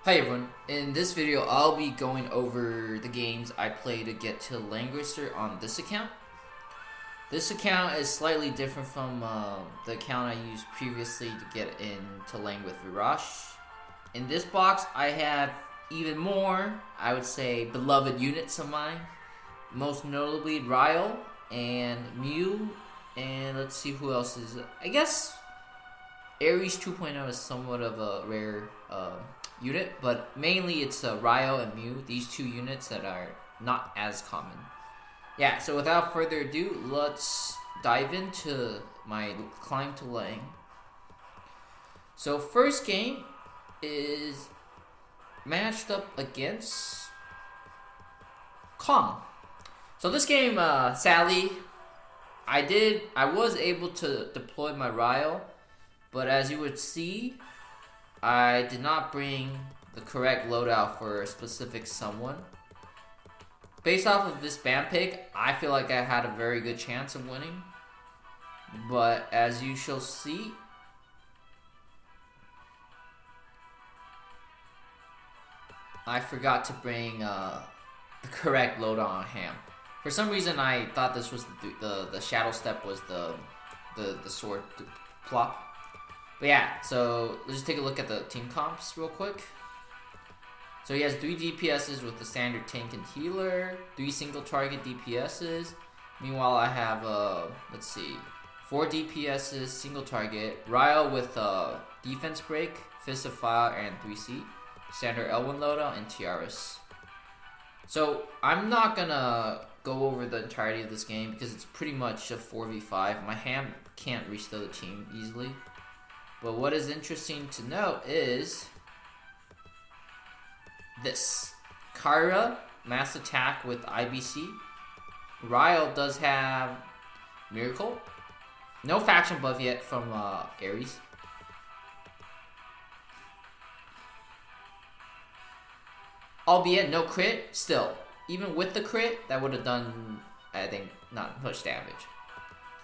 Hi everyone, in this video I'll be going over the games I play to get to Langrisser on this account. This account is slightly different from the account I used previously to get into Lang with Virash. In this box I have even more, I would say, beloved units of mine. Most notably Ryo and Mew, and let's see who else is. I guess Ares 2.0 is somewhat of a rare unit, but mainly it's Ryo and Mew, these two units that are not as common. Yeah, so without further ado, let's dive into my climb to Lang. So first game is matched up against Kong. So this game, sadly, I was able to deploy my Ryo, but as you would see, I did not bring the correct loadout for a specific someone. Based off of this ban pick, I feel like I had a very good chance of winning. But as you shall see, I forgot to bring the correct loadout on Ham. For some reason, I thought this was the Shadow Step was the sword plot. But yeah, so let's just take a look at the team comps real quick. So he has 3 DPSs with the standard tank and healer, 3 single target DPSs. Meanwhile, I have, let's see, 4 DPSs, single target, Ryo with defense break, Fist of Fire, and 3C, standard elwin loadout, and Tirus. So I'm not gonna go over the entirety of this game because it's pretty much a 4v5. My Ham can't reach the other team easily. But what is interesting to note is this. Kayura, mass attack with IBC. Ryo does have Miracle. No faction buff yet from Ares. Albeit no crit, still. Even with the crit, that would have done, I think, not much damage.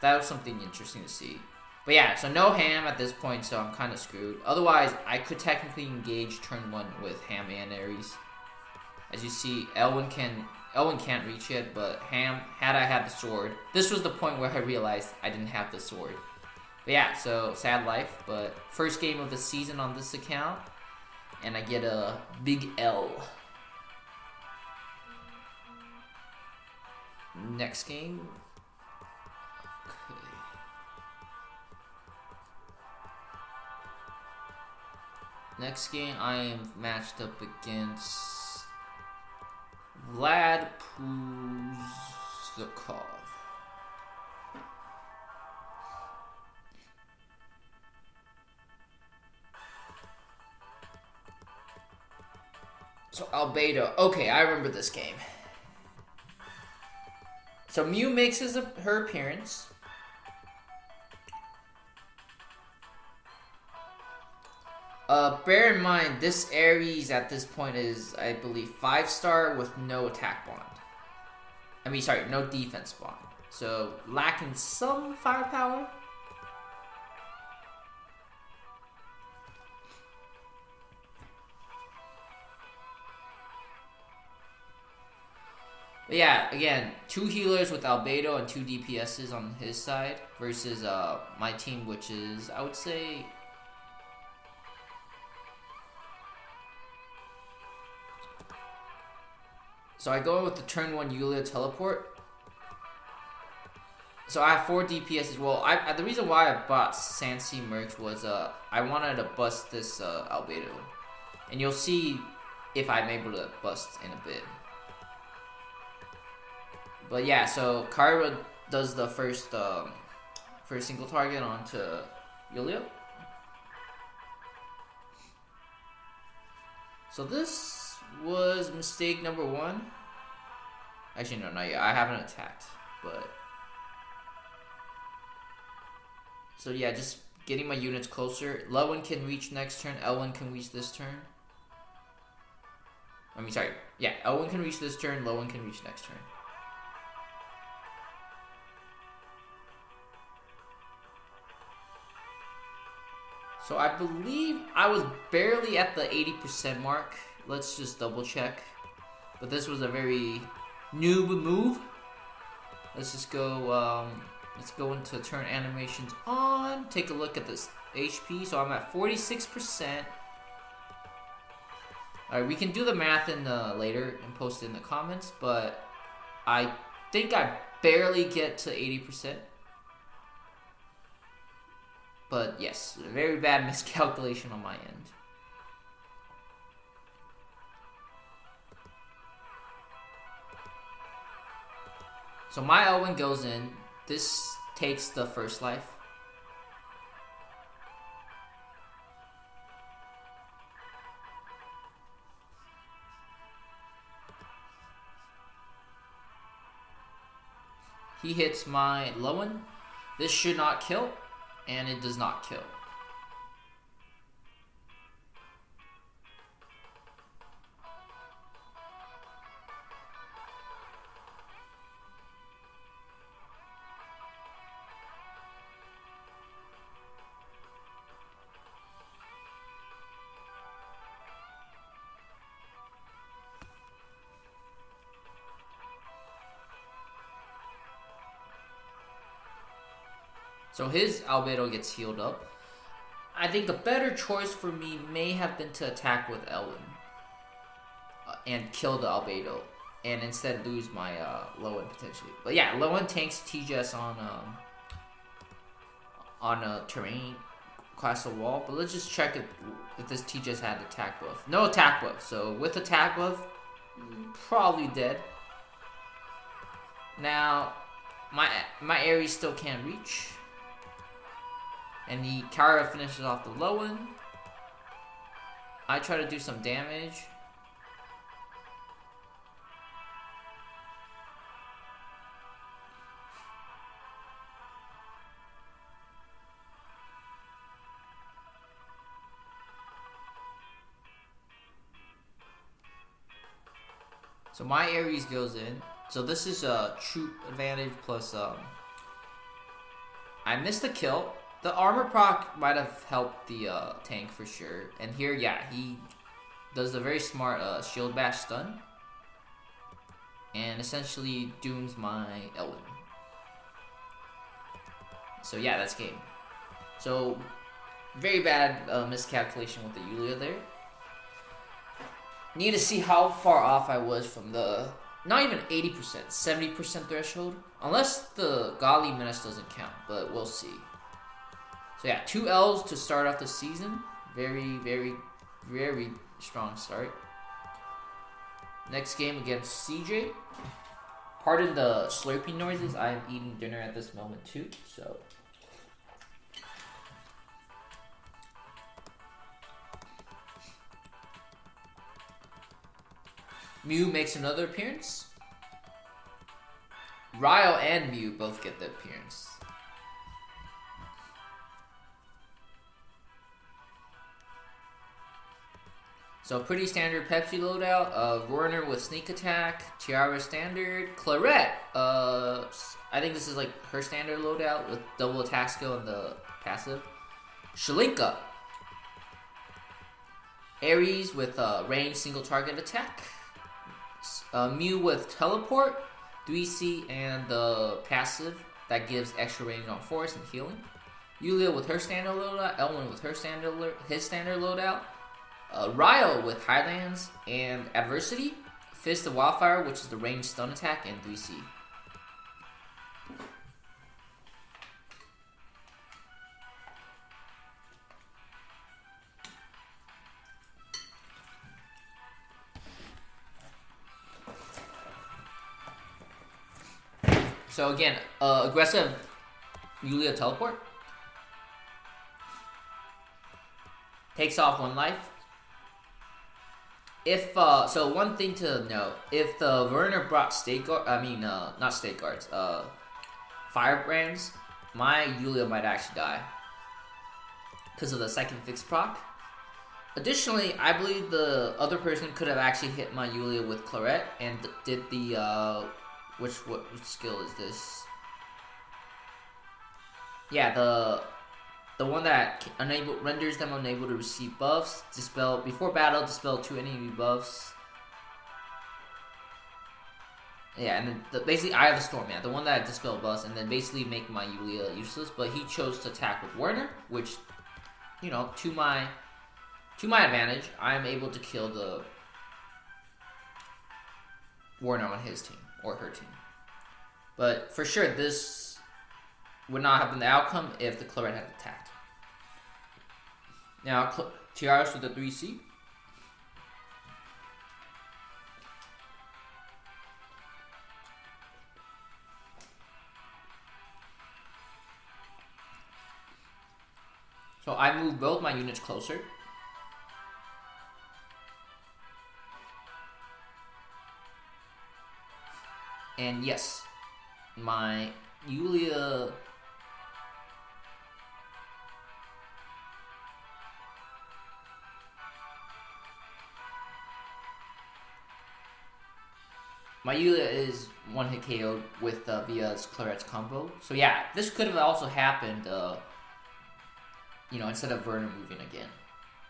That was something interesting to see. But yeah, so no Ham at this point, so I'm kind of screwed. Otherwise, I could technically engage turn 1 with Ham and Ares. As you see, Elwin can't reach it, but Ham, had I had the sword, this was the point where I realized I didn't have the sword. But yeah, so sad life, but first game of the season on this account, and I get a big L. Next game. Next game, I am matched up against Vlad Puzakov. So Albedo. Okay, I remember this game. So Mew makes her appearance. Bear in mind, this Ares at this point is, I believe, 5-star with no attack bond. I mean, sorry, no defense bond. So, lacking some firepower. But yeah, again, 2 healers with Albedo and 2 DPSs on his side versus my team, which is, I would say, so I go with the turn 1 Yulia teleport. So I have 4 DPSs. Well, the reason why I bought Sansi Mercs was I wanted to bust this Albedo. And you'll see if I'm able to bust in a bit. But yeah, so Kayura does the first single target onto Yulia. So this was mistake number 1. Actually, no, not yet. I haven't attacked, but so yeah, just getting my units closer. Lewin can reach next turn. Elwin can reach this turn. I mean, sorry. Yeah, Elwin can reach this turn. Lewin can reach next turn. So I believe I was barely at the 80% mark. Let's just double check. But this was a very noob move. Let's just go, let's go into turn animations on. Take a look at this HP. So I'm at 46%. Alright, we can do the math in later and post it in the comments, but I think I barely get to 80%. But yes, very bad miscalculation on my end. So my Elwin goes in. This takes the first life. He hits my Lowen. This should not kill, and it does not kill. So his Albedo gets healed up. I think a better choice for me may have been to attack with Elwin and kill the Albedo, and instead lose my Lowen potentially. But yeah, Lowen tanks TGS on a terrain class of wall. But let's just check if this TGS had attack buff. No attack buff. So with attack buff, probably dead. Now my Ares still can't reach. And the Kayura finishes off the Lowen. I try to do some damage. So my Ares goes in. So this is a troop advantage plus I missed the kill. The armor proc might have helped the tank for sure. And here, yeah, he does a very smart shield bash stun. And essentially dooms my Elwin. So yeah, that's game. So, very bad miscalculation with the Yulia there. Need to see how far off I was from the, not even 80%, 70% threshold. Unless the Godly Menace doesn't count, but we'll see. So yeah, 2 L's to start off the season. Very, very, very strong start. Next game against CJ. Pardon the slurping noises. I am eating dinner at this moment too, so. Mew makes another appearance. Ryo and Mew both get the appearance. So pretty standard Pepsi loadout. Werner with sneak attack. Tiara standard. Claret. I think this is like her standard loadout with double attack skill and the passive. Shilinka. Ares with range single target attack. Mew with teleport. 3C and the passive that gives extra range on force and healing. Yulia with her standard loadout. Elwin with his standard loadout. Ryo with Highlands and Adversity, Fist of Wildfire, which is the ranged stun attack, and 3C. So again, aggressive Yulia teleport. Takes off 1 life. If so, one thing to note: if the Werner brought not state guards, firebrands, my Yulia might actually die because of the second fix proc. Additionally, I believe the other person could have actually hit my Yulia with Claret and did the which skill is this? Yeah, the the one that renders them unable to receive buffs. Dispel before battle. Dispel 2 enemy buffs. Yeah, and then basically I have the Storm Man, the one that dispel buffs, and then basically make my Yulia useless. But he chose to attack with Werner, which, you know, to my advantage, I am able to kill the Werner on his team or her team. But for sure, this would not have been the outcome if the Claret had attacked. Now, Tirus with the 3C. So I move both my units closer. And yes, my Yulia is one hit KO'd with via Claret's combo. So yeah, this could have also happened, you know, instead of Werner moving again.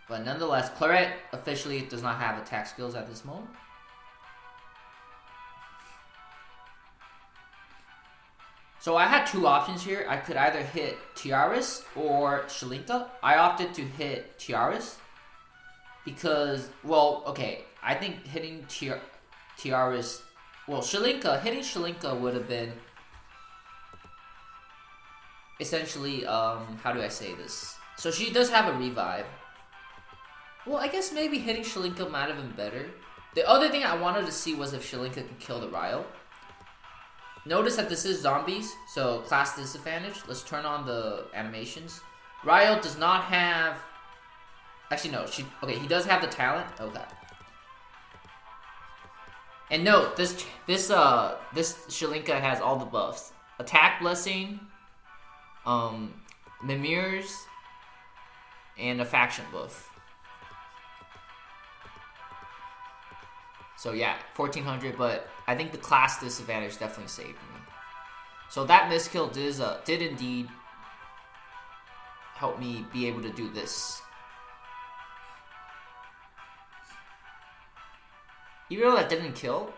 But nonetheless, Claret officially does not have attack skills at this moment. So I had two options here. I could either hit Tirus or Shilinka. I opted to hit Tirus because, well, okay, I think hitting Tirus, well, hitting Shilinka would have been essentially, how do I say this? So she does have a revive. Well, I guess maybe hitting Shilinka might have been better. The other thing I wanted to see was if Shilinka can kill the Ryo. Notice that this is zombies, so class disadvantage. Let's turn on the animations. Ryo does not have... Actually, no. Okay, he does have the talent. Okay. And note, this Shilinka has all the buffs. Attack Blessing, Mimirs, and a faction buff. So yeah, 1400, but I think the class disadvantage definitely saved me. So that miskill did indeed help me be able to do this. Even though that didn't kill,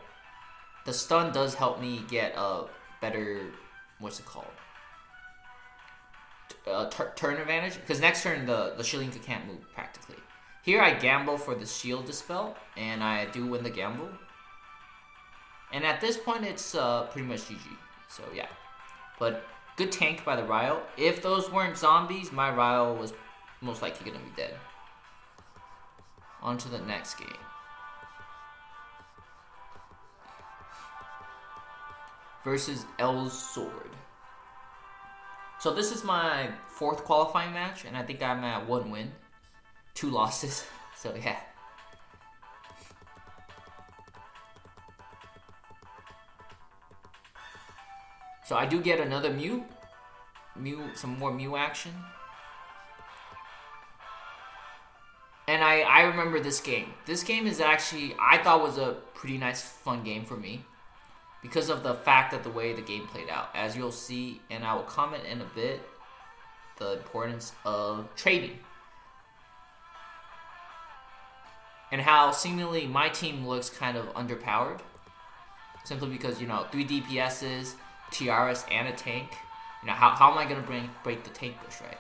the stun does help me get a better, what's it called? Turn advantage, because next turn the Shilinka can't move practically. Here I gamble for the shield dispel, and I do win the gamble. And at this point, it's pretty much GG. So yeah, but good tank by the Ryo. If those weren't zombies, my Ryo was most likely gonna be dead. On to the next game. Versus Elsword. So this is my 4th qualifying match, and I think I'm at 1 win, 2 losses. So yeah. So I do get another some more Mew action. And I remember this game. This game is actually, I thought was a pretty nice, fun game for me, because of the fact that the way the game played out. As you'll see, and I will comment in a bit, the importance of trading. And how seemingly my team looks kind of underpowered. Simply because, you know, 3 DPSs, Tirus, and a tank. You know, how am I going to break the tank bush, right?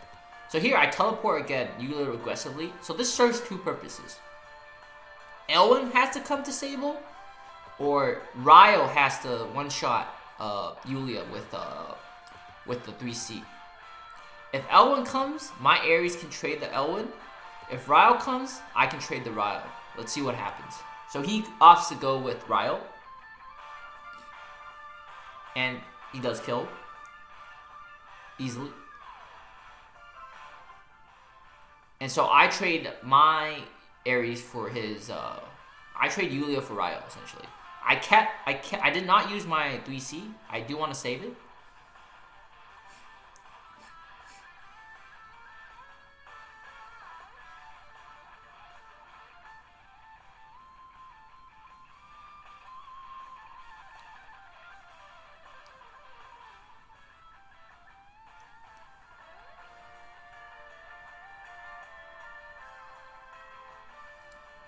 So here, I teleport again, Yulia aggressively. So this serves 2 purposes. Elwin has to come to Sable, or Ryo has to one-shot Yulia with the 3C. If Elwin comes, my Ares can trade the Elwin. If Ryo comes, I can trade the Ryo. Let's see what happens. So he opts to go with Ryo. And he does kill. Easily. And so I trade my Ares for his... I trade Yulia for Ryo, essentially. I did not use my 3C. I do want to save it.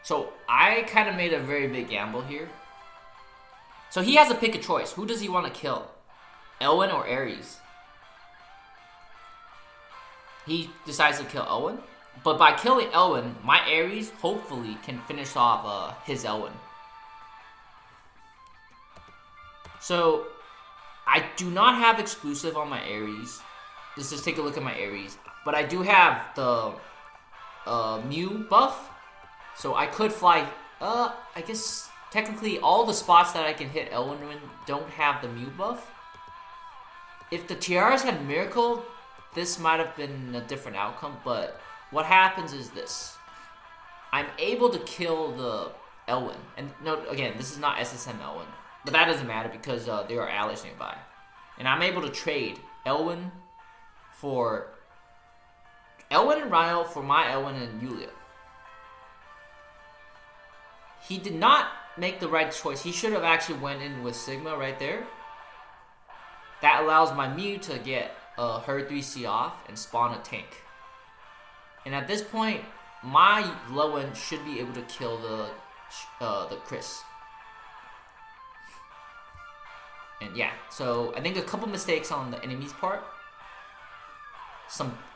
So I kind of made a very big gamble here. So he has to pick a choice. Who does he want to kill? Elwin or Ares? He decides to kill Elwin. But by killing Elwin, my Ares hopefully can finish off his Elwin. So I do not have exclusive on my Ares. Let's just take a look at my Ares. But I do have the Mew buff. So I could fly, I guess technically all the spots that I can hit Elwin in don't have the Mew buff. If the Tirus had Miracle, this might have been a different outcome, but what happens is this. I'm able to kill the Elwin. And no, again, this is not SSM Elwin. But that doesn't matter because there are allies nearby. And I'm able to trade Elwin for Elwin and Ryo for my Elwin and Yulia. He did not make the right choice. He should have actually went in with Sigma right there. That allows my Mew to get her 3C off and spawn a tank. And at this point, my Lowen should be able to kill the Chris. And yeah, so I think a couple mistakes on the enemy's part.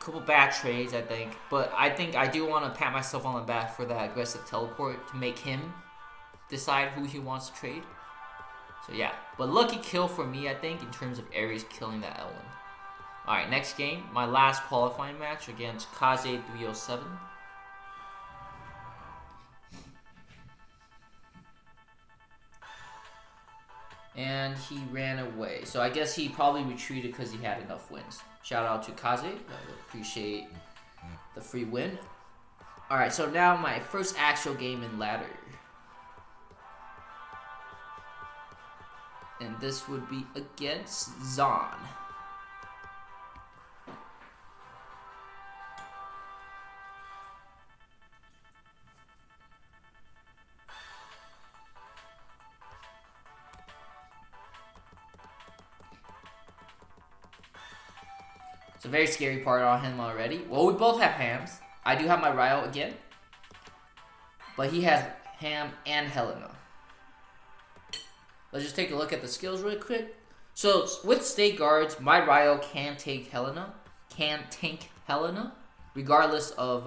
Couple bad trades, I think. But I think I do want to pat myself on the back for that aggressive teleport to make him decide who he wants to trade. So yeah, but lucky kill for me, I think, in terms of Ares killing that Elwin. Alright, next game, my last qualifying match against Kaze307. And he ran away. So I guess he probably retreated because he had enough wins. Shout out to Kaze. I appreciate the free win. Alright, so now my first actual game in ladder. And this would be against Zann. It's a very scary part on him already. Well, we both have hams. I do have my Ryo again. But he has ham and Helena. Let's just take a look at the skills really quick. So with state guards, my Ryo can tank Helena, regardless of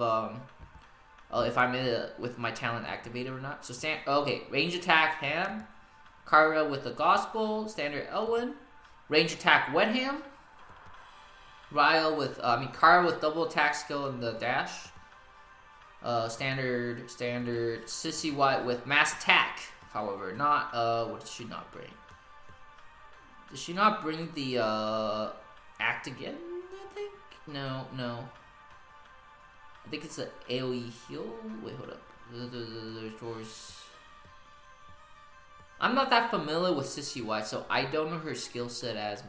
if I'm with my talent activated or not. So okay, range attack ham, Kayura with the gospel, standard Elwin, range attack wet ham, Ryo with Kayura with double attack skill and the dash, standard Sissy White with mass attack. However, not, what does she not bring? Does she not bring the, act again, I think? No. I think it's an AoE heal? Wait, hold up. I'm not that familiar with Sissy White, so I don't know her skill set as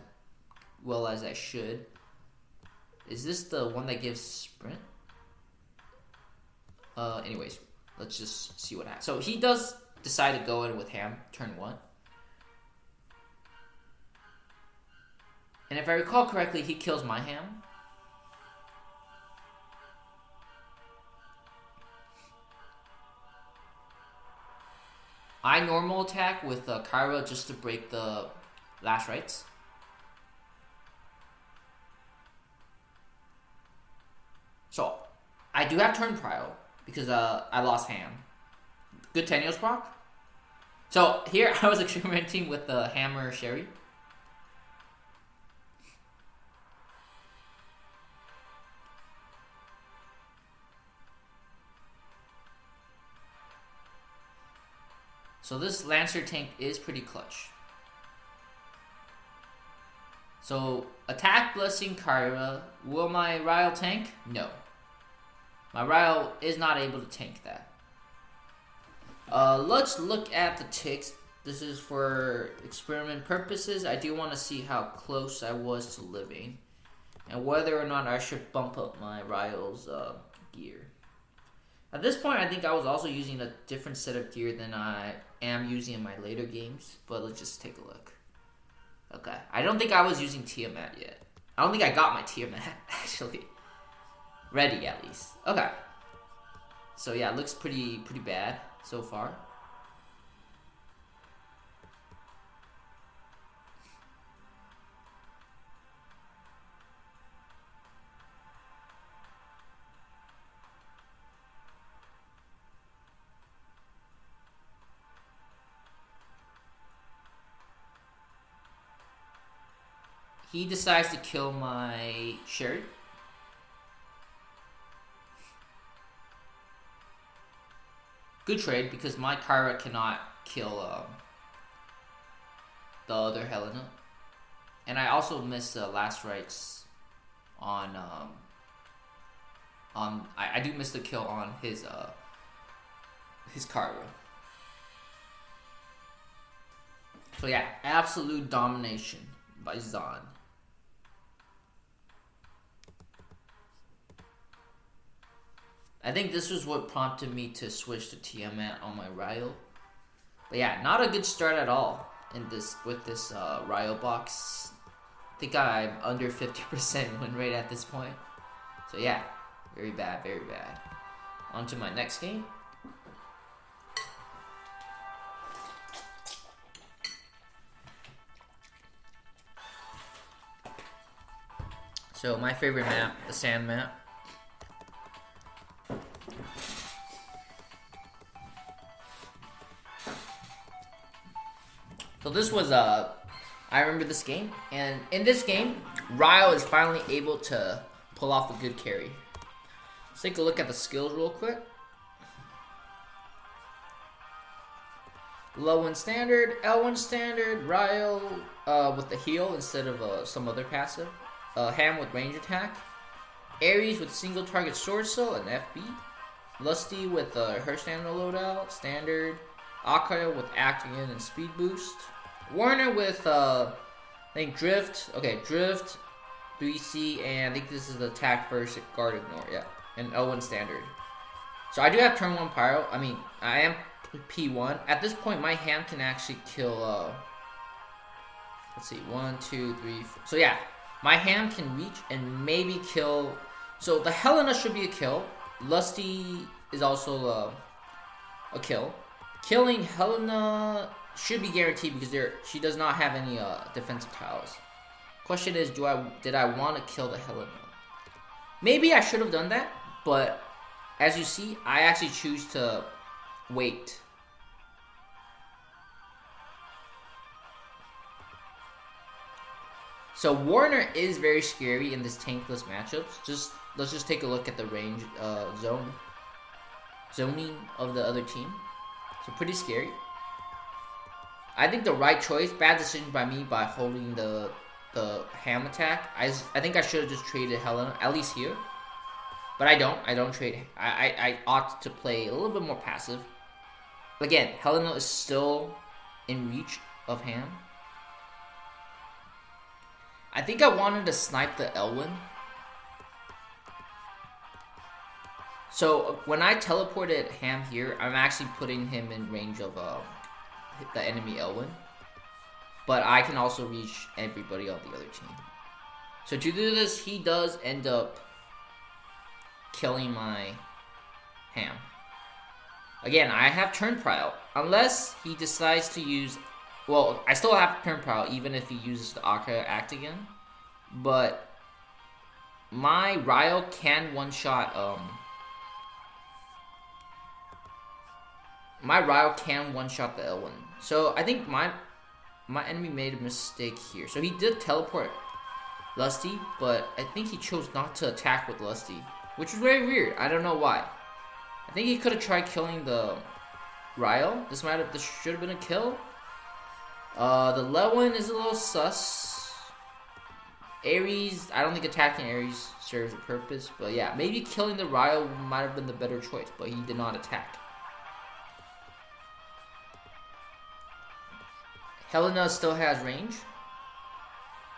well as I should. Is this the one that gives sprint? Anyways, let's just see what happens. So he does decide to go in with ham turn 1. And if I recall correctly, he kills my ham. I normal attack with Kayura just to break the last rites. So I do have turn prio because I lost ham. Good Tenios proc. So here I was experimenting with the hammer Cherie. So this Lancer tank is pretty clutch. So attack blessing Kayura. Will my Ryo tank? No. My Ryo is not able to tank that. Let's look at the ticks. This is for experiment purposes. I do want to see how close I was to living and whether or not I should bump up my Ryo's gear. At this point, I think I was also using a different set of gear than I am using in my later games, but let's just take a look. Okay, I don't think I was using Tiamat yet. I don't think I got my Tiamat, actually. Ready, at least. Okay. So yeah, it looks pretty bad. so far. He decides to kill my Cherie. Good trade, because my Kayura cannot kill the other Helena. And I also missed last rites on I do miss the kill on his Kayura. So yeah, absolute domination by Zann. I think this was what prompted me to switch to Tiamat on my Ryo. But yeah, not a good start at all in this with this Ryo box. I think I'm under 50% win rate at this point. So yeah, very bad, very bad. On to my next game. So my favorite map, the sand map. So this was I remember this game, and in this game, Ryo is finally able to pull off a good carry. Let's take a look at the skills real quick. Low-win standard, L1 standard, Ryo with the heal instead of some other passive. Ham with range attack. Ares with single target sword soul and FB. Lusty with her standard loadout, standard. Akaya with acting and speed boost. Warner with I think drift. Okay, drift, 3C, and I think this is the attack first, guard ignore, yeah. And L1 standard. So I do have turn 1 pyro. I mean, I am P1. At this point my ham can actually kill let's see, 1, 2, 3, 4. So yeah, my ham can reach and maybe kill. So the Helena should be a kill. Lusty is also a kill. Killing Helena should be guaranteed because she does not have any defensive tiles. Question is, did I want to kill the Helena? Maybe I should have done that, but as you see, I actually choose to wait. So Warner is very scary in this tankless matchups. Let's just take a look at the range zoning of the other team. So pretty scary. I think the right choice, bad decision by me by holding the ham attack. I think I should have just traded Helena, at least here. But I don't trade. I ought to play a little bit more passive. Again, Helena is still in reach of ham. I think I wanted to snipe the Elwin. So when I teleported ham here, I'm actually putting him in range of the enemy Elwin. But I can also reach everybody on the other team. So to do this, he does end up killing my ham. Again, I have turn prowl. Unless he decides to use... Well, I still have turn prowl even if he uses the Akaya act again. But my Ryo can one-shot... my Ryo can one-shot the Elwin. So I think my enemy made a mistake here. So he did teleport Lusty, but I think he chose not to attack with Lusty, which is very weird. I don't know why. I think he could have tried killing the Ryo. This should have been a kill. The Lewin is a little sus. Ares, I don't think attacking Ares serves a purpose, but yeah, maybe killing the Ryo might have been the better choice, but he did not attack. Helena still has range.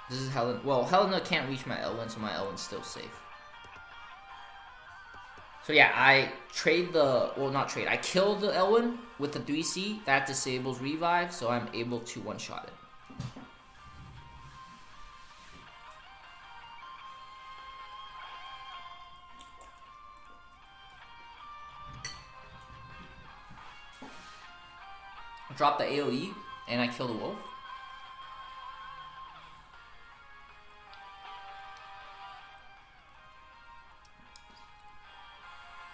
This is Helena. Well, Helena can't reach my Elwin, so my Elwin's still safe. So yeah, I trade the... Well, not trade. I kill the Elwin with the 3C. That disables revive, so I'm able to one-shot it. drop the AoE, and I kill the wolf.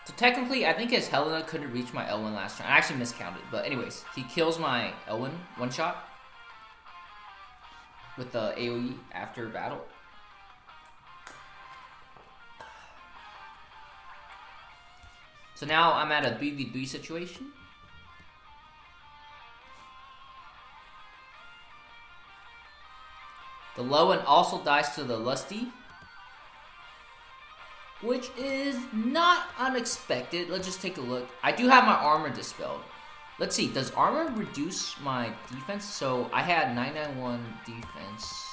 So technically, I think his Helena couldn't reach my Elwin last turn. I actually miscounted, but anyways, he kills my Elwin one shot with the AoE after battle. So now I'm at a 3v3 situation. The Lowen also dies to the Lusty, which is not unexpected. Let's just take a look. I do have my armor dispelled. Let's see, does armor reduce my defense? So I had 991 defense.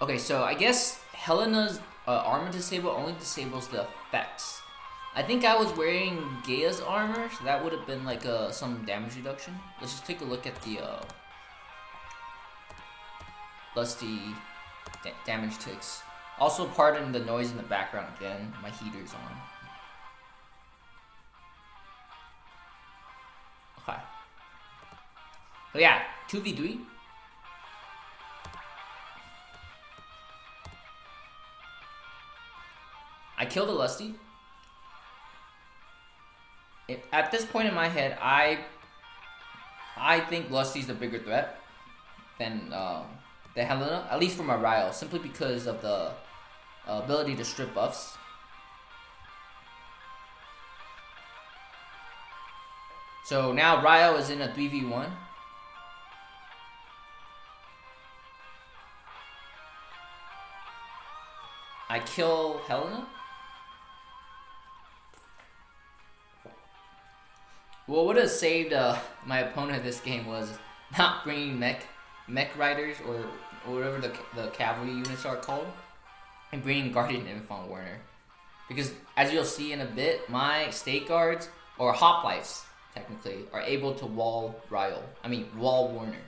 Okay, so I guess Helena's armor disable only disables the effects. I think I was wearing Gaia's armor, so that would have been like some damage reduction. Let's just take a look at the Lusty damage ticks. Also, pardon the noise in the background again. My heater's on. Okay. So yeah, 2v3. I killed a Lusty. At this point in my head, I think Lusty's the bigger threat than Helena, at least for my Ryo, simply because of the ability to strip buffs. So now Ryo is in a 3v1. I kill Helena. What would have saved my opponent this game was not bringing mech riders or whatever the cavalry units are called, and bringing Guardian Infant Warner, because as you'll see in a bit, my state guards or hoplites technically are able to wall Ryo. I mean wall Warner.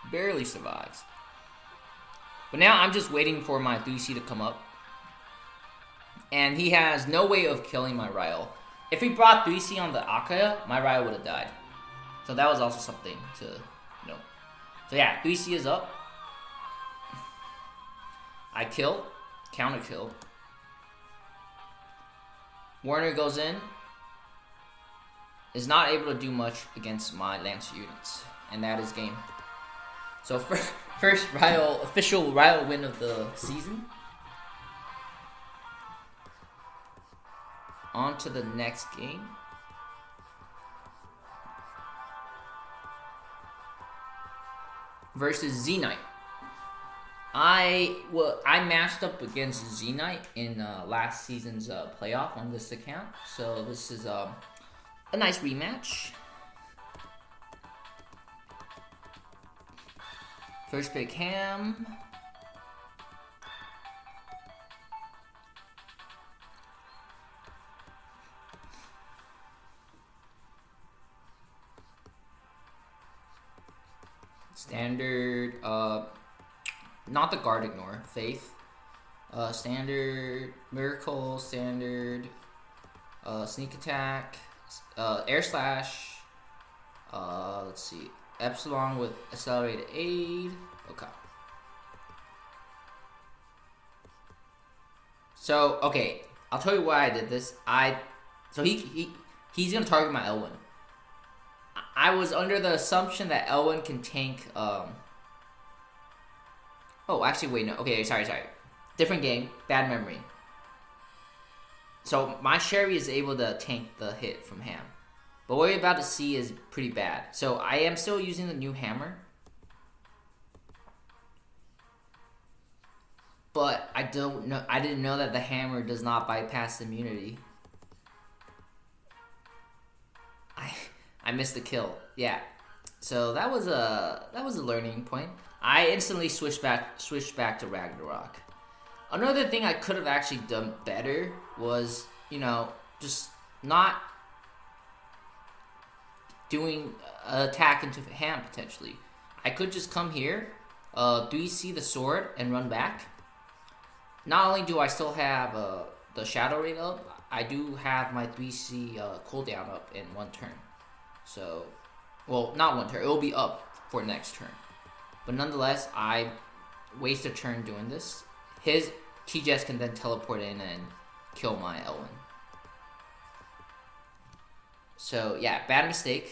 Barely survives. But now I'm just waiting for my 3C to come up. And he has no way of killing my Ryo. If he brought 3C on the Akaya, my Ryo would have died. So that was also something to know. So yeah, 3C is up. I kill. Counter kill. Warner goes in. Is not able to do much against my Lance units. And that is game. So first official Ryo win of the season. On to the next game. Versus Zknight. I matched up against Zknight in last season's playoff on this account. So this is a nice rematch. First pick Ham. Standard, not the guard ignore, Faith. Standard, Miracle, standard, sneak attack, air slash, let's see, Epsilon with accelerated aid. Okay. So, okay, I'll tell you why I did this. So he's gonna target my Elwin. I was under the assumption that Elwin can tank, oh, actually, wait, no. Okay, sorry. Different game. Bad memory. So, my Cherie is able to tank the hit from Ham. But what you're about to see is pretty bad. So, I am still using the new hammer. But I didn't know that the hammer does not bypass immunity. I missed the kill. Yeah. So that was a learning point. I instantly switched back to Ragnarok. Another thing I could have actually done better was, just not doing attack into ham potentially. I could just come here, 3C the sword, and run back. Not only do I still have the shadow rate up, I do have my 3C cooldown up in 1 turn. So, well, not 1 turn. It will be up for next turn. But nonetheless, I waste a turn doing this. His TJS can then teleport in and kill my Elwin. So, yeah, bad mistake.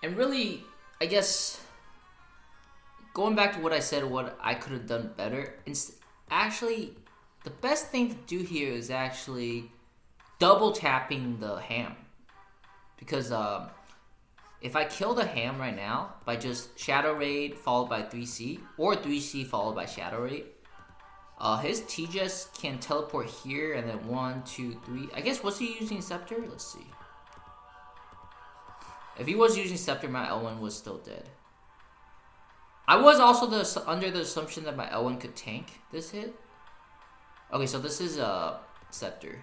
And really, I guess, going back to what I said, what I could have done better, actually, the best thing to do here is actually double tapping the ham. Because if I kill the ham right now by just Shadow Raid followed by 3C, or 3C followed by Shadow Raid, his TJS can teleport here and then 1, 2, 3. I guess, was he using Scepter? Let's see. If he was using Scepter, my Elwin was still dead. I was also under the assumption that my Elwin could tank this hit. Okay, so this is a Scepter.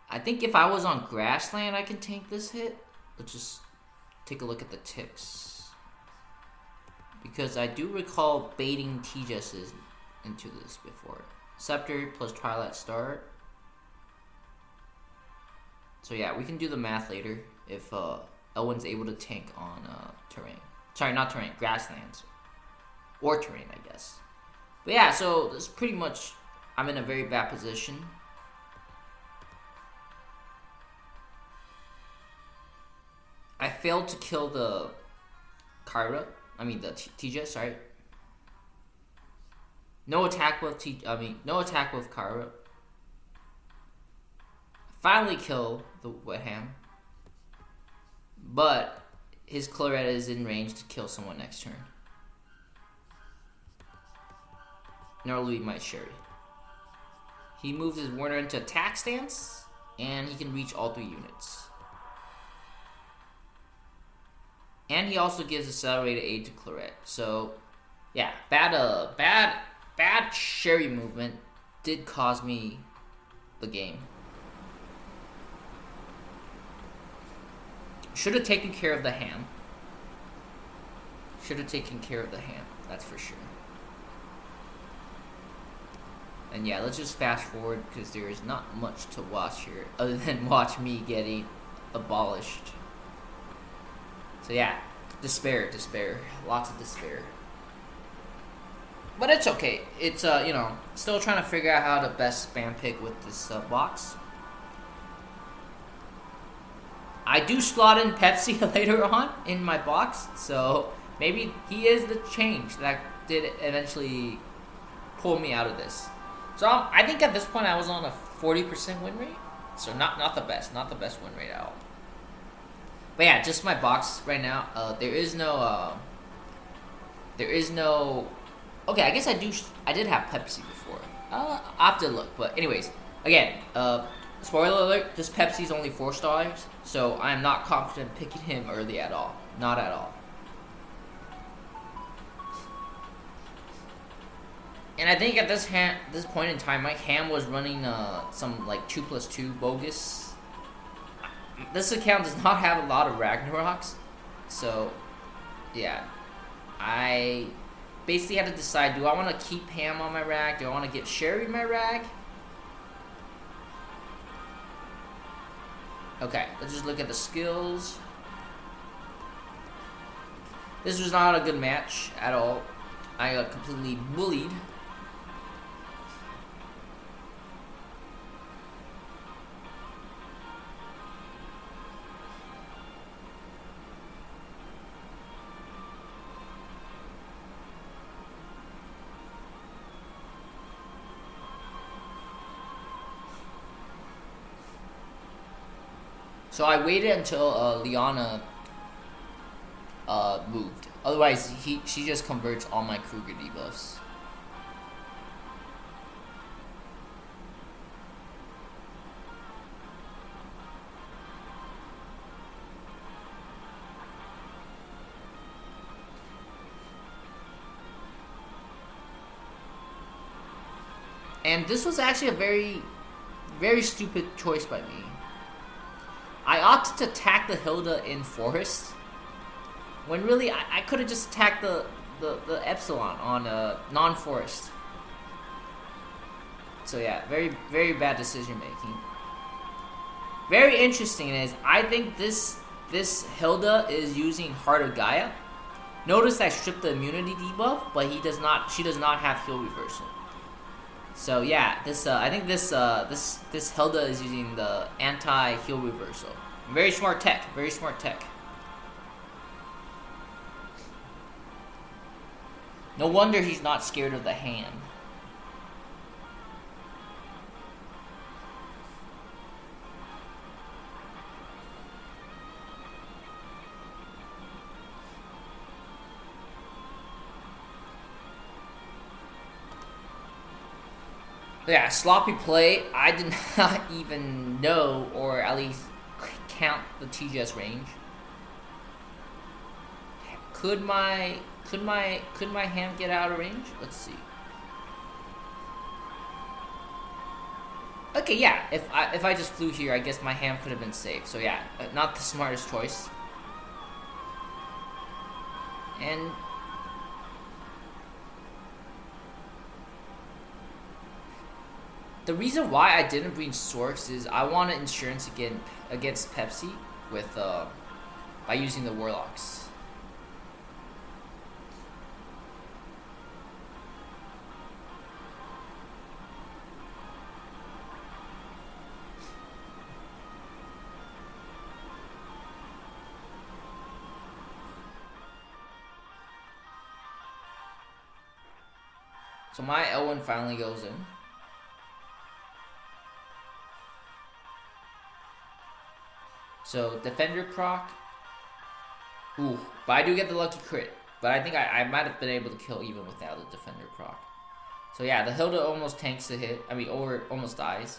I think if I was on Grassland, I can tank this hit. Let's just take a look at the ticks. Because I do recall baiting TJS's into this before. Scepter plus Twilight Start. So yeah, we can do the math later if Elwin's able to tank on terrain. Sorry, not terrain, grasslands. Or terrain, I guess. But yeah, so this is pretty much, I'm in a very bad position. I failed to kill the Kayura. I mean the TJ, sorry. No attack with no attack with Kayura. Finally kill the wet ham, but his Claretta is in range to kill someone next turn. Nor will be my Cherie. He moves his Warner into attack stance, and he can reach all 3 units. And he also gives accelerated aid to Clarette. So, yeah, bad Cherie movement did cause me the game. Should have taken care of the ham. That's for sure. And yeah, let's just fast forward because there is not much to watch here other than watch me getting abolished. So yeah, despair. Lots of despair. But it's okay. It's, still trying to figure out how to best spam pick with this box. I do slot in Pepsi later on in my box, so maybe he is the change that did eventually pull me out of this. So I think at this point I was on a 40% win rate, so not the best win rate at all. But yeah, just my box right now. There is no. Okay, I guess I did have Pepsi before. I'll have to look, but anyways, again, spoiler alert, this Pepsi is only $4, so I am not confident picking him early at all. Not at all. And I think at this point in time, my ham was running some like 2+2 bogus. This account does not have a lot of Ragnaroks, so yeah. I basically had to decide, do I want to keep ham on my rag? Do I want to get Cherie my rag? Okay, let's just look at the skills. This was not a good match at all. I got completely bullied. So I waited until Liana moved. Otherwise, she just converts all my Kruger debuffs. And this was actually a very, very stupid choice by me. I opted to attack the Hilda in Forest, when really I could have just attacked the Epsilon on non-Forest. So yeah, very, very bad decision making. Very interesting is, I think this Hilda is using Heart of Gaia. Notice I stripped the immunity debuff, but she does not have heal reversal. So yeah, I think this Hilda is using the anti-heal reversal. Very smart tech, very smart tech. No wonder he's not scared of the hand. Yeah, sloppy play. I did not even know, or at least count the TGS range. Could my hand get out of range? Let's see. Okay, yeah. If I just flew here, I guess my hand could have been safe. So yeah, not the smartest choice. And the reason why I didn't bring Sorks is I wanted insurance against Pepsi with by using the Warlocks. So my Elwin finally goes in. So Defender proc. Ooh, but I do get the lucky crit. But I think I might have been able to kill even without the Defender proc. So yeah, the Hilda almost tanks the hit. I mean, or almost dies.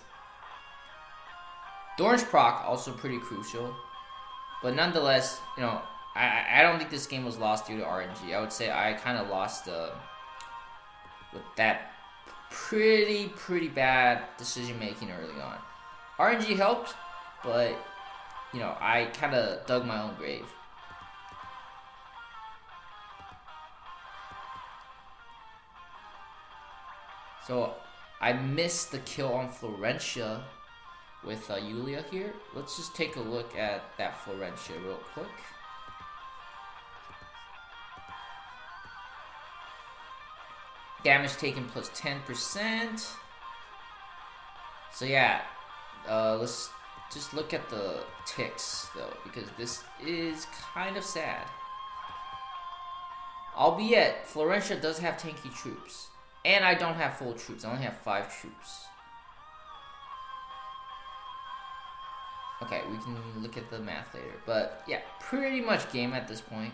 Thorns proc also pretty crucial. But nonetheless, you know, I don't think this game was lost due to RNG. I would say I kind of lost with that pretty bad decision making early on. RNG helped, but you know, I kind of dug my own grave. So I missed the kill on Florentia with Yulia here. Let's just take a look at that Florentia real quick. Damage taken plus 10%. So yeah, let's just look at the ticks though, because this is kind of sad. Albeit, Florentia does have tanky troops. And I don't have full troops, I only have 5 troops. Okay, we can look at the math later. But yeah, pretty much game at this point.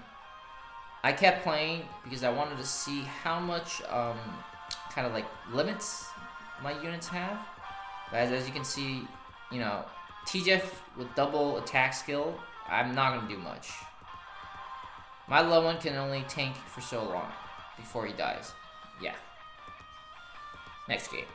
I kept playing because I wanted to see how much kind of like limits my units have. But as you can see, you know, TJ with double attack skill, I'm not going to do much. My low one can only tank for so long before he dies. Yeah. Next game.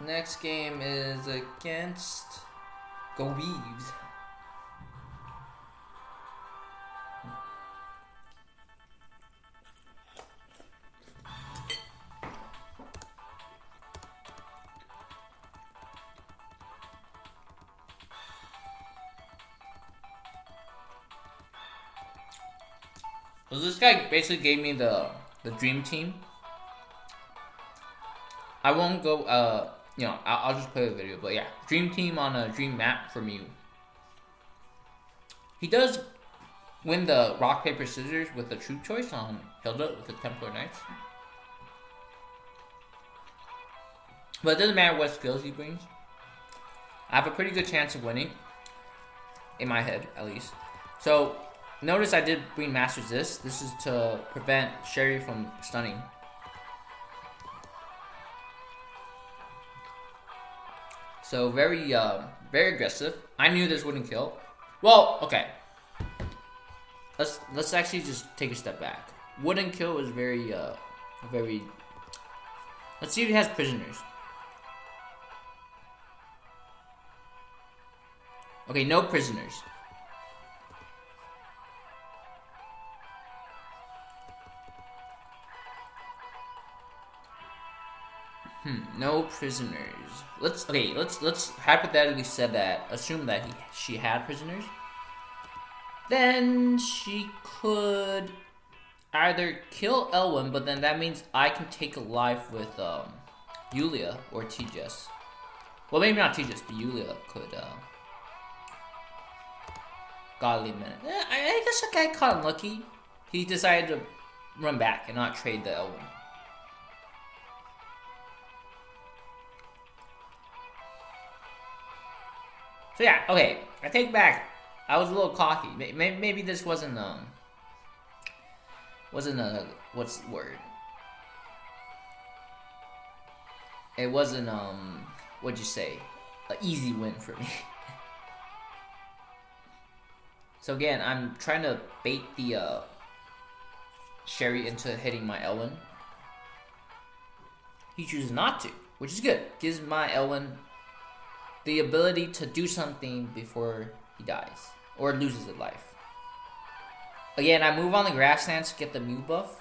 Next game is against GoBeavs. So this guy basically gave me the dream team. I won't go, you know, I'll just play the video, but yeah, dream team on a dream map from you. He does win the rock, paper, scissors with the troop choice on Hilda with the Templar Knights. But it doesn't matter what skills he brings. I have a pretty good chance of winning. In my head, at least. So, notice I did bring Master Resist. This is to prevent Cherie from stunning. So very aggressive. I knew this wouldn't kill. Well, okay. Let's actually just take a step back. Wouldn't kill was very. Let's see if he has prisoners. Okay, no prisoners. No prisoners. Let's hypothetically assume that she had prisoners. Then she could either kill Elwin, but then that means I can take a life with Yulia or Tijus. Well, maybe not Tijus, but Yulia could godly minute. I guess that guy caught unlucky. He decided to run back and not trade the Elwin. So yeah, okay. I take back. I was a little cocky. Maybe this wasn't a what's the word? It wasn't what'd you say? An easy win for me. So again, I'm trying to bait the Cherie into hitting my Elwin. He chooses not to, which is good. Gives my Elwin the ability to do something before he dies or loses a life. Again, I move on the grasslands to get the Mew buff.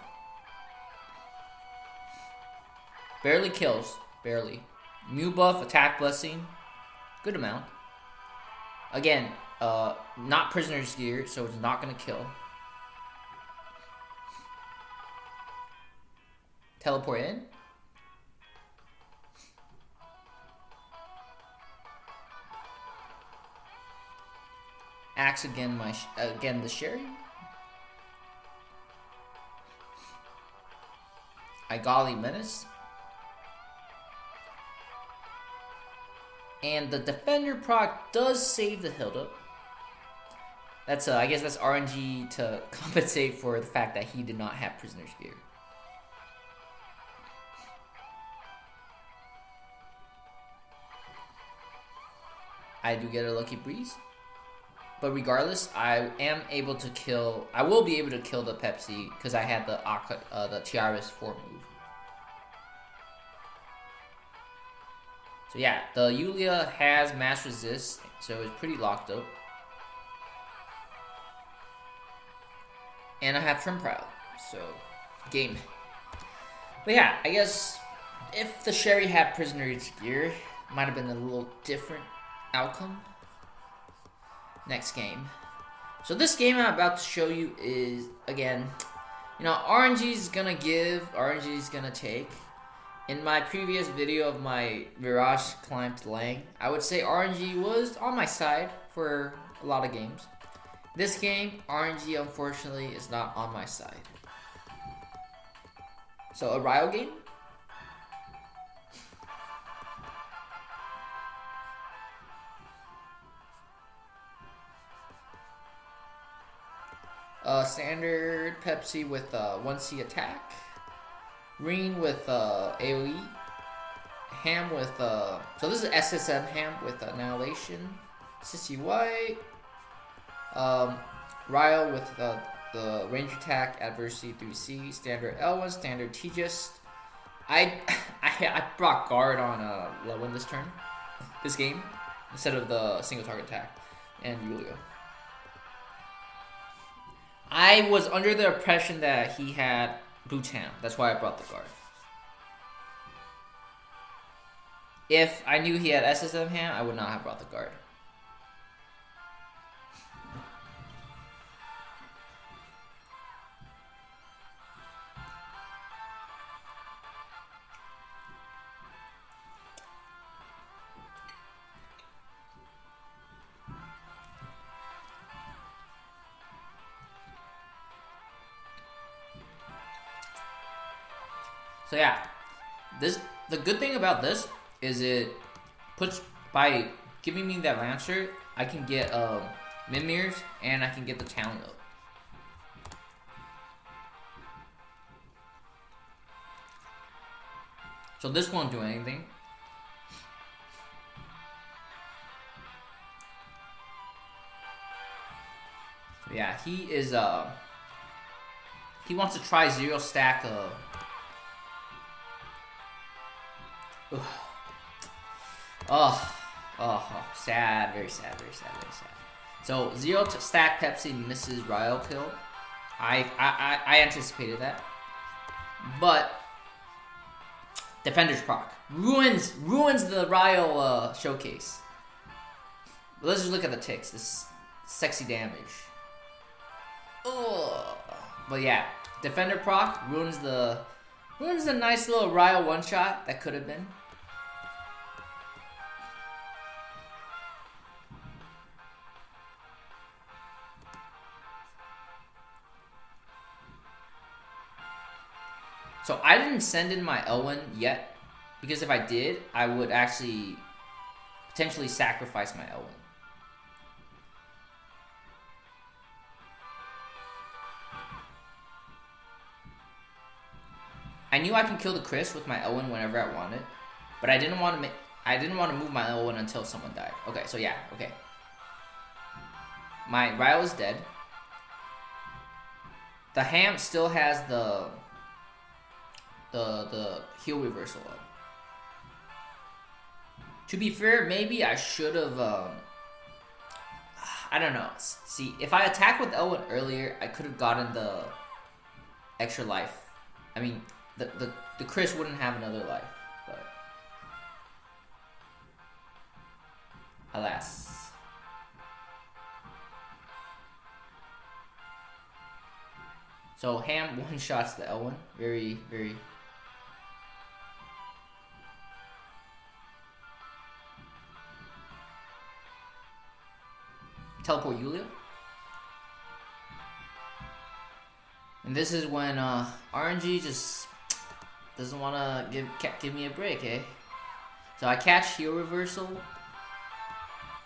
Barely kills, barely. Mew buff, attack blessing, good amount. Again, not prisoner's gear, so it's not gonna kill. Teleport in. Axe again, the Cherie. I golly menace. And the defender proc does save the Hilda. That's I guess that's RNG to compensate for the fact that he did not have prisoner's gear. I do get a lucky breeze. But regardless, I will be able to kill the Pepsi because I had the Tirus 4 move. So yeah, the Yulia has mass resist, so it's pretty locked up. And I have Trim Proud, so game. But yeah, I guess if the Cherie had prisoner's gear, it might have been a little different outcome. Next game. So this game I'm about to show you is, again, RNG is gonna give, RNG is gonna take. In my previous video of my Mirage climb to Lang, I would say RNG was on my side for a lot of games. This game, RNG unfortunately is not on my side. So a Ryo game. Standard Pepsi with 1C attack. Green with AoE. Ham with so this is SSM Ham with Annihilation. Sissy White. Ryo with the range attack, adversity 3C. Standard Elwin, standard Tijus. I brought guard on Lewin this game instead of the single target attack and Yulia. I was under the impression that he had Boots Ham. That's why I brought the guard. If I knew he had SSM Ham, I would not have brought the guard. So yeah, the good thing about this is it puts, by giving me that Lancer, I can get Mimirs and I can get the talent up. So this won't do anything. yeah, he is he wants to try 0 stack sad, very sad, very sad, very sad. So 0 stack Pepsi misses Ryo kill. I anticipated that, but Defender's proc ruins the Ryo showcase. Let's just look at the ticks. This sexy damage. Ugh. But yeah, Defender proc ruins the nice little Ryo one shot that could have been. So I didn't send in my Elwin yet, because if I did, I would actually potentially sacrifice my Elwin. I knew I can kill the Chris with my Elwin whenever I wanted, but I didn't want to move my Elwin until someone died. Okay, so yeah, okay. My Ryo is dead. The Ham still has the heal reversal up. To be fair, maybe I should have I don't know. See, if I attacked with Elwin earlier, I could have gotten the extra life. I mean, the Chris wouldn't have another life, but alas. So Ham one-shots the Elwin. Very, very... Teleport Yulia. And this is when RNG just doesn't want to give me a break, eh? So I catch heal reversal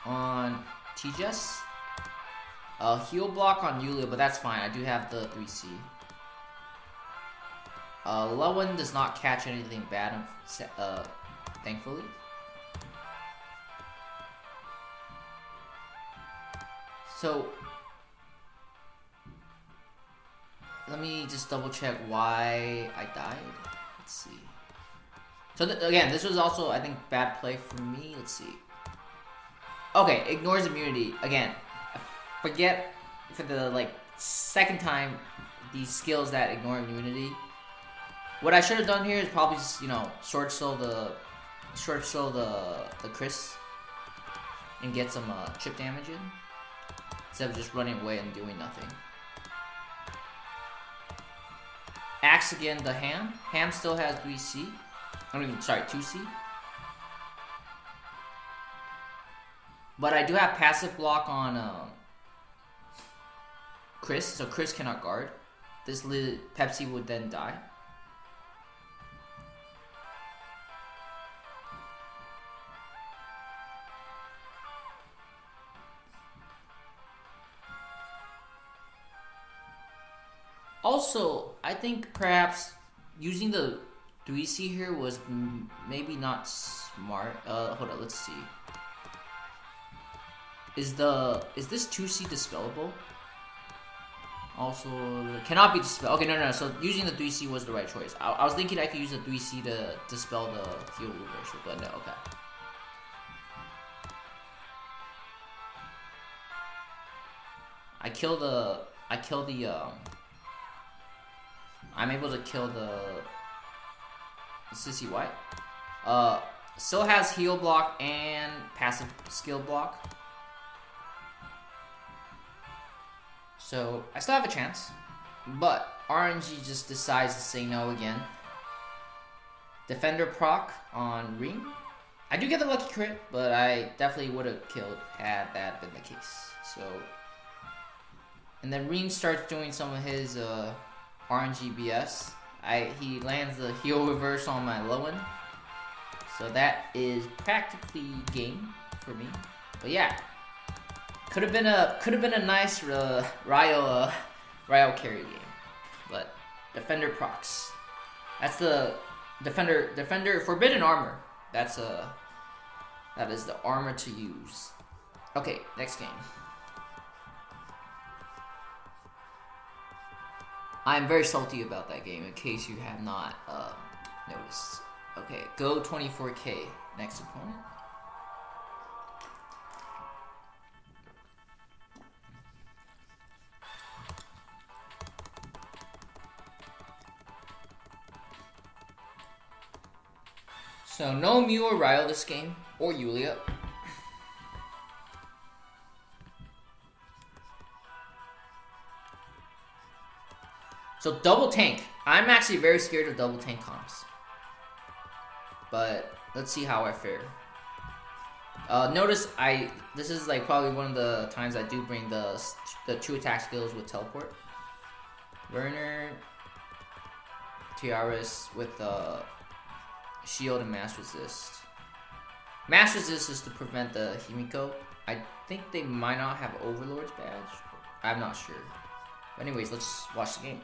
on TJS. Heal block on Yulia, but that's fine. I do have the 3C. Lewin does not catch anything bad, thankfully. So let me just double check why I died. Let's see. So again, this was also, I think, bad play for me. Let's see. Okay, ignores immunity again. Forget for the second time these skills that ignore immunity. What I should have done here is probably just, you know, short soul the Chris and get some chip damage in instead of just running away and doing nothing. Axe again the Ham. Ham still has 3C. I mean, sorry, 2C. But I do have passive block on Chris, so Chris cannot guard. This Pepsi would then die. Also, I think perhaps using the 3C here was maybe not smart. Hold on, let's see. Is this 2C dispellable? Also, cannot be dispelled. Okay, no. So using the 3C was the right choice. I was thinking I could use the 3C to dispel the heal reversal, but no. Okay. I'm able to kill the Sissy White. Still has heal block and passive skill block. So I still have a chance, but RNG just decides to say no again. Defender proc on Ring. I do get the lucky crit, but I definitely would have killed had that been the case. So, and then Ring starts doing some of his RNG BS. He lands the heal reverse on my Lewin, so that is practically game for me. But yeah. Could have been a nice Ryo carry game, but Defender procs. That's the Defender Forbidden Armor. That is the armor to use. Okay, next game. I'm very salty about that game, in case you have not noticed. Okay, go 24K. Next opponent. So no Mew or Ryo this game, or Yulia. So double tank. I'm actually very scared of double tank comps. But let's see how I fare. Notice this is like probably one of the times I do bring the 2 attack skills with teleport. Werner, Tirus with shield and mass resist. Mass resist is to prevent the Himiko. I think they might not have Overlord's badge. I'm not sure. But anyways, let's watch the game.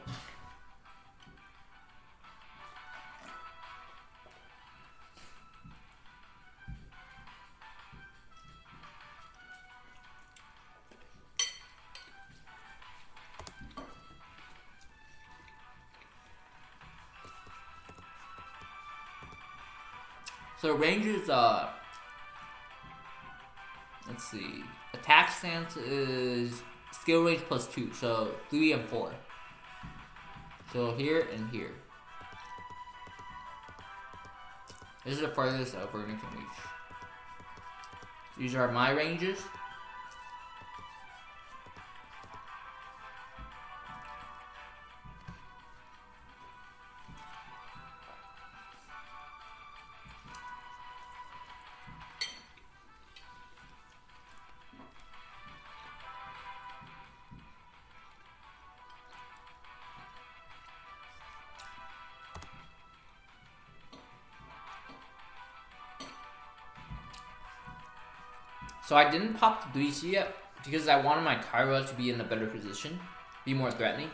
So range is, let's see, attack stance is skill range +2, so 3 and 4. So here and here. This is the farthest Werner can reach. These are my ranges. So I didn't pop the 3C yet because I wanted my Kayura to be in a better position, be more threatening.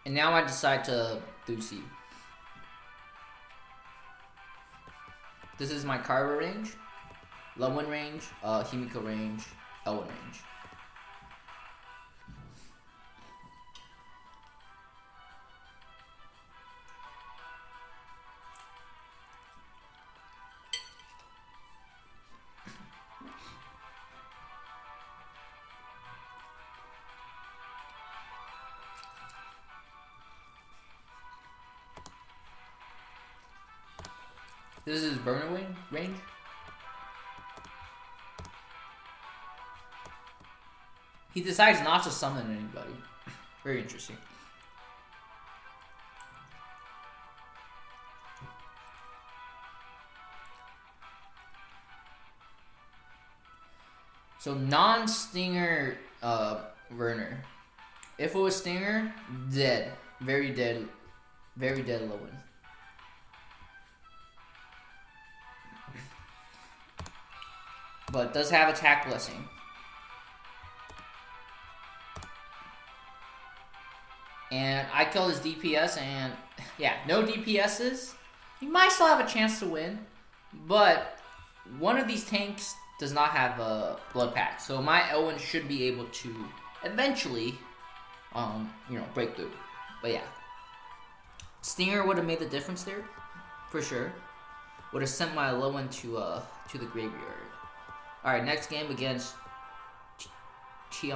And now I decide to 3C. This is my Kayura range, Elwin range, Himiko range, elwin range. This is burner range. He decides not to summon anybody. Very interesting. So non-stinger Werner. If it was stinger, dead. Very dead. Very dead Elwin. But does have attack blessing. And I killed his DPS, and yeah, no DPSs. You might still have a chance to win, but one of these tanks does not have a blood pack, so my Elwin should be able to eventually, break through. But yeah, Stinger would have made the difference there, for sure. Would have sent my Elwin to the graveyard. All right, next game against T.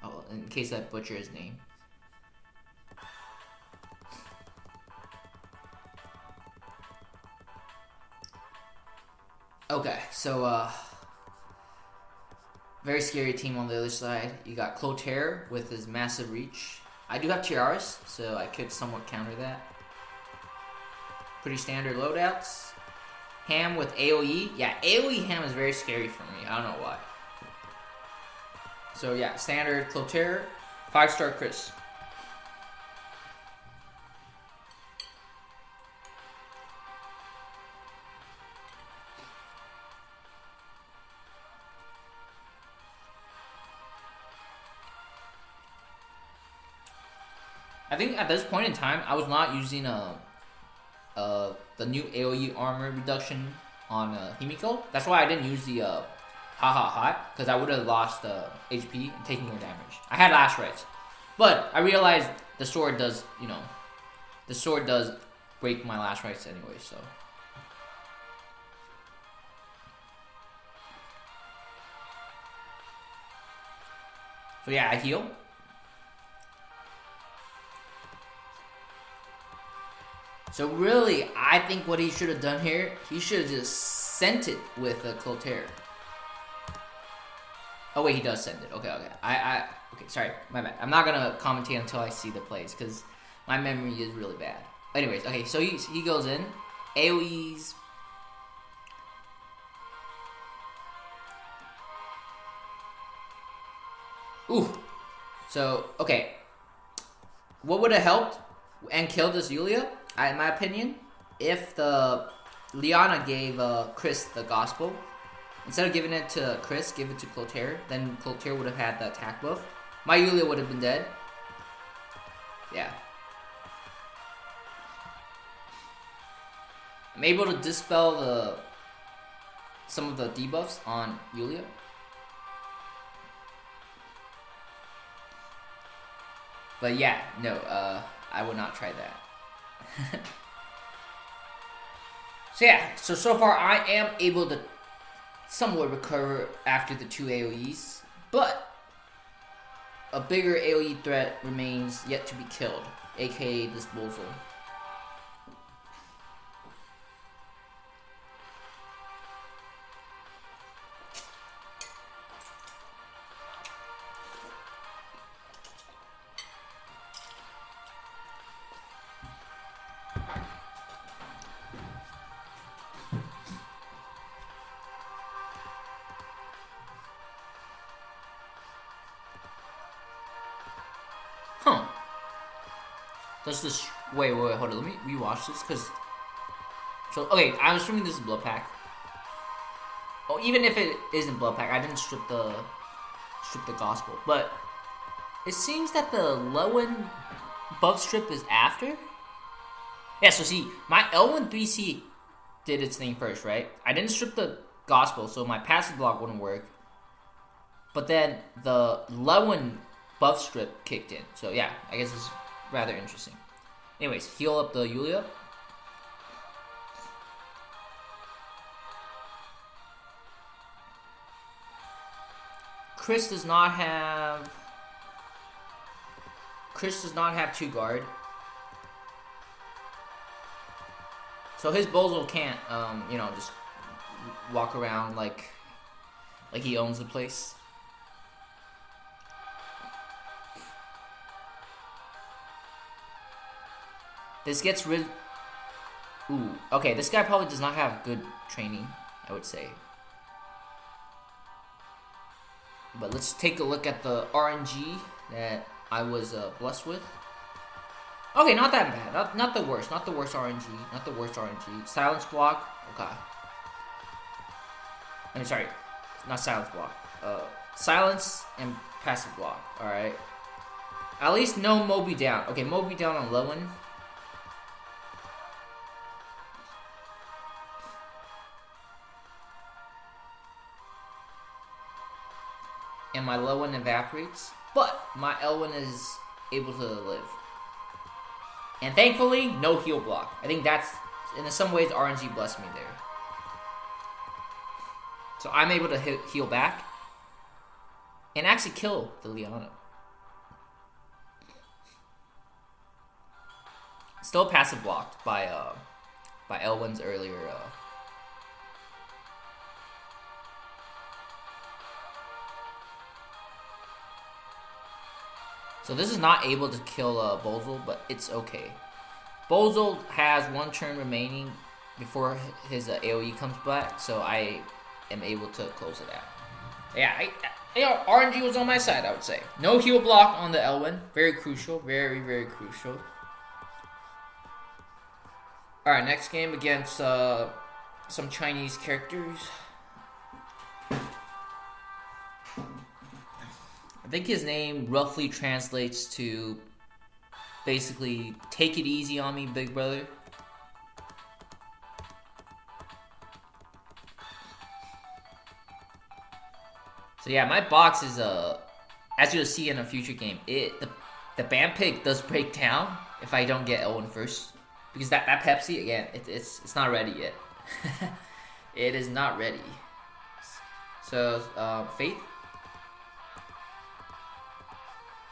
Oh, in case I butcher his name. Okay, so very scary team on the other side. You got Clotaire with his massive reach. I do have Tirus, so I could somewhat counter that. Pretty standard loadouts. Ham with AoE. Yeah, AoE Ham is very scary for me. I don't know why. So yeah, standard Clotaire, 5-star Chris. I think at this point in time, I was not using the new AoE armor reduction on Himiko. That's why I didn't use the hot, because I would have lost HP and taken more damage. I had Lash Rights, but I realized the sword does, you know, the sword does break my Lash Rights anyway, so. So yeah, I heal. So really, I think what he should have done here, he should have just sent it with a Clotaire. Oh wait, he does send it. Okay, okay. Okay, sorry, my bad. I'm not gonna commentate until I see the plays, because my memory is really bad. Anyways, okay, so he goes in. AoEs. Ooh. So, okay. What would have helped and killed this Yulia, in my opinion, if the Liana gave Chris the Gospel. Instead of giving it to Chris, give it to Clotaire. Then Clotaire would have had the attack buff. My Yulia would have been dead. Yeah. I'm able to dispel some of the debuffs on Yulia. But yeah, no, I would not try that. So yeah, so far I am able to somewhat recover after the 2 AoEs, but a bigger AoE threat remains yet to be killed, aka this Bozo. Huh. Does this... Wait, hold on. Let me rewatch this, because... So, okay, I'm assuming this is Blood Pack. Oh, even if it isn't Blood Pack, I didn't strip the Gospel. But it seems that the Lewin buff strip is after? Yeah, so see, my Elwin 3C did its thing first, right? I didn't strip the Gospel, so my passive block wouldn't work. But then the Lewin buff strip kicked in. So yeah, I guess it's rather interesting. Anyways, heal up the Yulia. Chris does not have 2 guard. So his Bozo can't you know, just walk around like he owns the place. This gets rid... Ooh, okay, this guy probably does not have good training, I would say. But let's take a look at the RNG that I was blessed with. Okay, not that bad. Not the worst. Not the worst RNG. Not the worst RNG. Silence block. Okay. I mean, sorry. Not silence block. Silence and passive block. Alright. At least no Moby down. Okay, Moby down on Lewin. And my Lewin evaporates, but my Elwin is able to live. And thankfully, no heal block. I think that's, in some ways, RNG blessed me there. So I'm able to heal back and actually kill the Liana. Still passive blocked by Elwin's earlier. So this is not able to kill Bozo, but it's okay. Bozo has 1 turn remaining before his AoE comes back, so I am able to close it out. Yeah, RNG was on my side, I would say. No heal block on the Elwin. Very crucial. Very, very crucial. Alright, next game against some Chinese characters. I think his name roughly translates to basically take it easy on me, big brother. So yeah, my box is as you'll see in a future game, the band pick does break down if I don't get Elwin first, because that Pepsi again, it's not ready yet. It is not ready. So Faith,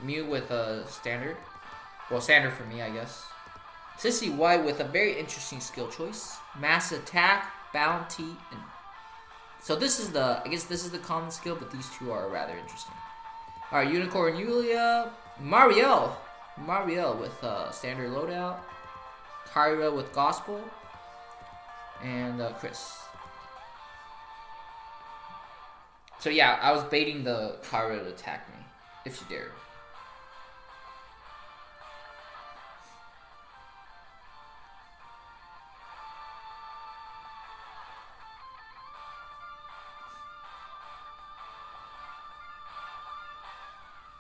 Mew with standard, well standard for me I guess. Sissy White with a very interesting skill choice, mass attack, bounty, and so this is I guess this is the common skill, but these two are rather interesting. Alright, Unicorn Yulia, Mario with standard loadout, Kayura with Gospel, and Chris. So yeah, I was baiting the Kayura to attack me, if she dared.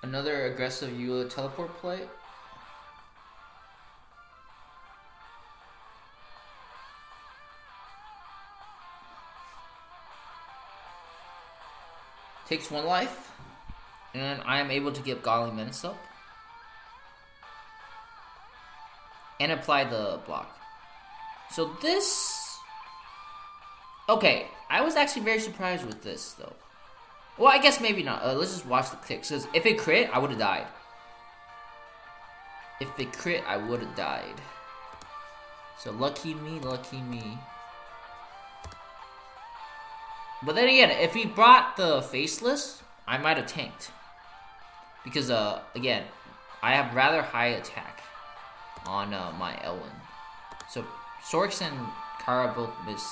Another aggressive Yulia teleport play. Takes 1 life. And I am able to get Godly Menace up. And apply the block. So this... Okay, I was actually very surprised with this though. Well, I guess maybe not. Let's just watch the clicks. Because if it crit, I would have died. If it crit, I would have died. So lucky me, lucky me. But then again, if he brought the Faceless, I might have tanked. Because, again, I have rather high attack on my Elwin. So Sorks and Kara both miss.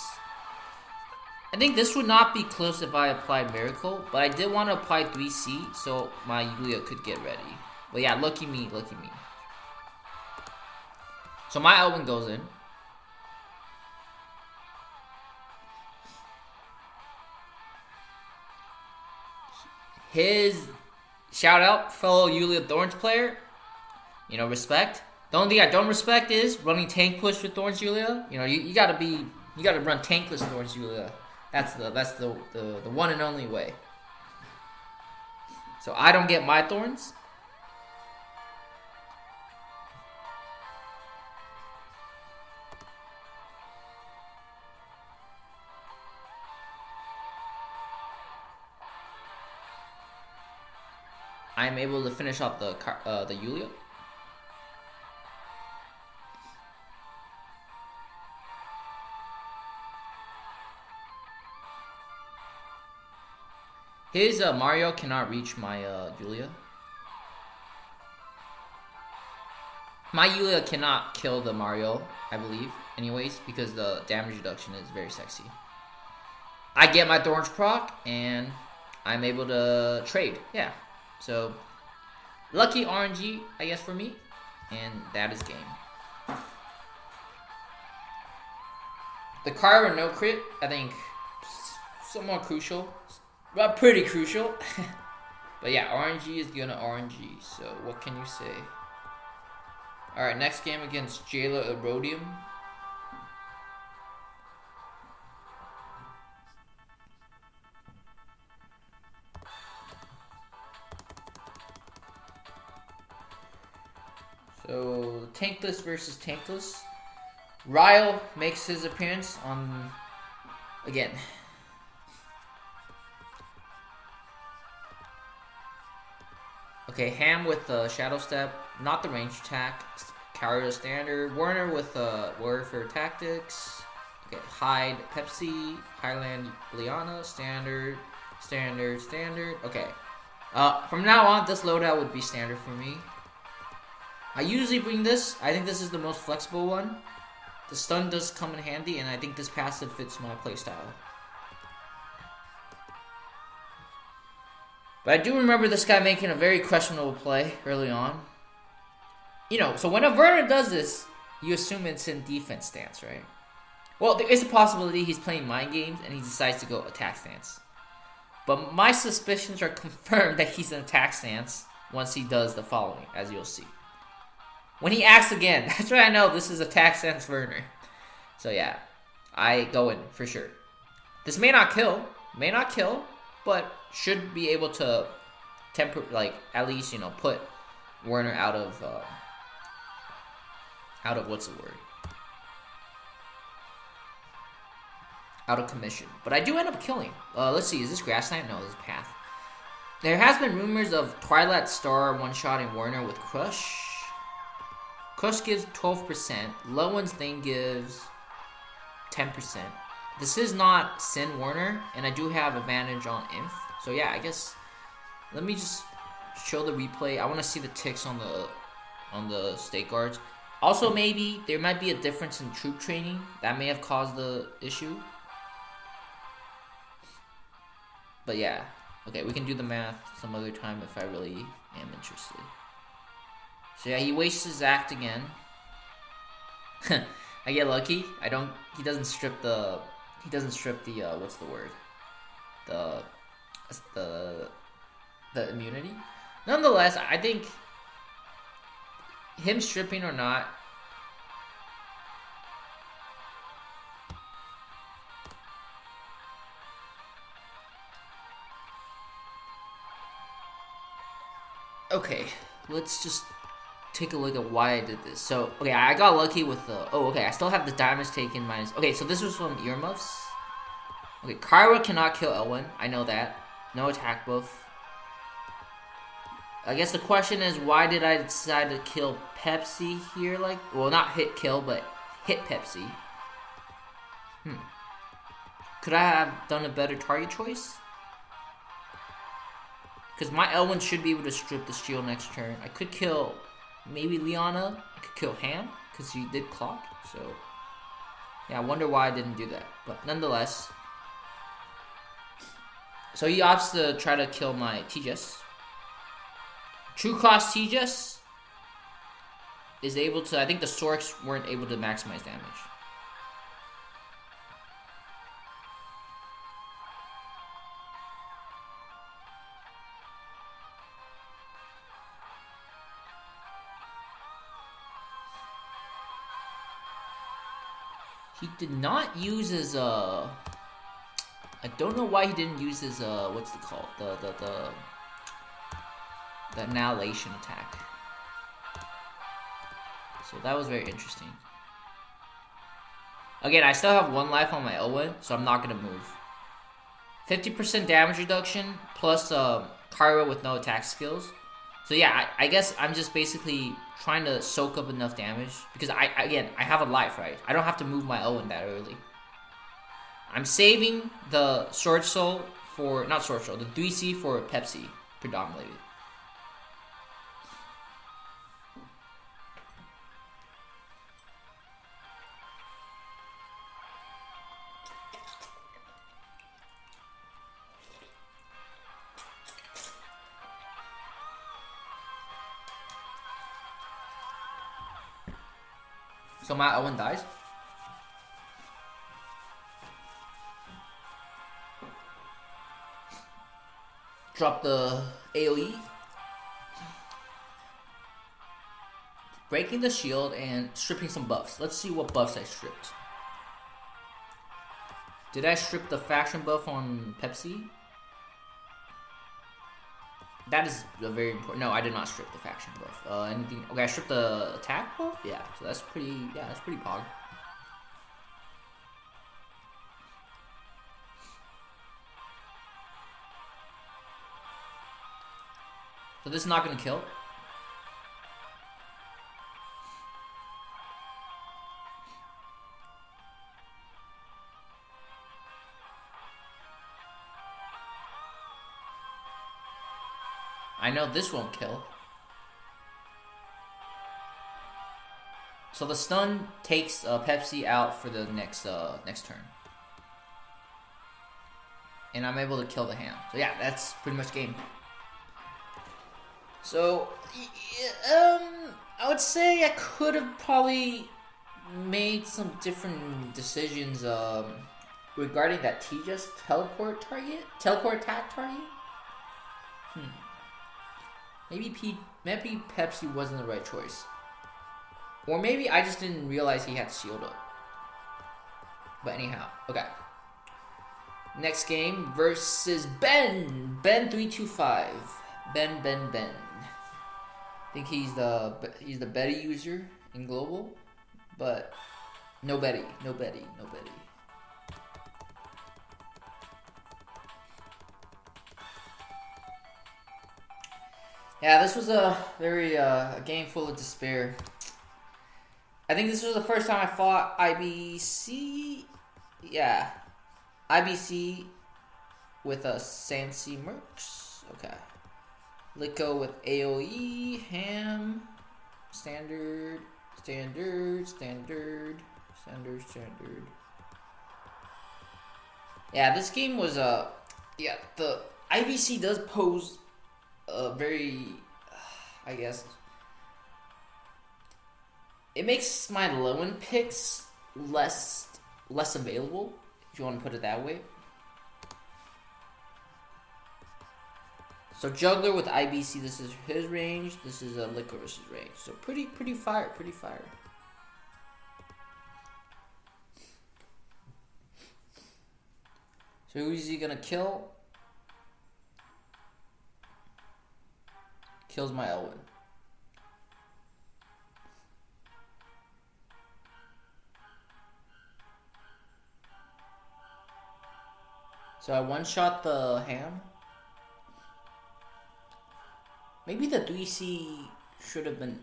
I think this would not be close if I applied Miracle, but I did want to apply 3C so my Yulia could get ready. But yeah, lucky me, lucky me. So my Elwin goes in. His shout out, fellow Yulia Thorns player. You know, respect. The only thing I don't respect is running tank push with Thorns Yulia. You know, you gotta run tankless Thorns Yulia. That's the one and only way. So I don't get my Thorns. I'm able to finish off the Yulia. His Mario cannot reach my Yulia. My Yulia cannot kill the Mario, I believe, anyways, because the damage reduction is very sexy. I get my Thorns proc, and I'm able to trade, yeah. So, lucky RNG, I guess, for me, and that is game. The Kayura no crit, I think, somewhat crucial. Well, pretty crucial. But yeah, RNG is gonna RNG, so what can you say? Alright, next game against Jailor of Rodium. So, Tankless versus Tankless. Ryo makes his appearance on, again, okay, Ham with the Shadow Step, not the range attack. Kayura standard. Warner with Warfare Tactics. Okay, Hyde, Pepsi, Highland, Liana, standard. Okay. From now on, this loadout would be standard for me. I usually bring this. I think this is the most flexible one. The stun does come in handy, and I think this passive fits my playstyle. But I do remember this guy making a very questionable play early on. You know, so when a Werner does this, you assume it's in defense stance, right? Well, there is a possibility he's playing mind games and he decides to go attack stance. But my suspicions are confirmed that he's in attack stance once he does the following, as you'll see. When he acts again, that's when I know this is attack sense Werner. So yeah, I go in for sure. This may not kill, but should be able to at least, you know, put Werner out of what's the word? Out of commission. But I do end up killing. Let's see, is this Grassland? No, this is Path. There has been rumors of Twilight Star one-shotting Werner with Crush. Crush gives 12%. Low one's thing gives 10%. This is not Sin Werner, and I do have advantage on Inf. So yeah, I guess let me just show the replay. I want to see the ticks on the state guards. Also, maybe there might be a difference in troop training that may have caused the issue. But yeah, okay, we can do the math some other time if I really am interested. So yeah, he wastes his act again. I get lucky. He doesn't strip the what's the word? The immunity. Nonetheless, I think him stripping or not, okay, let's just take a look at why I did this. So, okay, I got lucky with the... Oh, okay, I still have the damage taken minus... Okay, so this was from earmuffs. Okay, Kayura cannot kill Elwin. I know that. No attack buff. I guess the question is, why did I decide to kill Pepsi here? Like, well, not hit kill, but hit Pepsi. Could I have done a better target choice? Because my Elwin should be able to strip the shield next turn. I could kill maybe Liana. I could kill Ham, because he did clock. So, yeah, I wonder why I didn't do that. But nonetheless. So he opts to try to kill my Tejas. True Cross Tejas is able to... I think the Sorks weren't able to maximize damage. He did not use his, I don't know why he didn't use his, what's it called? The annihilation attack. So that was very interesting. Again, I still have 1 life on my Elwin, so I'm not going to move. 50% damage reduction, plus Kayura with no attack skills. So yeah, I guess I'm just basically trying to soak up enough damage. Because, I have a life, right? I don't have to move my Elwin that early. I'm saving the Sword Soul for... Not Sword Soul, the 3C for Pepsi, predominantly. So my Elwin dies. Drop the AoE. Breaking the shield and stripping some buffs. Let's see what buffs I stripped. Did I strip the faction buff on Pepsi? That is a very important... No, I did not strip the faction buff. Anything... Okay, I stripped the attack buff? Yeah, so that's pretty... Yeah, that's pretty pog. So this is not going to kill. I know this won't kill. So the stun takes Pepsi out for the next turn. And I'm able to kill the hand. So yeah, that's pretty much game. So, I would say I could have probably made some different decisions regarding that Tejas teleport attack target. Maybe Pepsi wasn't the right choice. Or maybe I just didn't realize he had shield up. But anyhow, okay. Next game versus Ben. Ben325. Ben. I think he's the better user in global, but no Betty. Yeah, this was a very a game full of despair. I think this was the first time I fought IBC. Yeah, IBC with a Sansi Mercs. Okay, Liko with AoE, Ham, standard. Yeah, this game was yeah, the IBC does pose a very, I guess, it makes my low-end picks less available, if you want to put it that way. So Juggler with IBC, this is his range. This is a Licorice's range. So pretty fire. So who is he gonna kill? Kills my Elwin. So I one-shot the Ham. Maybe the 3C should have been,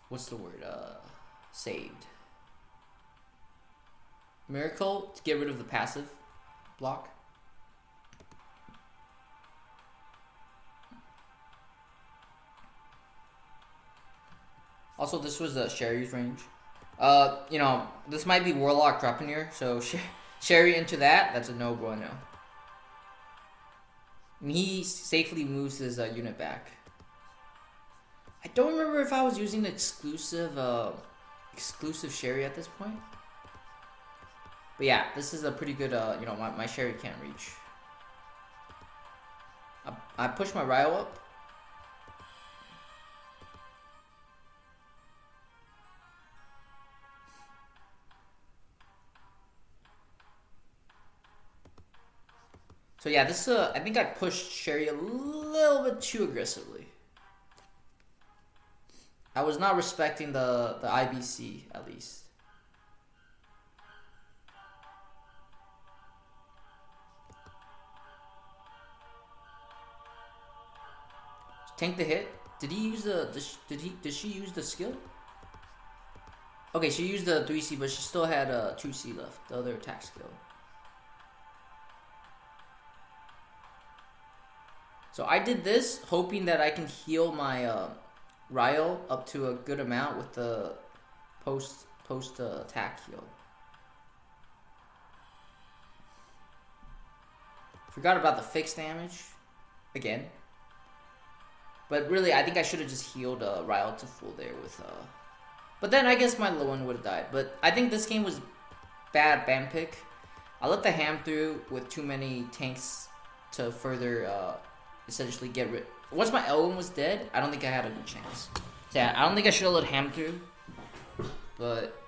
what's the word, saved. Miracle to get rid of the passive block. Also, this was Cherie's range. You know, this might be Warlock dropping here, so Cherie into that's a no-bueno. And he safely moves his unit back. I don't remember if I was using the exclusive Cherie at this point. But yeah, this is a pretty good, you know, my Cherie can't reach. I push my Ryo up. So yeah, this I think I pushed Cherie a little bit too aggressively. I was not respecting the IBC at least. Tank the hit. Did he use did she use the skill? Okay, she used the 3C, but she still had 2C left, the other attack skill. So I did this hoping that I can heal my Ryo up to a good amount with the post attack heal. Forgot about the fixed damage again. But really, I think I should have just healed Ryo to full there with. But then I guess my low one would have died. But I think this game was bad ban pick. I let the Ham through with too many tanks to further. Essentially get rid. Once my Elwin was dead, I don't think I had a good chance. So yeah, I don't think I should have let Ham through. But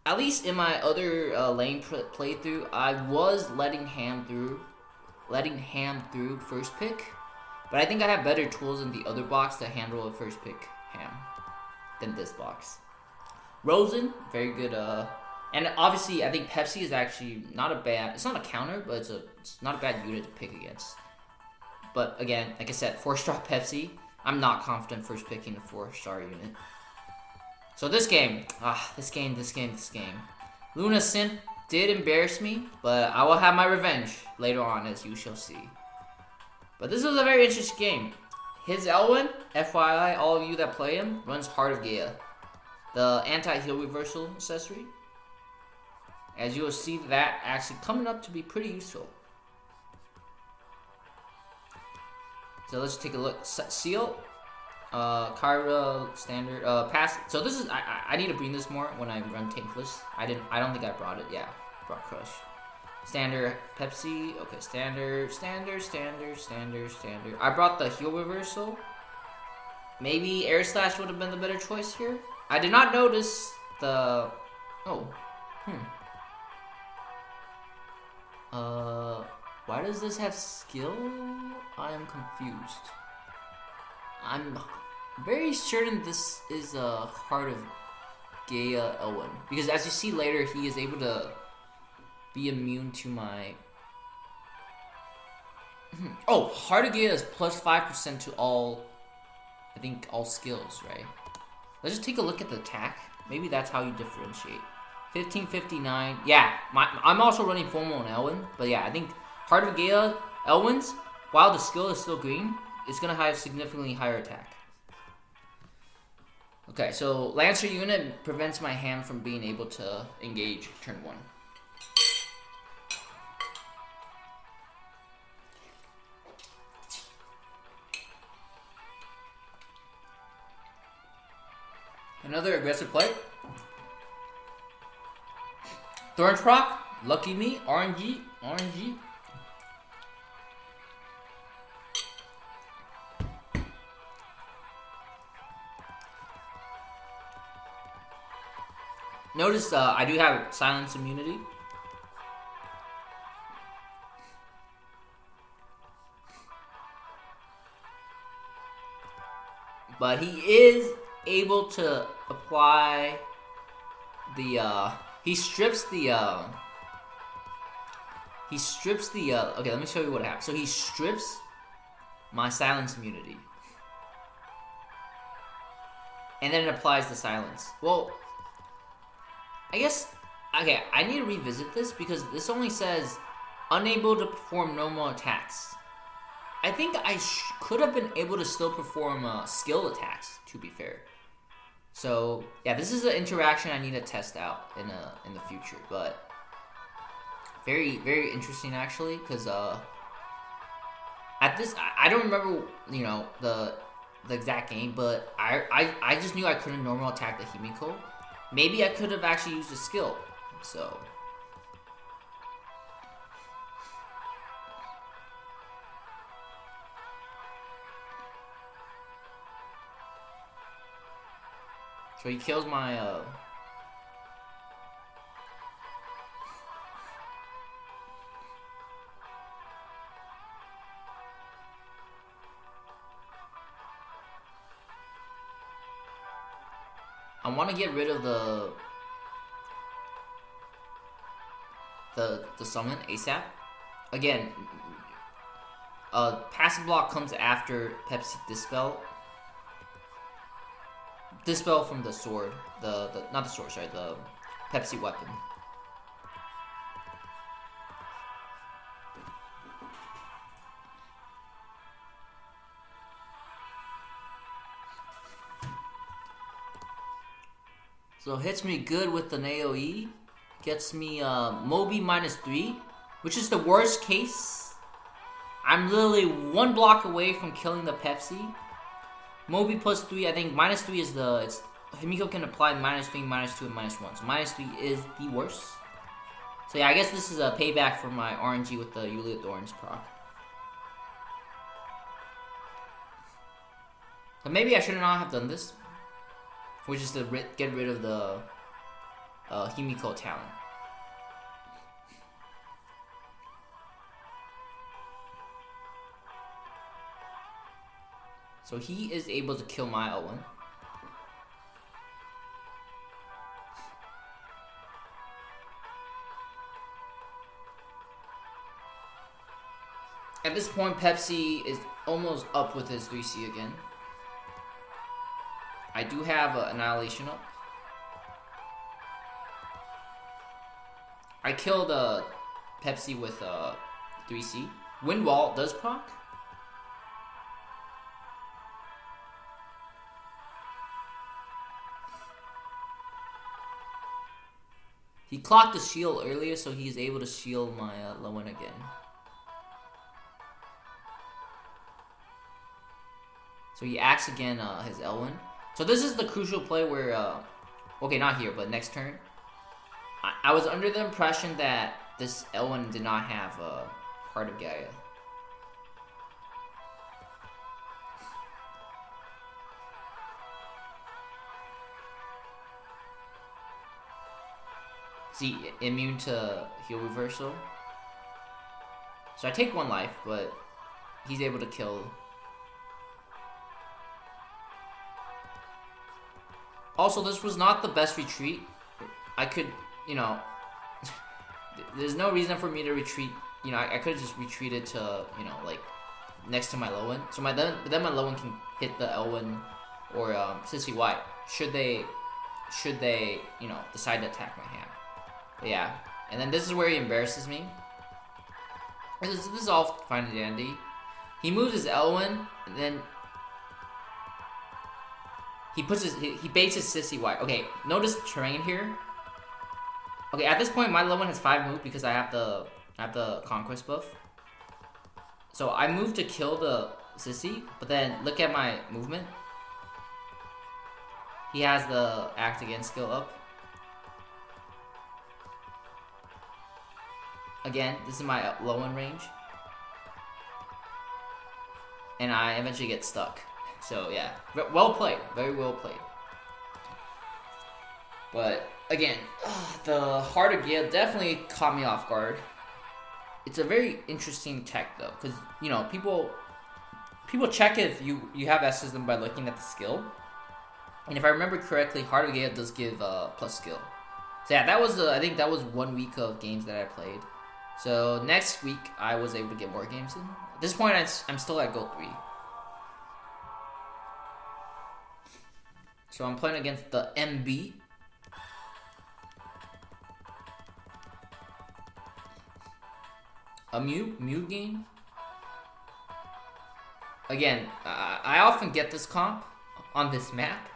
at least in my other lane playthrough, I was letting Ham through first pick. But I think I have better tools in the other box to handle a first pick Ham than this box. Rosen, very good. And obviously, I think Pepsi is actually not a bad. It's not a counter, but it's not a bad unit to pick against. But again, like I said, 4-star Pepsi. I'm not confident first picking a 4-star unit. So this game. LunaSimp did embarrass me, but I will have my revenge later on, as you shall see. But this was a very interesting game. His Elwin, FYI, all of you that play him, runs Heart of Gaia, the anti-heal reversal accessory. As you will see, that actually coming up to be pretty useful. So let's take a look. Seal, Kayura standard, pass. So this is I need to bring this more when I run Tankless. I don't think I brought it. Yeah, brought Crush. Standard Pepsi. Okay, standard. I brought the heal reversal maybe Air Slash would have been the better choice here. I did not notice the... Oh. Why does this have skill? I am confused. I'm very certain this is a Heart of Gaia Elwin. Because as you see later, he is able to be immune to my... Oh, Heart of Gaia is plus 5% to all... I think all skills, right? Let's just take a look at the attack. Maybe that's how you differentiate. 1559. Yeah, I'm also running Formal and Elwin. But yeah, I think Heart of Gaia Elwins, while the skill is still green, it's going to have significantly higher attack. Okay, so Lancer unit prevents my hand from being able to engage turn 1. Another aggressive play. Thorns proc, lucky me, RNG. Notice I do have silence immunity. But he is able to apply the he strips the okay, let me show you what happens. So he strips my silence immunity and then it applies the silence. Well, I guess, okay, I need to revisit this because this only says unable to perform normal attacks. I think I could have been able to still perform skill attacks, to be fair. So yeah, this is an interaction I need to test out in the future, but very, very interesting actually, because at this I don't remember, you know, the exact game, but I just knew I couldn't normal attack the Himiko. Maybe I could have actually used a skill. So he kills my I want to get rid of the summon ASAP. Again, passive block comes after Pepsi Dispel. Dispel from the sword, not the sword, sorry, the Pepsi weapon. So hits me good with an AoE, gets me Moby -3, which is the worst case. I'm literally one block away from killing the Pepsi. Moby +3, I think -3 is Himiko can apply -3, -2, and -1. So -3 is the worst. So yeah, I guess this is a payback for my RNG with the Yulia Thorns proc. But maybe I should not have done this, which is to get rid of the Himiko talent. So he is able to kill my L1. At this point, Pepsi is almost up with his 3C again. I do have Annihilation up. I killed Pepsi with 3C. Wind Wall does proc. He clocked the shield earlier, so he's able to shield my Lowen again. So he acts again his Elwin. So this is the crucial play where, okay, not here, but next turn. I was under the impression that this Elwin did not have Heart of Gaia. Is he immune to heal reversal? So I take 1 life, but he's able to kill. Also, this was not the best retreat. I could, you know, there's no reason for me to retreat. You know, I could have just retreated to, you know, like, next to my low end. So then my low end can hit the elwin or Sissy White. Should they, you know, decide to attack my hand. But yeah. And then this is where he embarrasses me. This is all fine and dandy. He moves his elwin, and then he puts he baits his Sissy White. Okay, notice the terrain here. Okay, at this point my low one has 5 move because I have the conquest buff. So I move to kill the Sissy, but then look at my movement. He has the act again skill up. Again, this is my low end range. And I eventually get stuck. So yeah, well played, very well played. But again, the Heart of Gale definitely caught me off guard. It's a very interesting tech though, because you know people check if you have Sism by looking at the skill. And if I remember correctly, Heart of Gale does give plus skill. So yeah, that was I think that was 1 week of games that I played. So next week I was able to get more games in. At this point I'm still at Gold 3. So I'm playing against the MB. A Mew game. Again, I often get this comp on this map.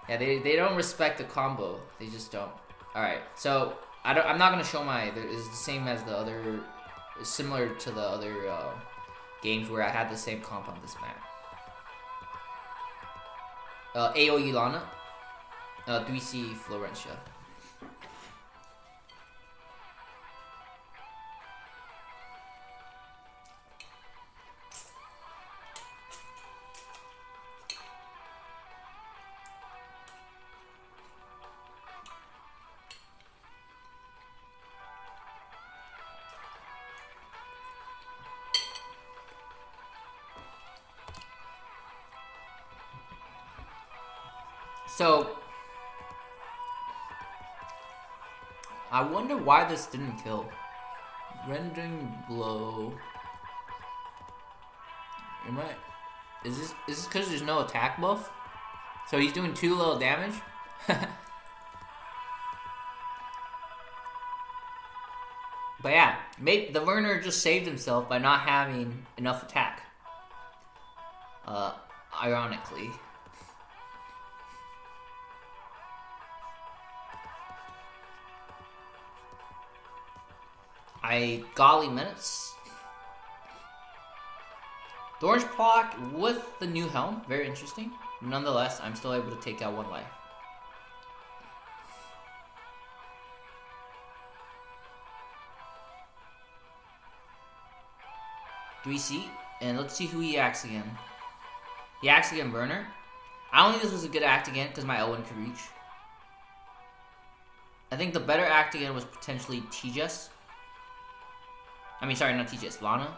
Yeah, they don't respect the combo. They just don't. All right, so I'm not gonna show my. It's the same as the other, similar to the other games where I had the same comp on this map. AoE Lana, 3C Florencia. So, I wonder why this didn't kill. Rendering blow. Is this because there's no attack buff? So he's doing 2 little damage? But yeah, the learner just saved himself by not having enough attack. Ironically. Golly minutes. Thorns proc with the new helm, very interesting. Nonetheless, I'm still able to take out 1 life. We see, and let's see who he acts again. He acts again Burner. I don't think this was a good act again because my elwin could reach. I think the better act again was potentially T-Jess. I mean, sorry, not TJS, Lana.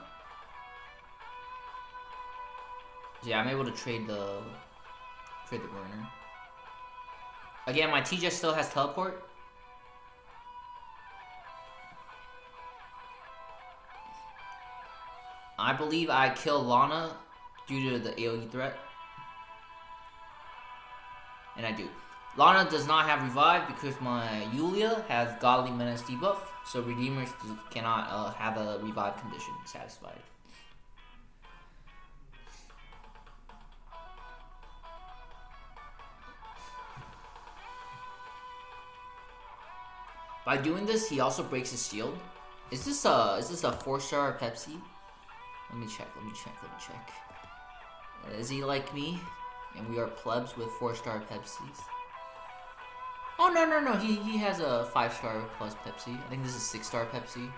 So yeah, I'm able to trade the burner. Again, my TJS still has teleport. I believe I kill Lana due to the AoE threat. And I do. Lana does not have revive because my Yulia has Godly Menace debuff, so Redeemers cannot have a revive condition satisfied. By doing this, he also breaks his shield. Is this a 4-star Pepsi? Let me check. Is he like me? And we are plebs with 4-star Pepsis. Oh, no. He has a 5-star plus Pepsi. I think this is 6-star Pepsi.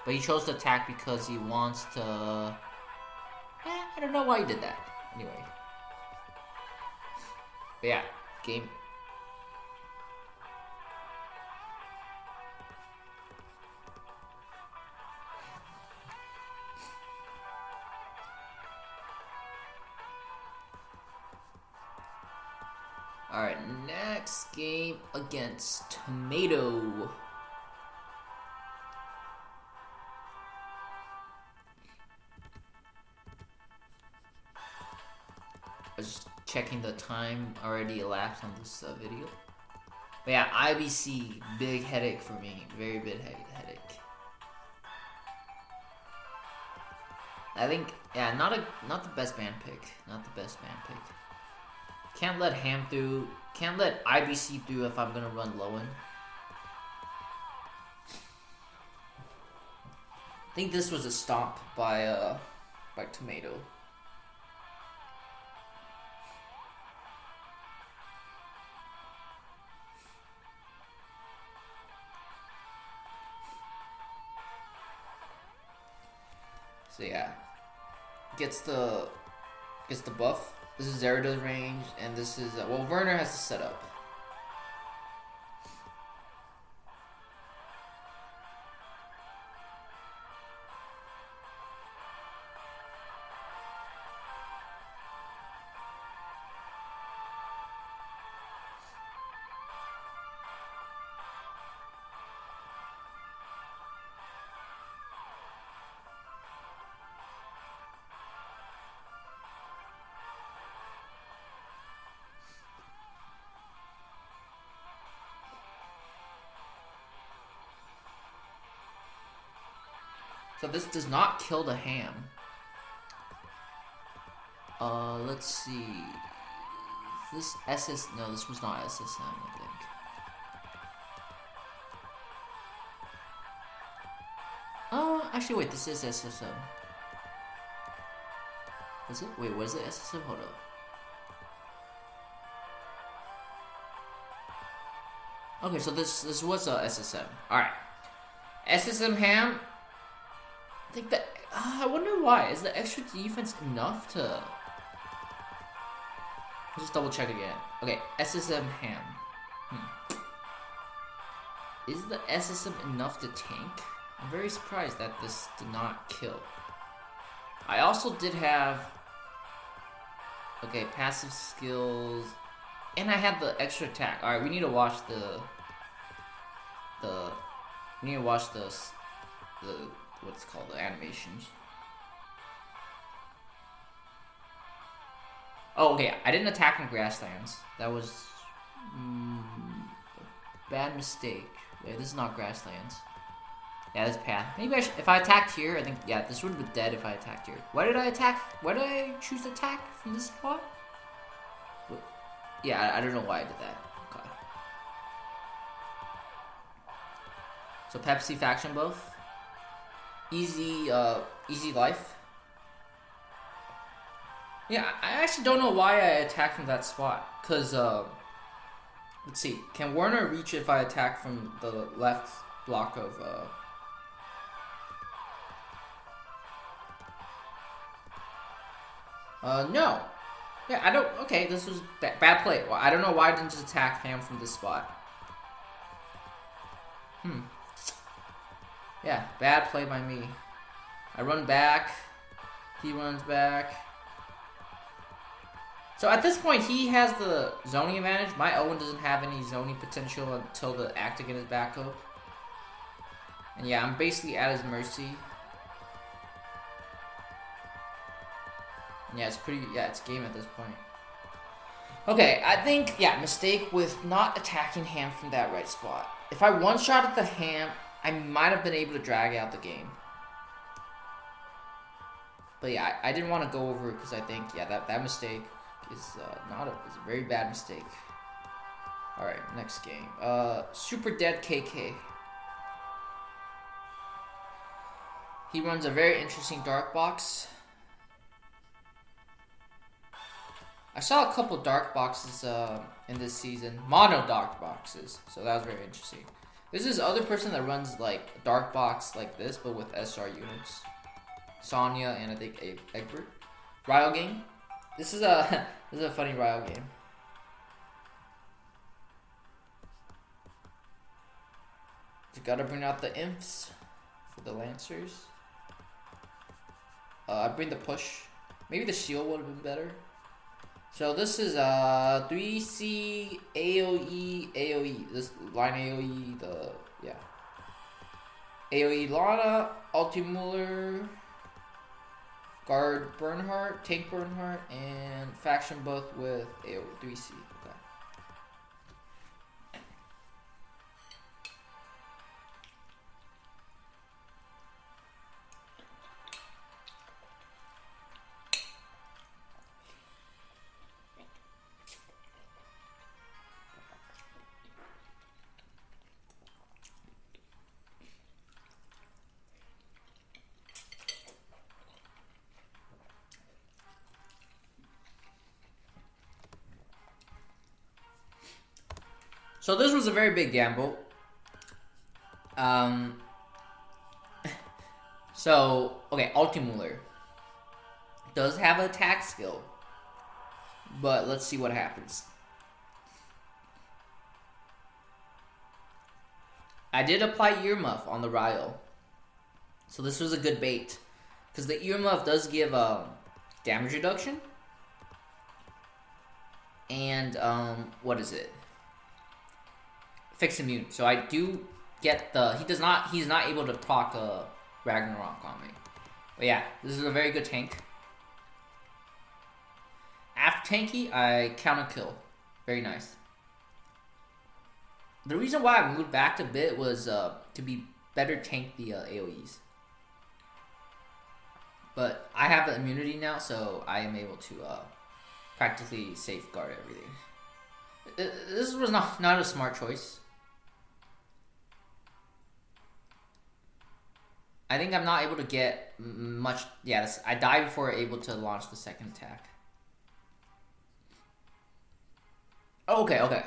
But he chose to attack because he wants to... I don't know why he did that. Anyway. But yeah, game. Alright, next game against Tomato. I was just checking the time already elapsed on this video. But yeah, IBC, big headache for me. Very big headache. I think, yeah, not the best ban pick. Not the best ban pick. Can't let Ham through. Can't let IBC through if I'm gonna run Lowen. I think this was a stomp by Tomato. So yeah, gets the buff. This is Zerida's range, and this is well, Werner has to set up. So this does not kill the Ham. Let's see. This no, this was not SSM, I think. Actually wait, this is SSM. Is it? Wait, what is it? SSM? Hold up. Okay, so this was a SSM. Alright. SSM Ham. I think that I wonder why. Is the extra defense enough to? Let's just double check again. Okay, SSM Ham. Is the SSM enough to tank? I'm very surprised that this did not kill. I also did have passive skills, and I had the extra attack. All right, we need to watch the what's called the animations. Oh, okay. I didn't attack in grasslands. That was a bad mistake. Wait, this is not grasslands. Yeah, this path. Maybe I should, if I attacked here, I think this would have been dead if I attacked here. Why did I attack? Why did I choose to attack from this spot? What? Yeah, I don't know why I did that. Okay. So Pepsi faction buff. Easy life. Yeah, I actually don't know why I attacked from that spot. Cause let's see, can Werner reach if I attack from the left block of no. Yeah, I don't. Okay, this was bad play. Well, I don't know why I didn't just attack Ham from this spot. Yeah, bad play by me. I run back. He runs back. So at this point, he has the zoning advantage. My Elwin doesn't have any zoning potential until the Actigan is back up. And yeah, I'm basically at his mercy. And yeah, it's game at this point. Okay, I think, mistake with not attacking Ham from that right spot. If I one-shotted the Ham, I might have been able to drag out the game. But yeah, I didn't want to go over it because I think, that mistake is is a very bad mistake. Alright, next game. Super Dead KK. He runs a very interesting dark box. I saw a couple dark boxes in this season. Mono dark boxes. So that was very interesting. There's this other person that runs like a dark box like this, but with SR units. Sonya and I think Egbert. Ryo game. This is a funny Ryo game. You gotta bring out the imps for the Lancers. I bring the push. Maybe the shield would have been better. So this is 3C AoE. This line AoE, AoE Lana, Ultimuller, Guard Bernhardt, Tank Bernhardt, and faction both with AoE 3C. Okay. So this was a very big gamble. Okay, Ultimuller does have an attack skill, but let's see what happens. I did apply earmuff on the Ryo, so this was a good bait, because the earmuff does give damage reduction, and what is it? Fixed immune. So I do get the he's not able to proc Ragnarok on me. But yeah, this is a very good tank. After tanky, I counter kill. Very nice. The reason why I moved back a bit was to be better tank the AoEs. But I have the immunity now, so I am able to practically safeguard everything. This was not a smart choice. I think I'm not able to get much. Yeah, I died before able to launch the second attack. Oh, okay.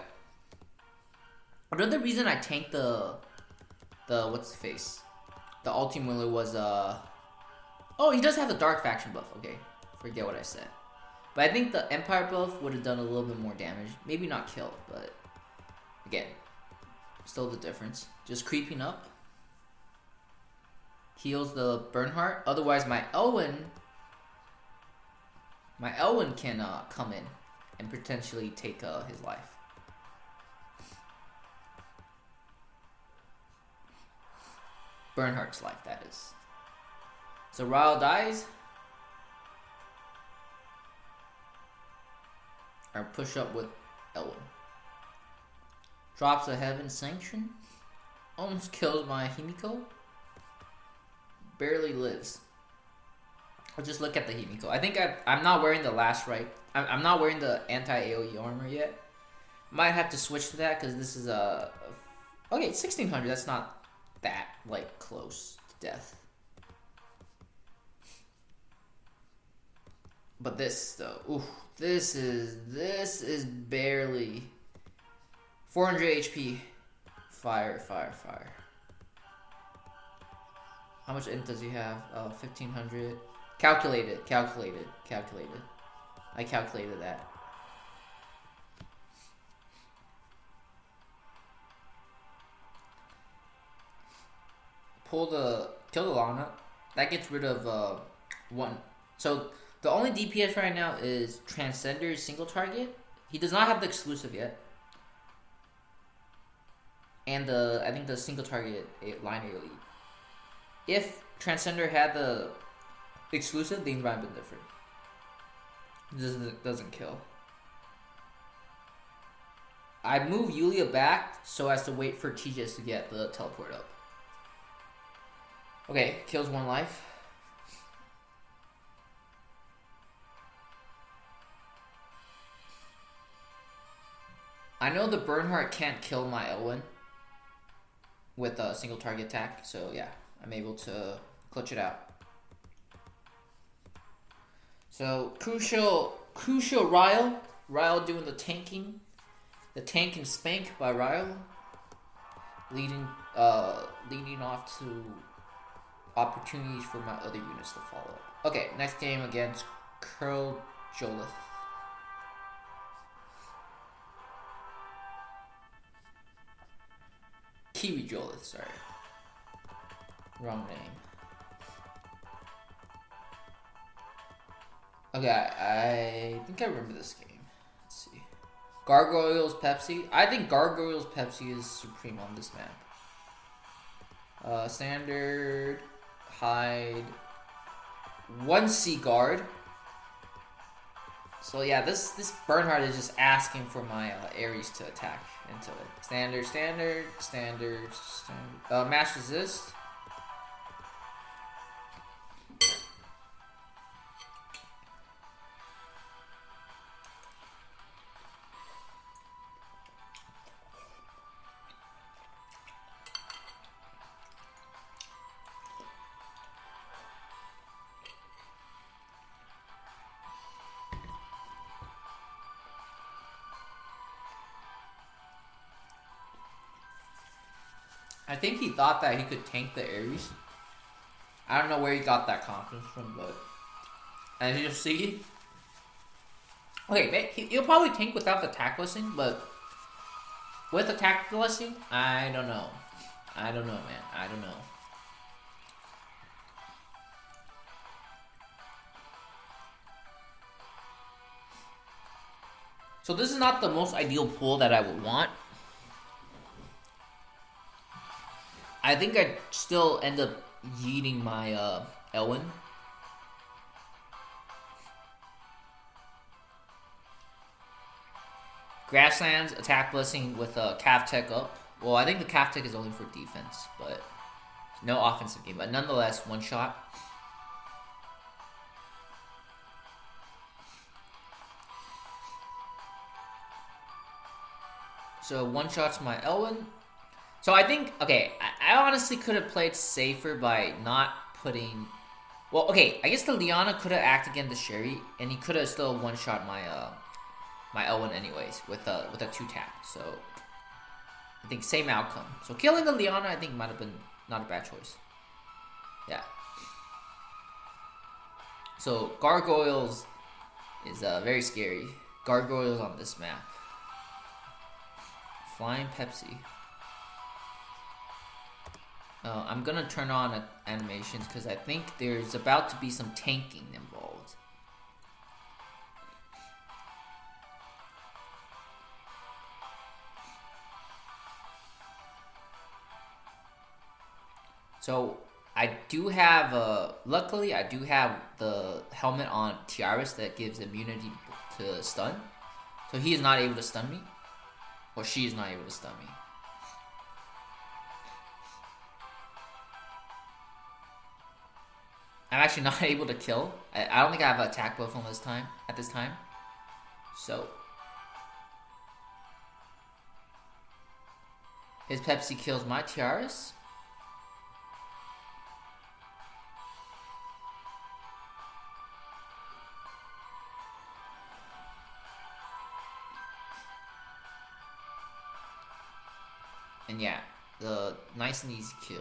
Another reason I tanked the what's the face? The Ultimuller was oh, he does have the Dark Faction buff. Okay, forget what I said. But I think the Empire buff would have done a little bit more damage. Maybe not kill, but again, still the difference. Just creeping up. Heals the Bernhardt. Otherwise, my Elwin can come in and potentially take his life. Bernhardt's life, that is. So Ryo dies. Or push up with Elwin. Drops a Heaven Sanction. Almost kills my Himiko. Barely lives. I'll just look at the Himiko. I think I'm not wearing the last right. I'm not wearing the anti-AoE armor yet. Might have to switch to that because this is a... Okay, 1600. That's not that, like, close to death. But this, though. Ooh, this is barely... 400 HP. Fire. How much int does he have? 1500. Calculated. I calculated that. Kill the Lana. That gets rid of one. So the only DPS right now is Transcender's single target. He does not have the exclusive yet. And I think the single target line AoE. If Transcender had the exclusive, things might have been different. It doesn't kill. I move Yulia back so as to wait for TJS to get the teleport up. Okay, kills one life. I know the Bernhardt can't kill my Elwin with a single target attack, so yeah. I'm able to clutch it out. So crucial Ryo. Ryo doing the tanking. The tank and spank by Ryo. Leading off to opportunities for my other units to follow. Okay, next game against Kiri Jolith. Kiri Jolith, sorry. Wrong name. Okay, I think I remember this game. Gargoyles Pepsi. I think Gargoyles Pepsi is supreme on this map. Standard, hide, 1C guard. So yeah, this Bernhard is just asking for my Ares to attack into it. Standard, standard, standard, standard. Mash resist. I think he thought that he could tank the Ares. I don't know where he got that confidence from, but as you see, okay, he'll probably tank without the attack blessing, but with attack blessing, I don't know. I don't know, man. I don't know. So this is not the most ideal pool that I would want. I think I'd still end up yeeting my Elwin. Grasslands, attack blessing with a calf tech up. Well, I think the calf tech is only for defense, but no offensive game. But nonetheless, one shot. So one shot's my Elwin. So I think, okay, I honestly could have played safer by not putting... Well, okay, I guess the Liana could have acted against the Cherie, and he could have still one-shot my my Elwin anyways, with a 2-tap. So, I think same outcome. So killing the Liana, I think, might have been not a bad choice. Yeah. So, Gargoyles is very scary. Gargoyles on this map. Flying Pepsi. I'm gonna turn on animations because I think there's about to be some tanking involved. So I do have, luckily I do have the helmet on Tirus that gives immunity to stun. So he is not able to stun me. Or she is not able to stun me. I'm actually not able to kill. I don't think I have an attack buff on this time, at this time. So. His Pepsi kills my Tirus. And yeah, the nice and easy kill.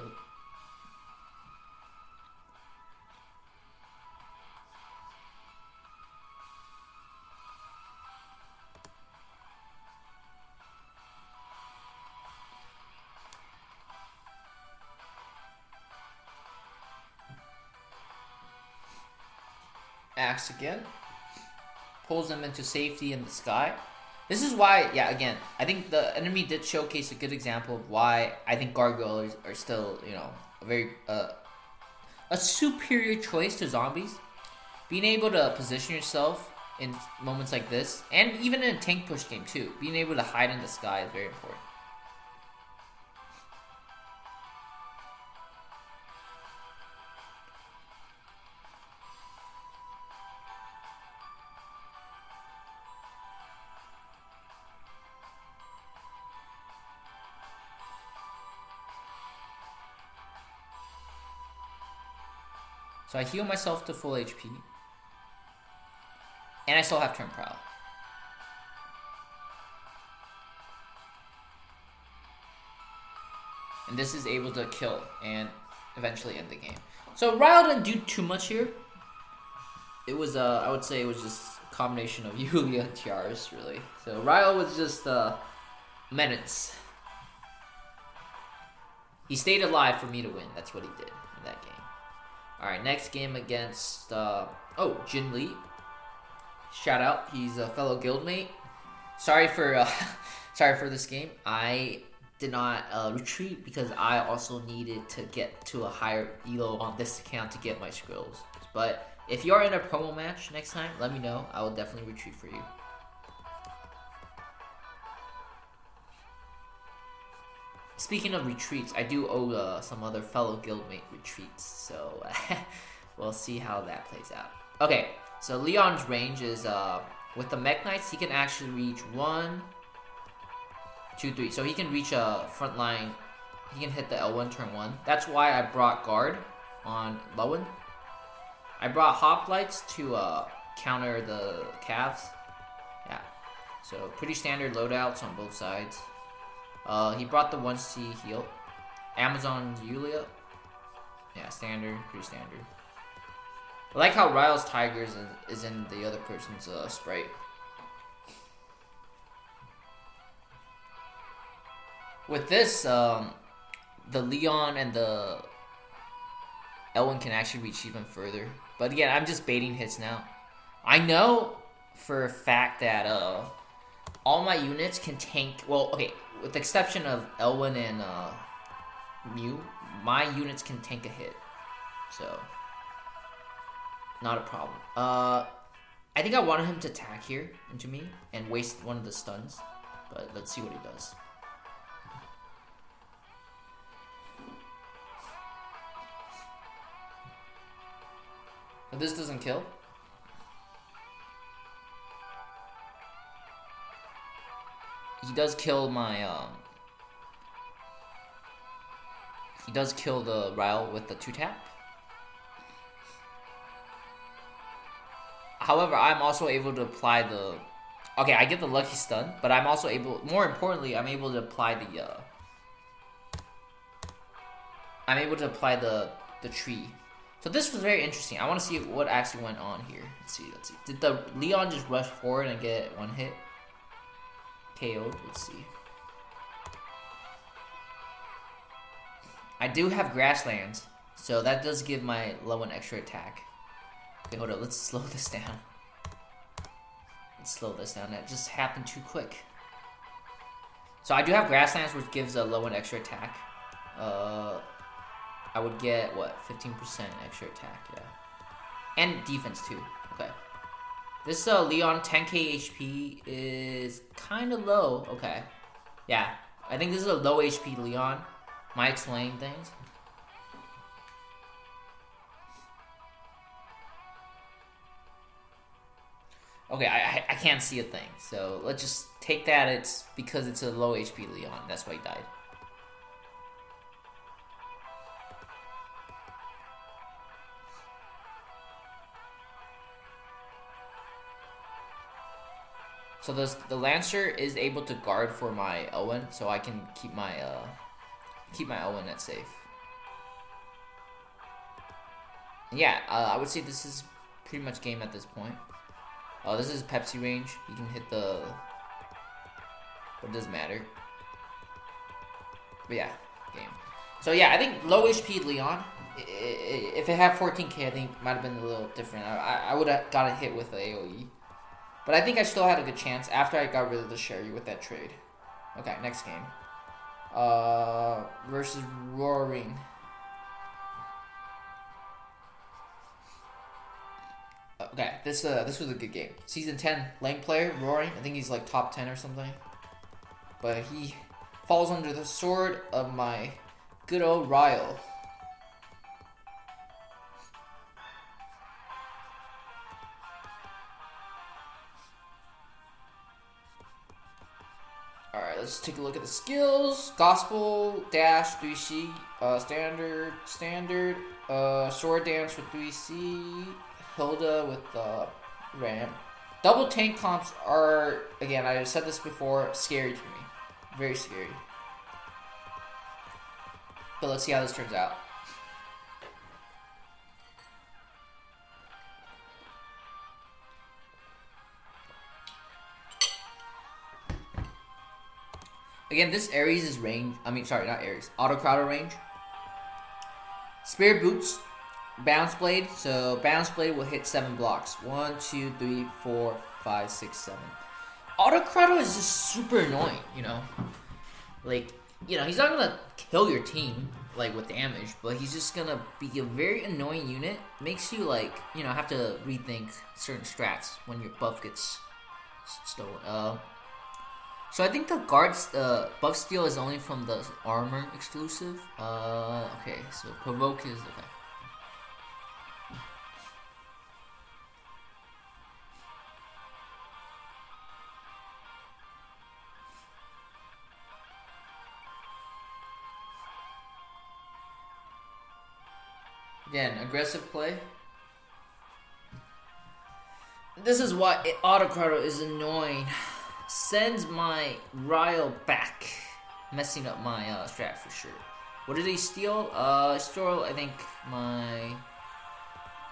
Axe again. Pulls them into safety in the sky. This is why, yeah, again, I think the enemy did showcase a good example of why I think gargoyles are still, you know, a very, a superior choice to zombies. Being able to position yourself in moments like this, and even in a tank push game too, being able to hide in the sky is very important. So I heal myself to full HP. And I still have turn prowl. And this is able to kill and eventually end the game. So Ryo didn't do too much here. It was, I would say it was just a combination of Yulia and Tirus, really. So Ryo was just minutes. He stayed alive for me to win. That's what he did in that game. Alright, next game against, Jin Lee. Shout out, he's a fellow guildmate. Sorry for sorry for this game. I did not retreat because I also needed to get to a higher elo on this account to get my scrolls. But if you are in a promo match next time, let me know. I will definitely retreat for you. Speaking of retreats, I do owe some other fellow guildmate retreats, so we'll see how that plays out. Okay, so Leon's range is, with the Mech Knights, he can actually reach 1, 2, 3. So he can reach a front line. He can hit the Elwin turn 1. That's why I brought Guard on Lowen. I brought Hoplites to counter the calves. Yeah, so pretty standard loadouts on both sides. He brought the 1C heal. Amazon Yulia. Yeah, standard, pretty standard. I like how Ryo's Tigers is in the other person's sprite. With this, the Leon and the Elwin can actually reach even further. But again, I'm just baiting hits now. I know for a fact that all my units can tank. Well, okay, with the exception of Elwin and Mew, my units can tank a hit. So, not a problem. I think I wanted him to attack here into me and waste one of the stuns. But let's see what he does. If this doesn't kill, he does kill my he does kill the Ryo with the 2-tap. However, I'm also able to apply the, okay, I get the lucky stun, but I'm also able, more importantly, I'm able to apply the tree. So this was very interesting. I want to see what actually went on here. Let's see. Did the Leon just rush forward and get one hit? KO'd. Let's see. I do have grasslands, so that does give my low an extra attack. Okay, hold up. Let's slow this down. That just happened too quick. So I do have grasslands, which gives a low an extra attack. I would get, what, 15% extra attack, yeah. And defense, too. Okay. This Leon 10k HP is kind of low. Okay. Yeah. I think this is a low HP Leon. Might explain things. Okay, I can't see a thing. So let's just take that. It's because it's a low HP Leon. That's why he died. So the Lancer is able to guard for my Elwin, so I can keep my Elwin at safe. Yeah, I would say this is pretty much game at this point. This is Pepsi range. You can hit the, but it doesn't matter. But yeah, game. So yeah, I think low HP Leon. If it had 14k, I think it might have been a little different. I would have got a hit with the AoE. But I think I still had a good chance after I got rid of the Cherie with that trade. Okay, next game. Versus Roaring. Okay, this was a good game. Season 10 lane player, Roaring. I think he's like top 10 or something. But he falls under the sword of my good old Ryo. Alright, let's take a look at the skills. Gospel, dash, 3C, standard, sword dance for 3C, Hilda with the ramp. Double tank comps are, again, I said this before, scary to me. Very scary. But let's see how this turns out. Again, this Ares is range. I mean, sorry, not Ares. Auto Crowder range. Spirit Boots. Bounce Blade. So, Bounce Blade will hit 7 blocks. 1, 2, 3, 4, 5, 6, 7. Autocrata is just super annoying, you know? Like, you know, he's not gonna kill your team, like, with damage, but he's just gonna be a very annoying unit. Makes you, like, you know, have to rethink certain strats when your buff gets stolen. So I think the guard's buff steal is only from the armor exclusive. Okay, so provoke is okay. Again, aggressive play. This is why Autocrata is annoying. Sends my Ryo back, messing up my strat for sure. What did he steal? Stole, I think my.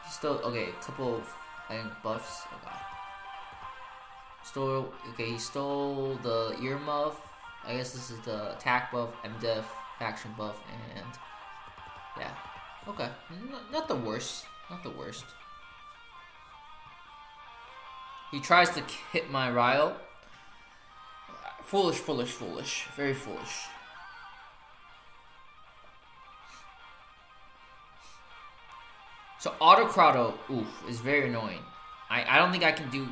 He stole, okay, a couple of, I think, buffs. Okay. Stole, okay, he stole the earmuff. I guess this is the attack buff, MDef, faction buff, and yeah. Okay, not the worst. Not the worst. He tries to hit my Ryo. Foolish, foolish, foolish. Very foolish. So Autocrata, oof, is very annoying. I don't think I can do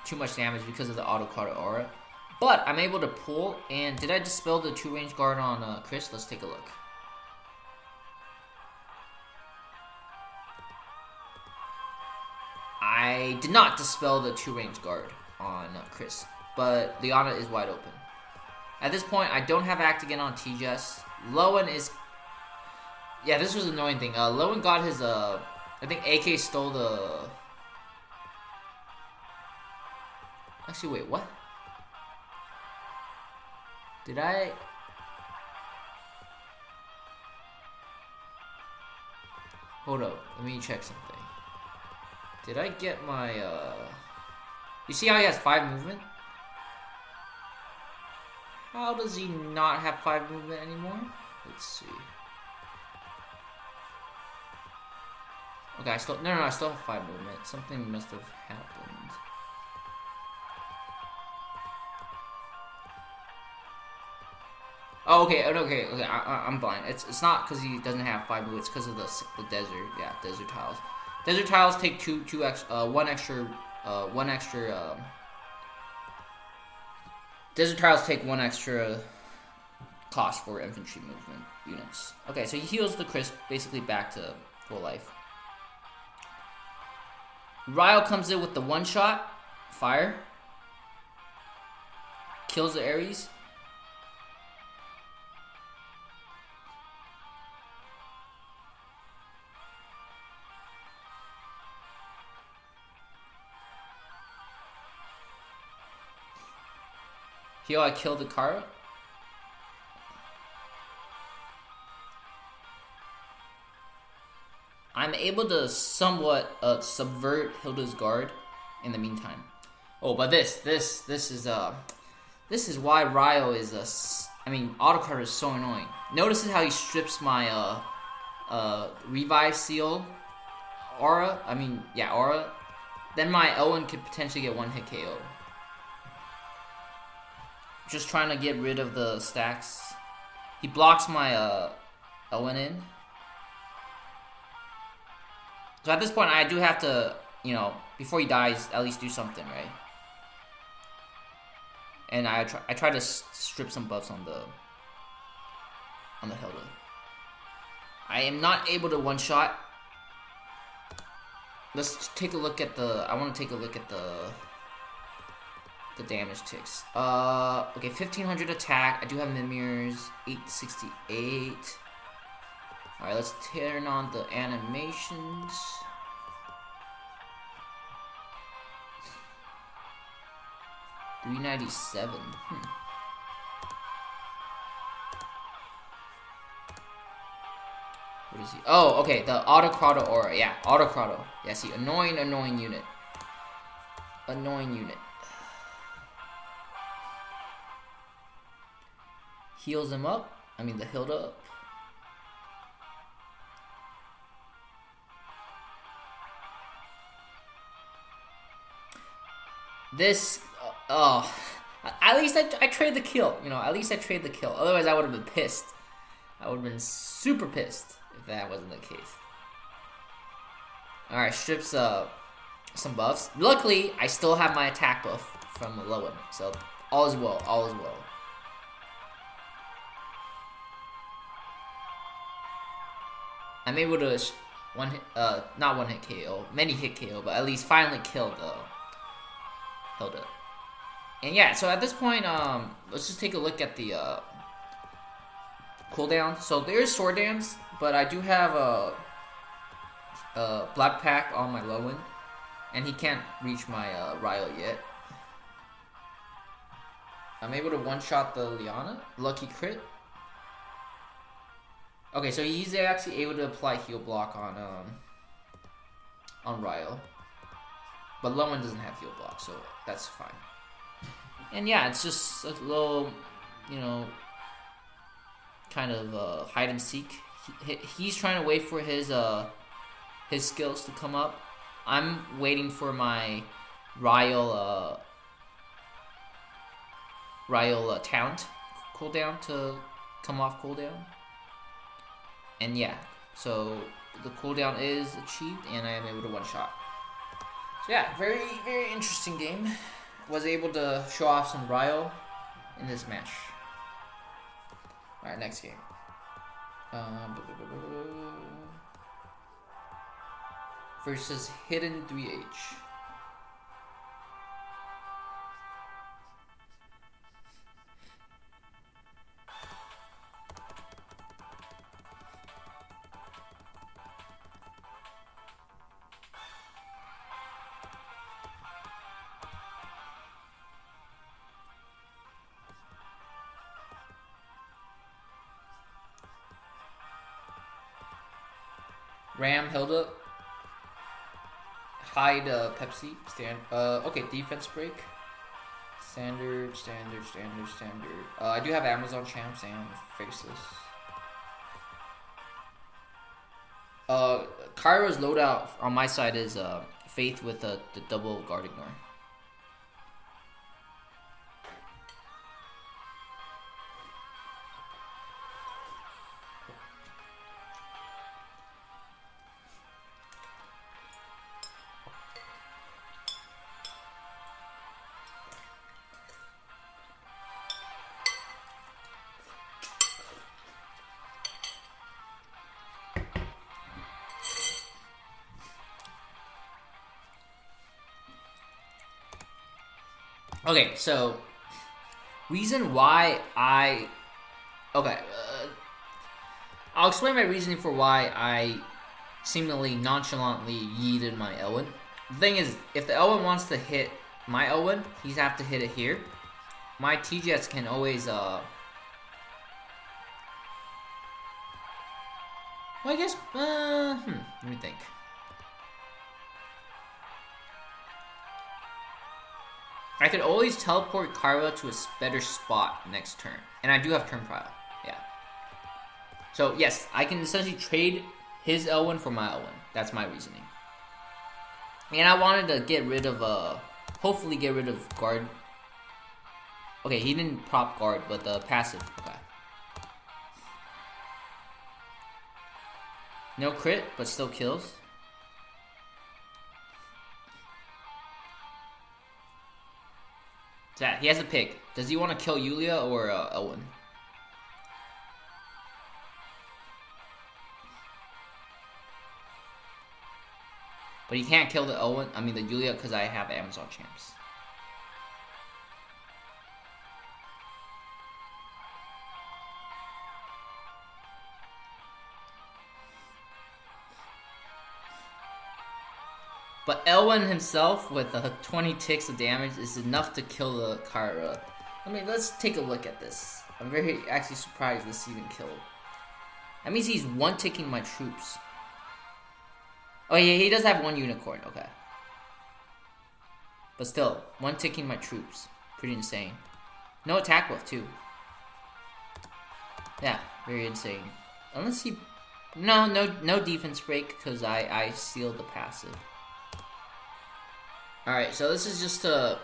too much damage because of the Autocrata aura. But I'm able to pull, and did I dispel the 2-range guard on Chris? Let's take a look. I did not dispel the 2-range guard on Chris, but the Ana is wide open. At this point, I don't have Act again on TJS. Lowen is... Yeah, this was an annoying thing. Lowen got his... I think AK stole the... Actually, wait, what? Did I... Hold up, let me check something. Did I get my, You see how he has 5 movement? How does he not have 5 movement anymore? Let's see. Okay, I still... No, I still have 5 movement. Something must have happened. Oh, okay, okay. I'm blind. It's not because he doesn't have 5 movement. It's because of the desert. Yeah, desert tiles. Desert tiles take one extra. Desert tiles take 1 extra cost for infantry movement units. Okay, so he heals the Crisp basically back to full life. Ryo comes in with the 1-shot fire, kills the Ares. Here I killed the Kara. I'm able to somewhat subvert Hilda's guard in the meantime. Oh, but this is why Ryo is I mean, Autocrata is so annoying. Notice how he strips my revive seal aura. I mean, yeah, aura. Then my Elwin could potentially get 1-hit KO. Just trying to get rid of the stacks. He blocks my Elwin in. So at this point, I do have to, you know, before he dies, at least do something, right? And I try to strip some buffs on the Hilda. I am not able to 1-shot. Let's take a look at the... I want to take a look at the damage ticks. Okay, 1500 attack. I do have Mimir's 868. Alright, let's turn on the animations. $397. What is he? Oh, okay, the Autocrata aura. Yeah, Autocrata. Yeah, see, annoying unit. Annoying unit. Heals him up. I mean, the Hilda up. This Oh, at least I traded the kill. You know, at least I traded the kill. Otherwise, I would have been pissed. I would have been super pissed if that wasn't the case. All right, strips some buffs. Luckily, I still have my attack buff from Elwin, so all is well. All is well. I'm able to not one hit KO, many hit KO, but at least finally killed Hilda. And yeah, so at this point, let's just take a look at the cooldown. So there's sword dance, but I do have a black pack on my Lowen, and he can't reach my Ryo yet. I'm able to one-shot the Liana, lucky crit. Okay, so he's actually able to apply heal block on Ryo, but Lowen doesn't have heal block, so that's fine. And yeah, it's just a little, you know, kind of hide and seek. He's trying to wait for his skills to come up. I'm waiting for my Ryo talent cooldown to come off cooldown. And yeah, so the cooldown is achieved, and I am able to one-shot. So yeah, very, very interesting game. Was able to show off some Ryo in this match. Alright, next game. Versus Hidden 3H. Ram Hilda. Hide Pepsi. Okay, defense break. Standard. I do have Amazon champs and faceless. Kyra's loadout on my side is Faith with the double guard ignore. Okay, so reason why I'll explain my reasoning for why I seemingly nonchalantly yeeted my Elwin. The thing is, if the Elwin wants to hit my Elwin, he's have to hit it here. My T-Jets can always well, I guess let me think. I could always teleport Kayura to a better spot next turn. And I do have turn prior. Yeah. So, yes, I can essentially trade his Elwin for my Elwin. That's my reasoning. And I wanted to get rid of, hopefully get rid of guard. Okay, he didn't prop guard, but the passive. Okay. No crit, but still kills. Yeah, he has a pick. Does he want to kill Yulia or Elwin? But he can't kill the Yulia because I have Amazon champs. But Elwin himself, with 20 ticks of damage, is enough to kill the Kayura. Let's take a look at this. I'm very actually surprised this even killed. That means he's one-ticking my troops. Oh yeah, he does have one unicorn, okay. But still, one-ticking my troops. Pretty insane. No attack buff, too. Yeah, very insane. Unless he... No defense break, because I sealed the passive. Alright, so this is just to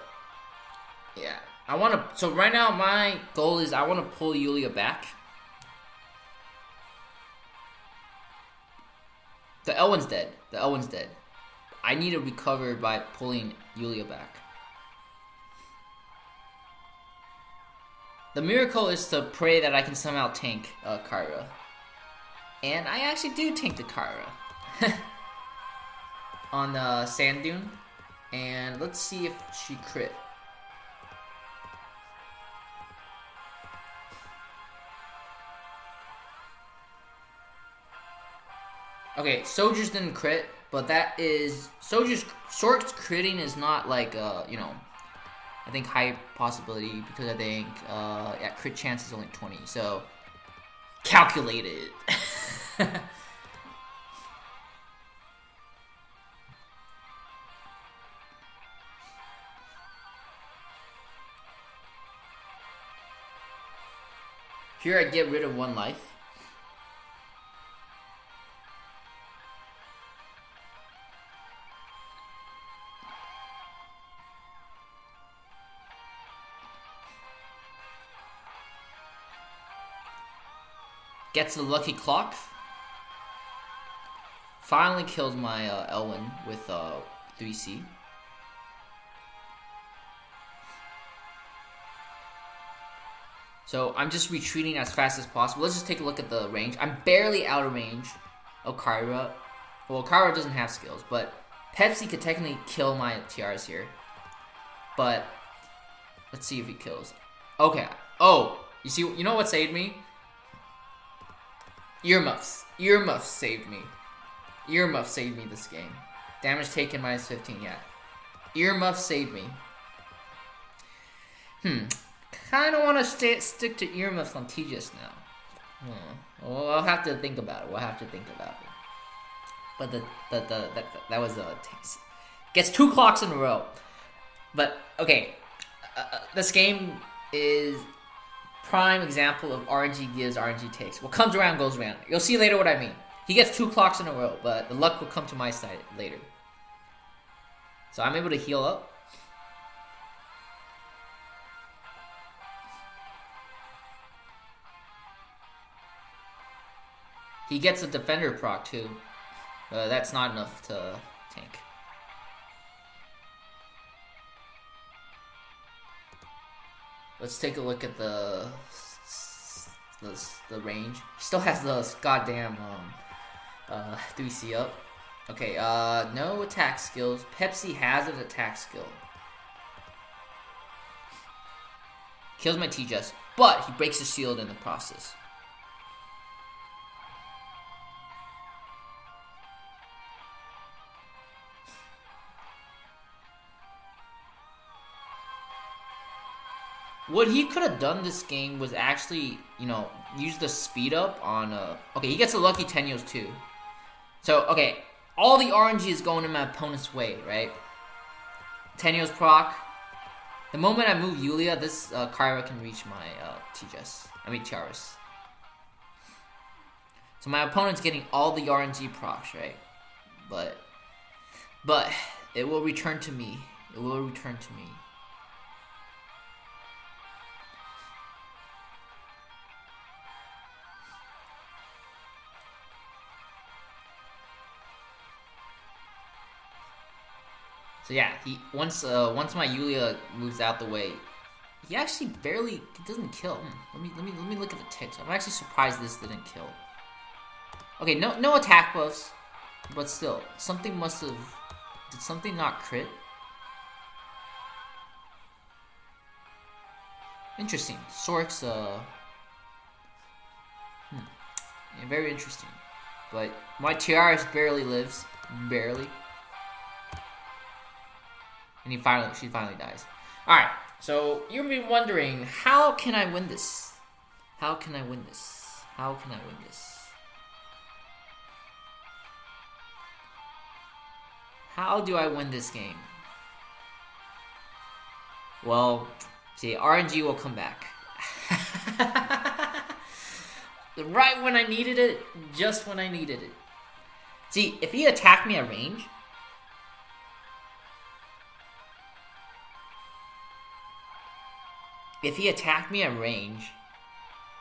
Yeah. I want to... So right now, my goal is I want to pull Yulia back. The Elwin's dead. The Elwin's dead. I need to recover by pulling Yulia back. The miracle is to pray that I can somehow tank Kayura. And I actually do tank the Kayura. On the sand dune. And let's see if she crit. Okay, Soldier's didn't crit, but that is... Soldier's critting is not like, you know, I think high possibility because I think, yeah, crit chance is only 20, so... Calculated. Here I get rid of 1 life. Gets the lucky clock. Finally kills my Elwin with 3C. So I'm just retreating as fast as possible. Let's just take a look at the range. I'm barely out of range of Kayura. Well, Kayura doesn't have skills, but Pepsi could technically kill my Tirus here. But let's see if he kills. Okay. Oh, you know what saved me? Earmuffs. Earmuffs saved me. Earmuffs saved me this game. Damage taken minus 15, yeah. Earmuffs saved me. Kind of want to stick to earmuffs on TGS now. Well, I'll have to think about it. We'll have to think about it. But that was gets 2 clocks in a row. But okay, this game is prime example of RNG gives, RNG takes. What comes around goes around. You'll see later what I mean. He gets 2 clocks in a row, but the luck will come to my side later. So I'm able to heal up. He gets a defender proc too. That's not enough to tank. Let's take a look at the range. He still has the goddamn 3C up. Okay, no attack skills. Pepsi has an attack skill. Kills my TGS, but he breaks his shield in the process. What he could have done this game was actually, you know, use the speed up on, okay, he gets a lucky Tenuos too. So, okay, all the RNG is going in my opponent's way, right? Tenuos proc. The moment I move Yulia, this Kayura can reach my Tirus. So my opponent's getting all the RNG procs, right? But it will return to me. It will return to me. So yeah, once my Yulia moves out the way, he actually barely doesn't kill. Let me look at the ticks. I'm actually surprised this didn't kill. Okay, no attack buffs, but still something must have. Did something not crit? Interesting. Sork's yeah, very interesting. But my Tirus barely lives, barely. And she finally dies. Alright, so you've been wondering, how can I win this? How can I win this? How can I win this? How do I win this game? Well, see, RNG will come back. Right when I needed it, just when I needed it. See, if he attacked me at range, if he attacked me at range,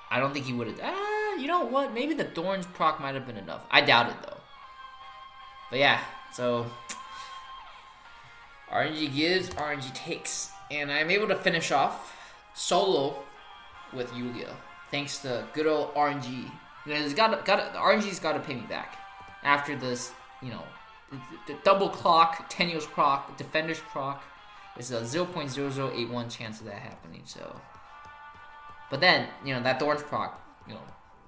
I don't think he would have. You know what? Maybe the Thorns proc might have been enough. I doubt it though. But yeah, so RNG gives, RNG takes, and I'm able to finish off solo with Yulia, thanks to good old RNG. You know, the RNG's got to pay me back after this. You know, the double clock, Tenuous proc, Defender's proc. There's a 0.0081 chance of that happening. So, but then you know that Thorns proc, you know,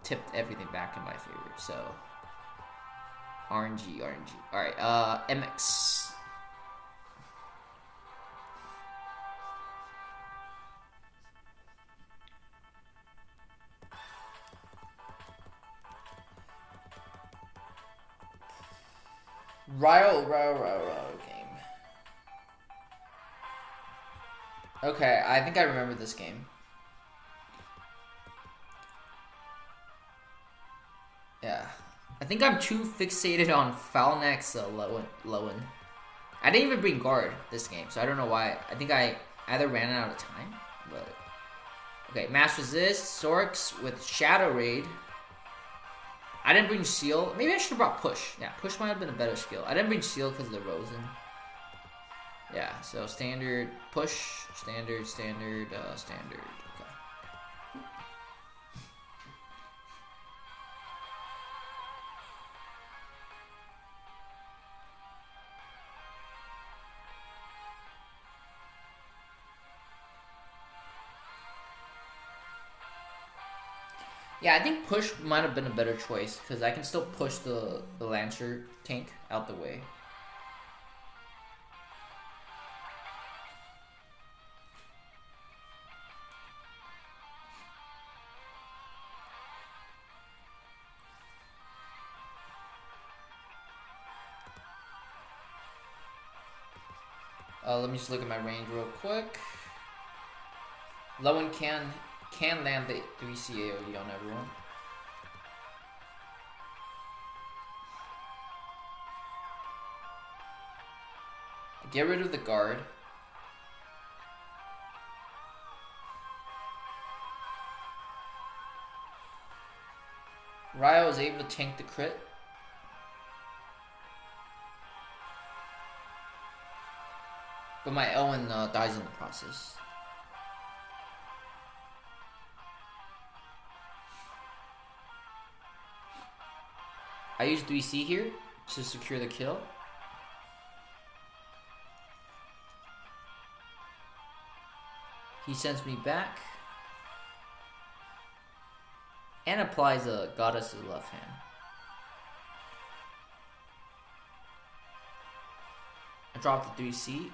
tipped everything back in my favor. So RNG. All right, MX. Ryo game. Okay, I think I remember this game. Yeah. I think I'm too fixated on Falnax Lowen. I didn't even bring guard this game, so I don't know why. I think I either ran out of time, but... Okay, Mass Resist, Sorks with Shadow Raid. I didn't bring Seal. Maybe I should have brought Push. Yeah, Push might have been a better skill. I didn't bring Seal because of the Rosen. Yeah, so standard, Push, standard. Okay. Yeah, I think Push might have been a better choice, because I can still push the Lancer tank out the way. Let me just look at my range real quick. Lowen can land the 3C AoE on everyone. Get rid of the guard. Ryo is able to tank the crit. But my Elwin dies in the process. I use 3C here to secure the kill. He sends me back. And applies a Goddess's left hand. I drop the 3C.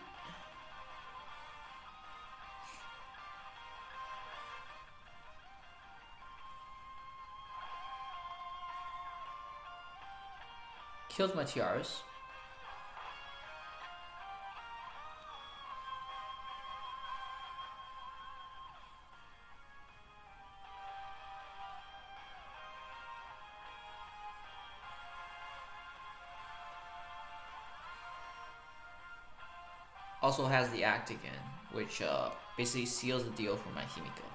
Kills my Tirus. Also has the act again, which basically seals the deal for my Himiko.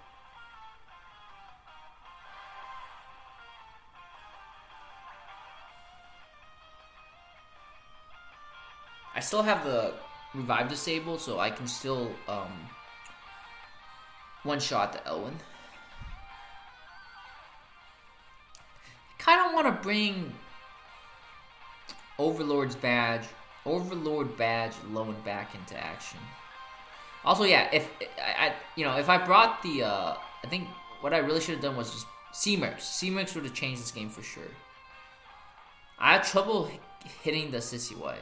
I still have the revive disabled, so I can still one-shot the Elwin. I kind of want to bring Overlord badge Lowen back into action. Also, yeah, if I brought the I think what I really should have done was just C-Mercs would have changed this game for sure. I had trouble hitting the Sissy Y.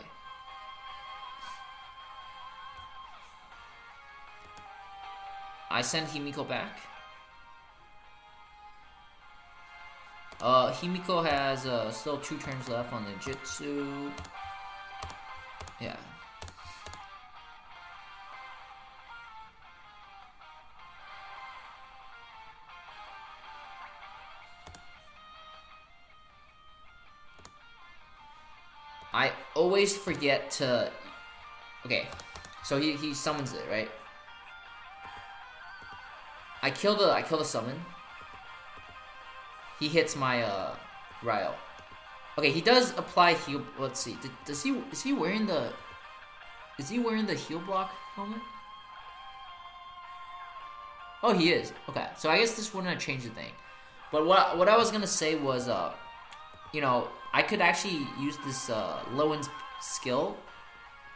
I send Himiko back. Himiko has still 2 turns left on the Jitsu. Yeah. I always forget to... Okay, so he summons it, right? I kill the summon. He hits my Ryo. Okay, he does apply heal. Let's see. Is he wearing the heal block helmet? Oh, he is. Okay, so I guess this wouldn't change the thing. But what I was gonna say was, you know, I could actually use this Lowen's skill.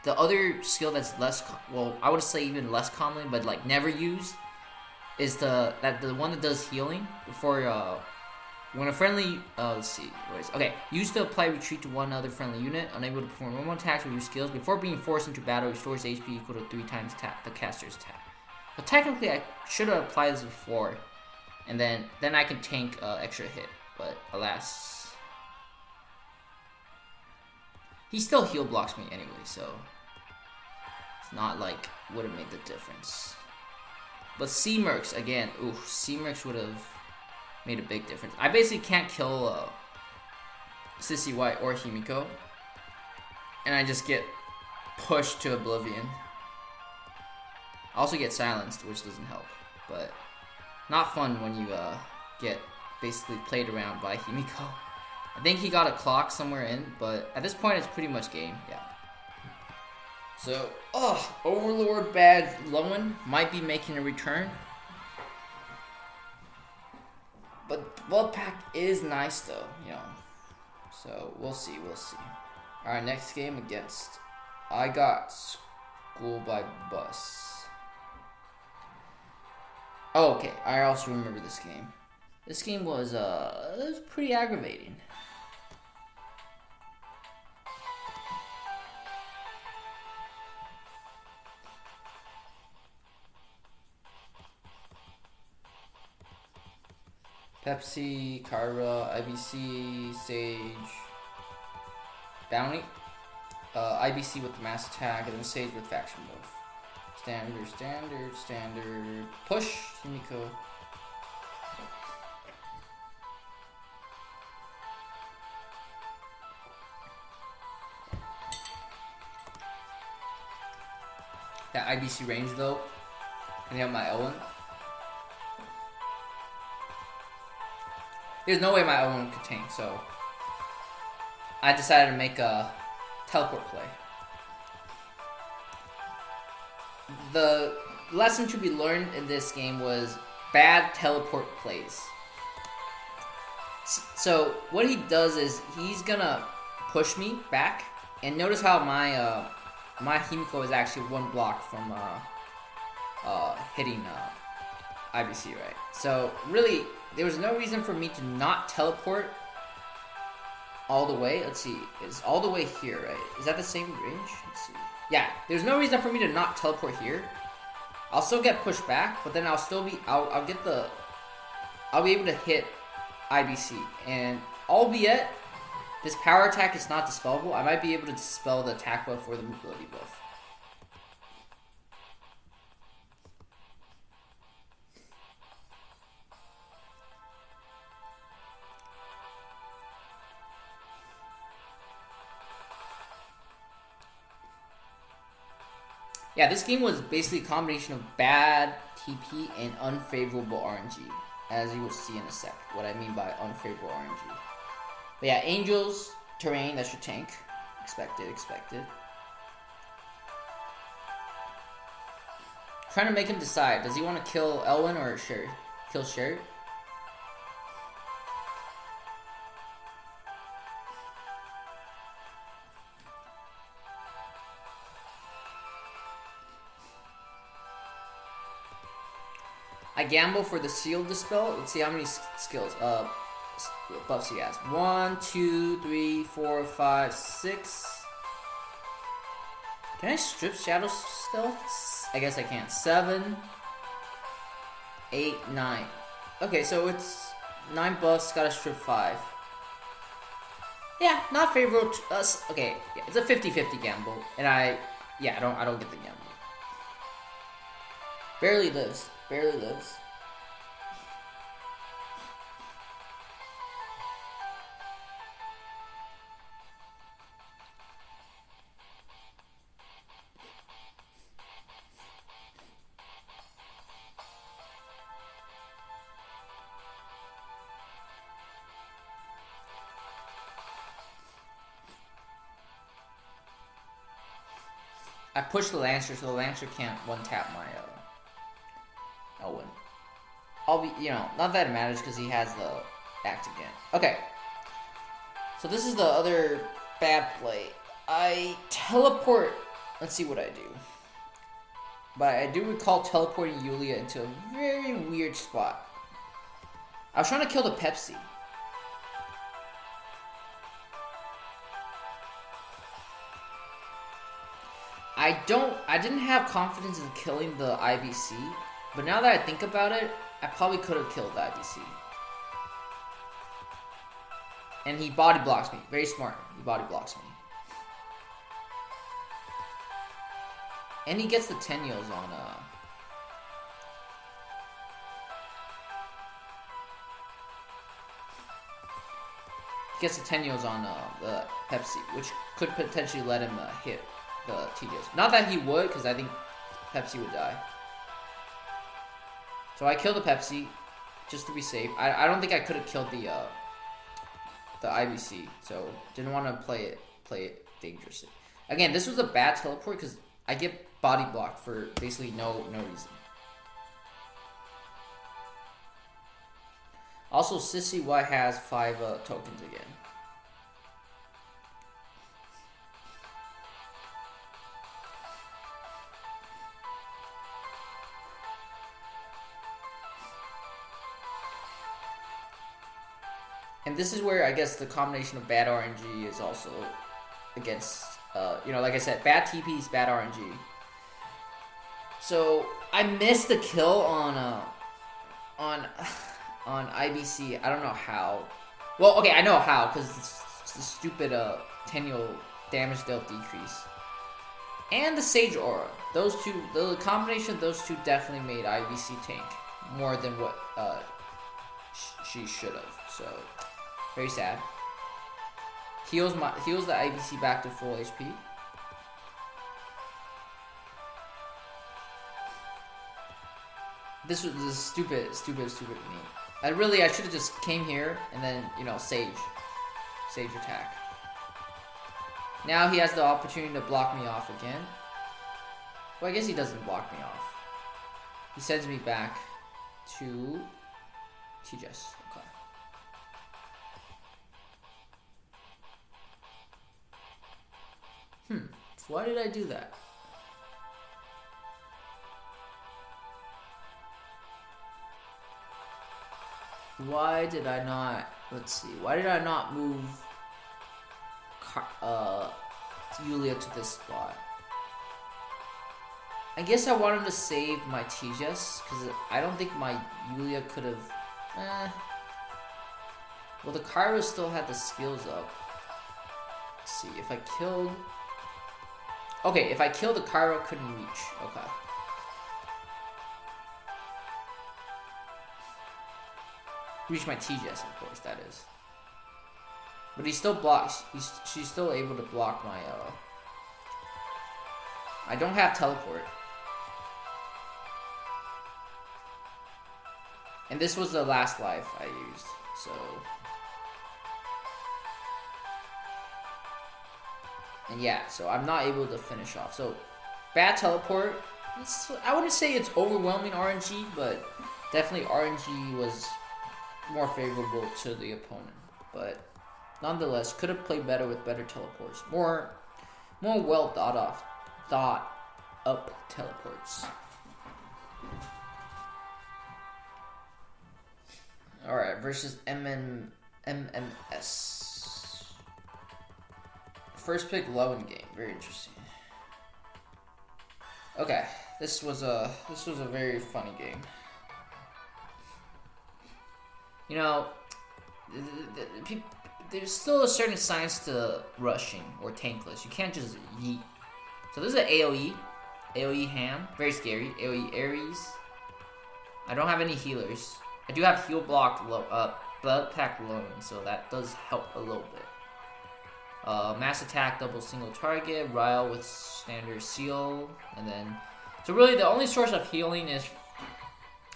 The other skill that's less, well, I would say even less commonly, but like never used, is the one that does healing before when a friendly let's see, okay, used to apply retreat to one other friendly unit, unable to perform normal attacks or use skills before being forced into battle, restores HP equal to 3 times the caster's attack. But technically, I should have applied this before, and then I can tank extra hit. But alas, he still heal blocks me anyway, so it's not like would have made the difference. But C-Mercs again, ooh, C-Mercs would have made a big difference. I basically can't kill Sissy White or Himiko, and I just get pushed to oblivion. I also get silenced, which doesn't help, but not fun when you get basically played around by Himiko. I think he got a clock somewhere in, but at this point it's pretty much game, yeah. So, Overlord Badge Lowen might be making a return. But Blood Pack is nice though, you know. So, we'll see. Alright, next game against I got School by Bus. Oh, okay. I also remember this game. This game was, it was pretty aggravating. Pepsi, Kayura+IBC, Sage, Bounty, IBC with the mass attack, and then Sage with faction move. Standard, push, Himiko. That IBC range though, can you have my Elwin? There's no way my Elwin could tank, so I decided to make a teleport play. The lesson to be learned in this game was bad teleport plays. So what he does is he's gonna push me back, and notice how my my Himiko is actually one block from hitting IBC, right? So really, there was no reason for me to not teleport all the way. Let's see, it's all the way here, right? Is that the same range? Let's see. Yeah, there's no reason for me to not teleport here. I'll still get pushed back, but then I'll still be, I'll be able to hit IBC. And albeit this power attack is not dispellable, I might be able to dispel the attack buff or the mobility buff. Yeah, this game was basically a combination of bad TP and unfavorable RNG, as you will see in a sec, what I mean by unfavorable RNG. But yeah, Angels, terrain, that should tank. Expected. Trying to make him decide, does he want to kill Elwin or Cherie? Kill Cherie? I gamble for the Seal Dispel. Let's see how many skills, buffs he has. 1, 2, 3, 4, 5, 6. Can I strip Shadow still? I guess I can. 7, 8, 9. Okay, so it's 9 buffs, gotta strip 5. Yeah, not favorable to us. Okay, yeah, it's a 50-50 gamble. And I don't get the gamble. Barely lives. I push the Lancer, so the Lancer can't one-tap my Elwin. I'll be, you know, not that it matters because he has the act again. Okay. So this is the other bad play. I teleport. Let's see what I do. But I do recall teleporting Yulia into a very weird spot. I was trying to kill the Pepsi. I didn't have confidence in killing the IBC, but now that I think about it, I probably could have killed the IBC. And he body blocks me. Very smart. He body blocks me. And he gets the Tenios on he gets the Tenios on the Pepsi, which could potentially let him hit the Tedious. Not that he would, because I think Pepsi would die. So I killed the Pepsi, just to be safe. I don't think I could have killed the IBC, so didn't want to play it dangerously. Again, this was a bad teleport because I get body blocked for basically no reason. Also, Sissy Y has 5 tokens again. And this is where I guess the combination of bad RNG is also against, you know, like I said, bad TPs, bad RNG. So I missed the kill on IBC. I don't know how. Well, okay, I know how because it's the stupid Tenyo damage dealt decrease and the Sage Aura. Those two, the combination of those two definitely made IBC tank more than what she should have. So. Very sad. Heals the IBC back to full HP. This was stupid me. I should have just came here and then, you know, Sage attack. Now he has the opportunity to block me off again. Well, I guess he doesn't block me off. He sends me back to TJS. Okay. Why did I do that? Why did I not, let's see, why did I not move Yulia to this spot? I guess I wanted to save my Tejas, because I don't think my Yulia could have, well, the Kayura still had the skills up. Let's see, if I killed... Okay, if I killed the Kayura, couldn't reach. Okay. Reach my TGS, of course, that is. But he still blocks. She's still able to block my, I don't have teleport. And this was the last life I used, so... And yeah, so I'm not able to finish off. So, bad teleport. I wouldn't say it's overwhelming RNG, but definitely RNG was more favorable to the opponent. But nonetheless, could have played better with better teleports. More well thought up teleports. Alright, versus MMS. First pick low-end game, very interesting. Okay, this was a very funny game. You know, there's still a certain science to rushing or tankless. You can't just yeet. So this is an AoE ham, very scary. AoE Ares. I don't have any healers. I do have heal block blood pack loan, so that does help a little bit. Mass attack, double single target, Ryo with standard seal, and then... So really the only source of healing is...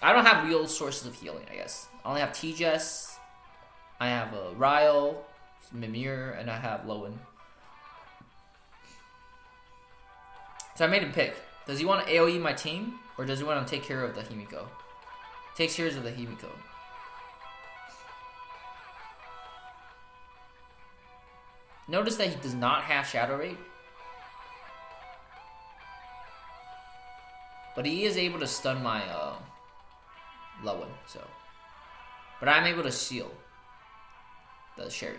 I don't have real sources of healing, I guess. I only have TJS, I have Ryo, Mimir, and I have Lowen. So I made him pick. Does he want to AoE my team, or does he want to take care of the Himiko? Takes care of the Himiko. Notice that he does not have Shadow Raid. But he is able to stun my Lewin, so. But I'm able to shield the Cherie.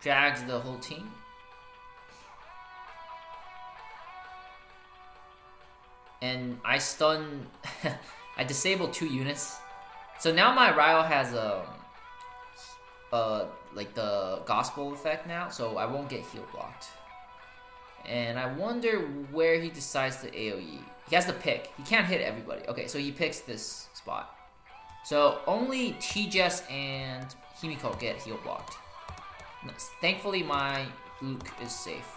Drags the whole team. And I stun. I disable 2 units. So now my Ryo has like the gospel effect now, so I won't get heal blocked. And I wonder where he decides to AoE. He has to pick. He can't hit everybody. Okay, so he picks this spot. So only T-Jess and Himiko get heal blocked. Thankfully, my Luke is safe.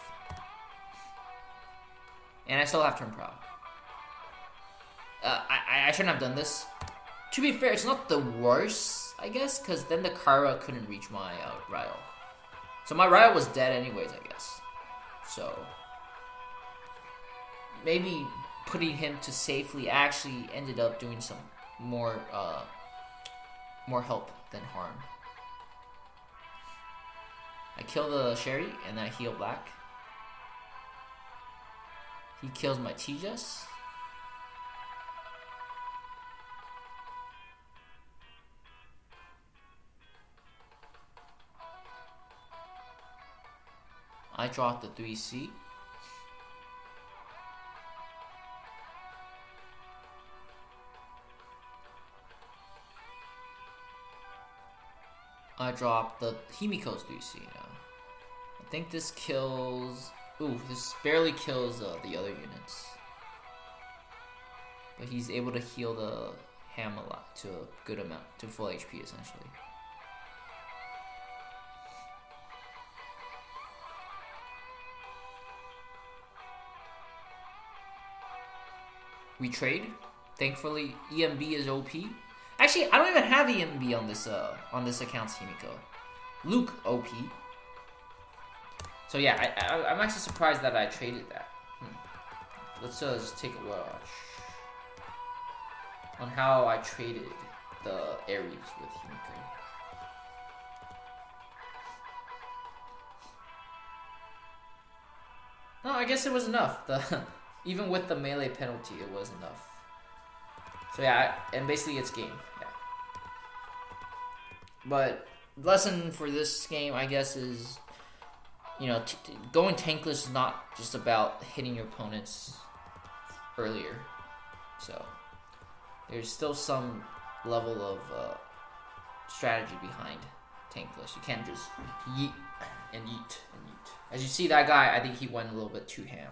And I still have turn proud. I shouldn't have done this. To be fair, it's not the worst, I guess, because then the Kara couldn't reach my Ryo. So my Ryo was dead anyways, I guess. So maybe putting him to safely actually ended up doing some more help than harm. I kill the Cherie and then I heal black. He kills my T-Jess. I dropped the 3C. I dropped the Himiko's 3C now. I think this kills... Ooh, this barely kills the other units. But he's able to heal the Ham a lot, to a good amount, to full HP essentially. We trade. Thankfully, EMB is OP. Actually, I don't even have EMB on this account's Himiko. Luke OP. So yeah, I'm actually surprised that I traded that. Let's just take a watch on how I traded the Ares with Himiko. No, I guess it was enough. Even with the melee penalty, it was enough. So yeah, and basically it's game. Yeah. But lesson for this game, I guess, is, you know, going tankless is not just about hitting your opponents earlier. So there's still some level of strategy behind tankless. You can't just yeet and yeet and yeet. As you see, that guy, I think he went a little bit too ham.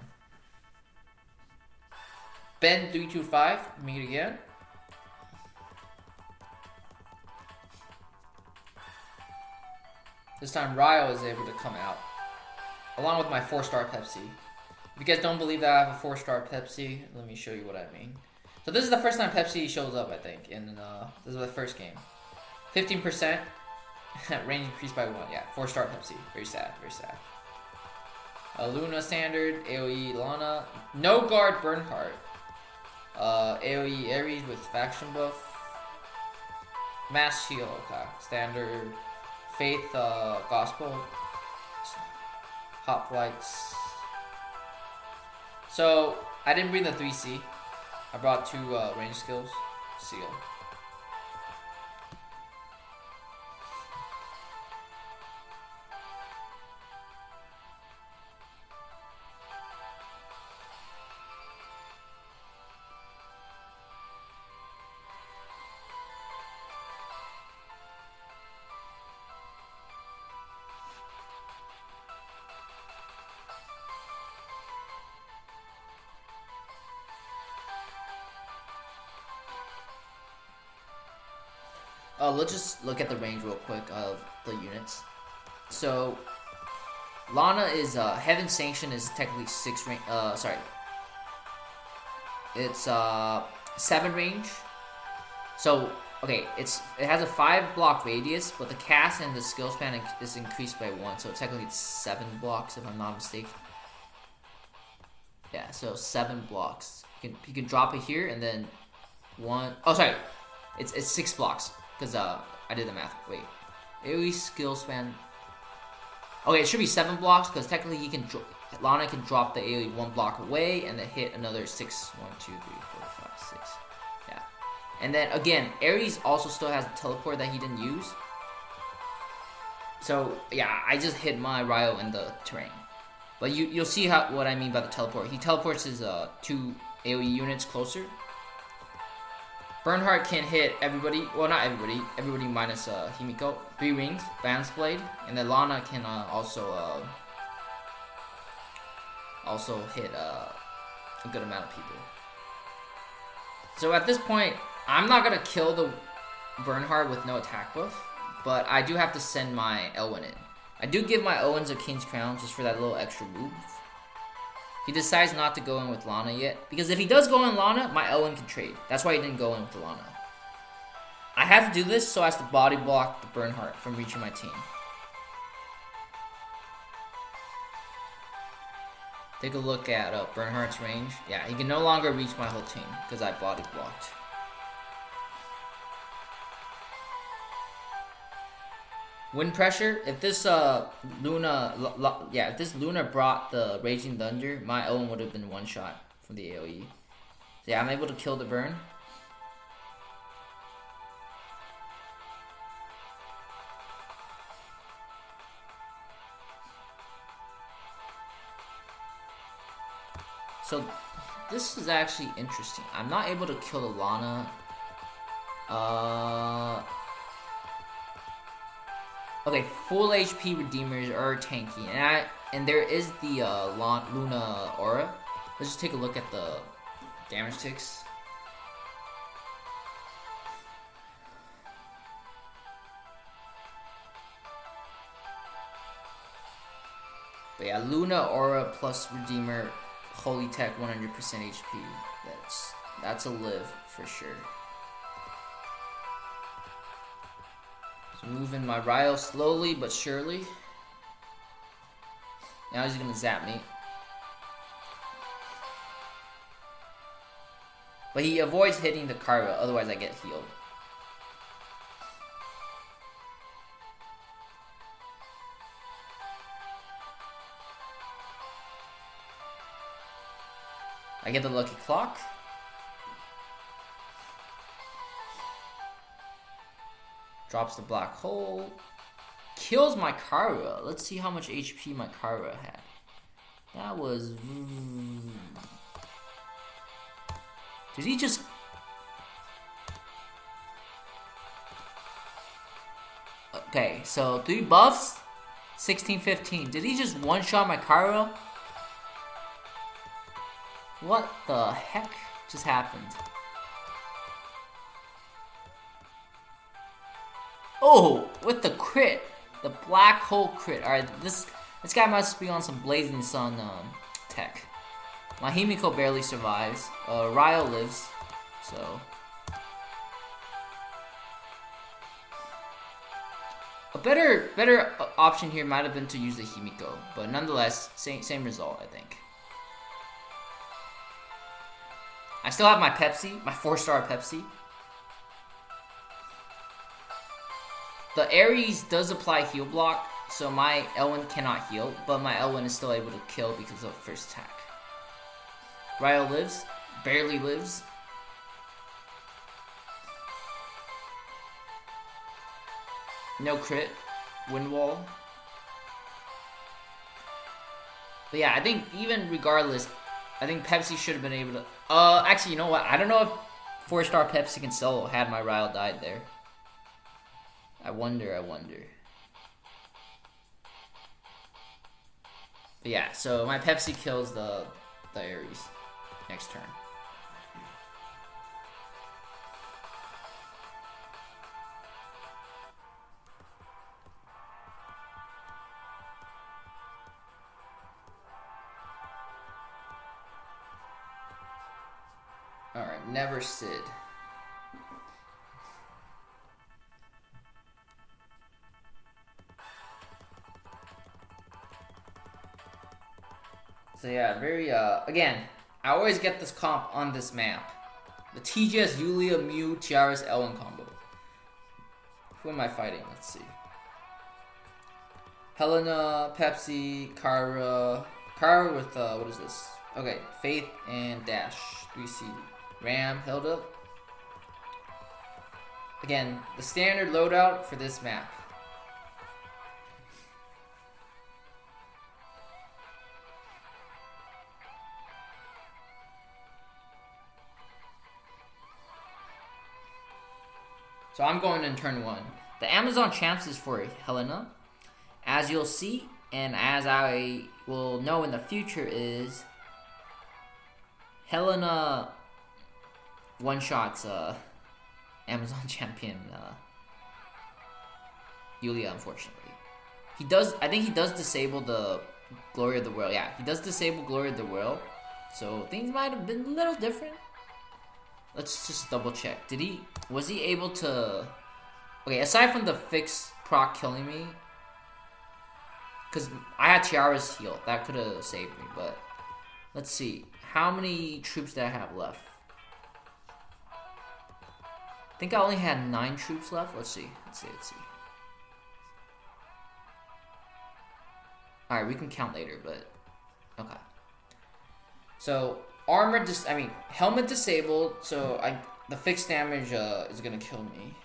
Ben 325, meet again. This time Ryo is able to come out, along with my 4-star Pepsi. If you guys don't believe that I have a 4-star Pepsi, let me show you what I mean. So this is the first time Pepsi shows up, I think, in this is the first game. 15%, range increased by 1. Yeah, 4-star Pepsi. Very sad, very sad. Luna standard, AoE Lana, no guard Bernhardt. AoE Ares with faction buff. Mass Shield, okay. Standard. Faith Gospel. Hot Flights. So, I didn't bring the 3C. I brought 2 range skills. Seal. Let's just look at the range real quick of the units. So, Lana is, Heaven Sanction is technically 6 range, sorry. It's, 7 range. So okay, it has a 5 block radius, but the cast and the skill span is increased by 1, so technically it's 7 blocks if I'm not mistaken. Yeah, so 7 blocks. You can drop it here and then 1. Oh, sorry, it's 6 blocks because I did the math. Wait, AoE skill span. Okay, it should be 7 blocks because technically Lana can drop the AoE 1 block away and then hit another 6. 1, 2, 3, 4, 5, 6. Yeah. And then again, Ares also still has a teleport that he didn't use. So yeah, I just hit my Ryo in the terrain. But you'll see what I mean by the teleport. He teleports his 2 AoE units closer. Bernhardt can hit everybody. Well, not everybody. Everybody minus Himiko. 3 rings, Balance Blade, and then Lana can also hit a good amount of people. So at this point, I'm not gonna kill the Bernhardt with no attack buff, but I do have to send my Elwin in. I do give my Owens a King's Crown just for that little extra move. He decides not to go in with Lana yet, because if he does go in Lana, my Elwin can trade. That's why he didn't go in with the Lana. I have to do this so as to body block the Bernhardt from reaching my team. Take a look at Bernhardt's range. Yeah, he can no longer reach my whole team because I body blocked. Wind pressure. If this if this Luna brought the Raging Thunder, my Owen would have been 1 shot from the AoE. So yeah, I'm able to kill the burn. So this is actually interesting. I'm not able to kill the Lana. Okay, full HP Redeemers are tanky, and there is the Luna Aura. Let's just take a look at the damage ticks. But yeah, Luna Aura plus Redeemer, Holy Tech, 100% HP. That's a live for sure. So moving my Ryo slowly but surely. Now he's gonna zap me. But he avoids hitting the Kayura, otherwise I get healed. I get the lucky clock. Drops the black hole. Kills my Kayura. Let's see how much HP my Kayura had. That was... Did he just... Okay, so 3 buffs. 16, 15. Did he just one-shot my Kayura? What the heck just happened? Oh, with the crit. The black hole crit. Alright, this guy must be on some Blazing Sun tech. My Himiko barely survives. Ryo lives. So. A better option here might have been to use the Himiko. But nonetheless, same result, I think. I still have my Pepsi, my 4-star Pepsi. The Ares does apply heal block, so my Elwin cannot heal, but my Elwin is still able to kill because of first attack. Ryo lives, barely lives. No crit, wind wall. But yeah, I think even regardless, I think Pepsi should have been able to... actually, you know what? I don't know if 4-star Pepsi can solo had my Ryo died there. I wonder. But yeah, so my Pepsi kills the Ares next turn. Alright, never Sid. So yeah, very, again, I always get this comp on this map. The TGS Yulia Mew Tirus Elwin combo. Who am I fighting? Let's see. Helena, Pepsi, Kara with, what is this? Okay, Faith and Dash, 3C. Ram, Hilda. Again, the standard loadout for this map. So I'm going in turn 1. The Amazon champs is for Helena. As you'll see, and as I will know in the future, is Helena one-shots Amazon champion Yulia, unfortunately. He does, I think he does disable the Glory of the World. Yeah, he does disable Glory of the World. So things might have been a little different. Let's just double check. Was he able to... Okay, aside from the fix proc killing me, because I had Tiara's heal. That could have saved me, but... Let's see. How many troops did I have left? I think I only had 9 troops left. Let's see. Alright, we can count later, but... Okay. So... helmet disabled, so the fixed damage is gonna kill me.